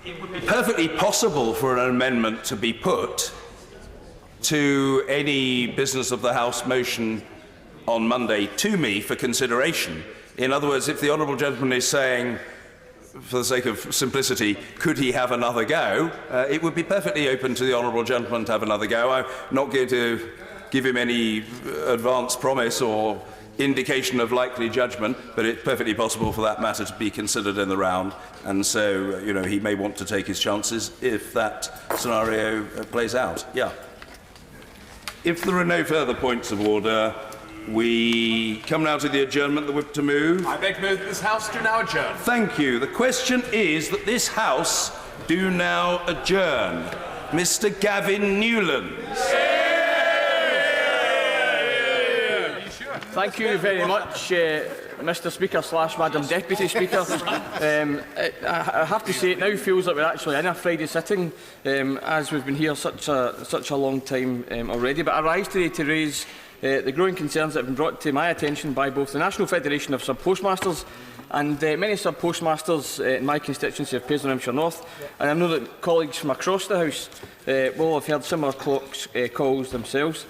It would be perfectly possible for an amendment to be put to any business of the House motion on Monday to me for consideration. In other words, if the honourable gentleman is saying, for the sake of simplicity, could he have another go, it would be perfectly open to the honourable gentleman to have another go. I'm not going to give him any advance promise or indication of likely judgment, but it's perfectly possible for that matter to be considered in the round, and so he may want to take his chances if that scenario plays out. Yeah. If there are no further points of order, we come now to the adjournment. The whip to move.
I beg to move that this House do now adjourn.
Thank you. The question is that this House do now adjourn. Mr Gavin Newland.
Thank you very much, Mr Speaker / Madam Deputy Speaker. I have to say it now feels like we're actually in a Friday sitting, as we've been here such a long time already. But I rise today to raise the growing concerns that have been brought to my attention by both the National Federation of Sub-Postmasters and many sub-postmasters in my constituency of Paisley North. And I know that colleagues from across the House will have heard similar calls themselves.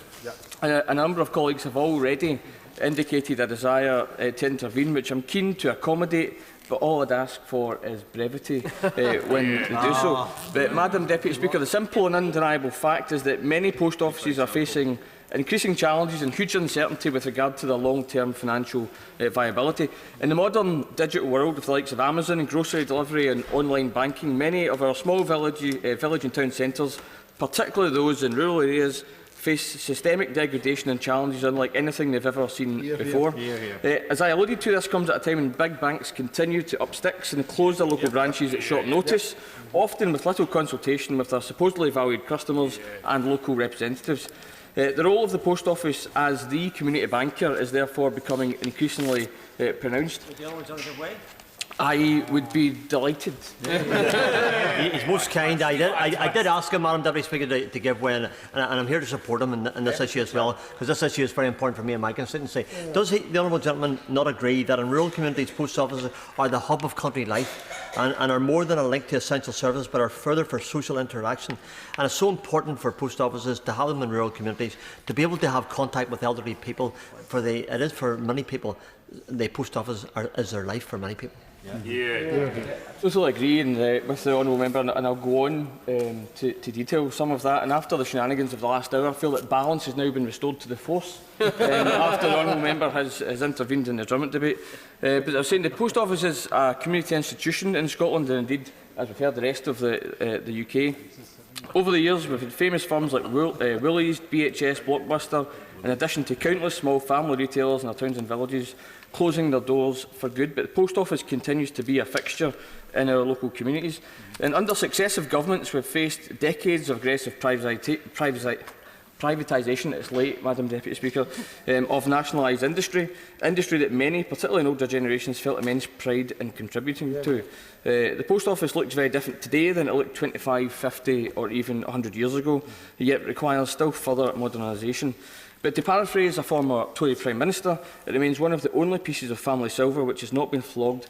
A number of colleagues have already indicated a desire to intervene, which I'm keen to accommodate, but all I'd ask for is brevity when we do so. But, Madam Deputy Speaker, the simple and undeniable fact is that many post offices are facing increasing challenges and huge uncertainty with regard to their long-term financial viability. In the modern digital world, with the likes of Amazon and grocery delivery and online banking, many of our small village and town centres, particularly those in rural areas, face systemic degradation and challenges unlike anything they've ever seen before. As I alluded to, this comes at a time when big banks continue to up sticks and close their local branches at short notice, often with little consultation with their supposedly valued customers and local representatives. The role of the Post Office as the community banker is therefore becoming increasingly pronounced. I would be delighted.
He's most kind. I did ask him, Madam Deputy Speaker, to give way, and I'm here to support him in this issue as well, because this issue is very important for me and my constituency. Does the honourable gentleman not agree that in rural communities, post offices are the hub of country life and are more than a link to essential services, but are further for social interaction? And it's so important for post offices to have them in rural communities, to be able to have contact with elderly people. It is for many people, the post office is their life for many people.
Totally agree with the honourable member, and I'll go on to detail some of that. And after the shenanigans of the last hour, I feel that balance has now been restored to the force after the honourable member has intervened in the adjournment debate. But I was saying the Post Office is a community institution in Scotland, and indeed, as we've heard, the rest of the UK. Over the years, we've had famous firms like Woolies, BHS, Blockbuster, in addition to countless small family retailers in our towns and villages, closing their doors for good. But the Post Office continues to be a fixture in our local communities. And under successive governments, we've faced decades of aggressive privatisation, it's late, Madam Deputy Speaker, of nationalised industry that many, particularly in older generations, felt immense pride in contributing to. The Post Office looks very different today than it looked 25, 50 or even 100 years ago, yet requires still further modernisation. But to paraphrase a former Tory Prime Minister, it remains one of the only pieces of family silver which has not been flogged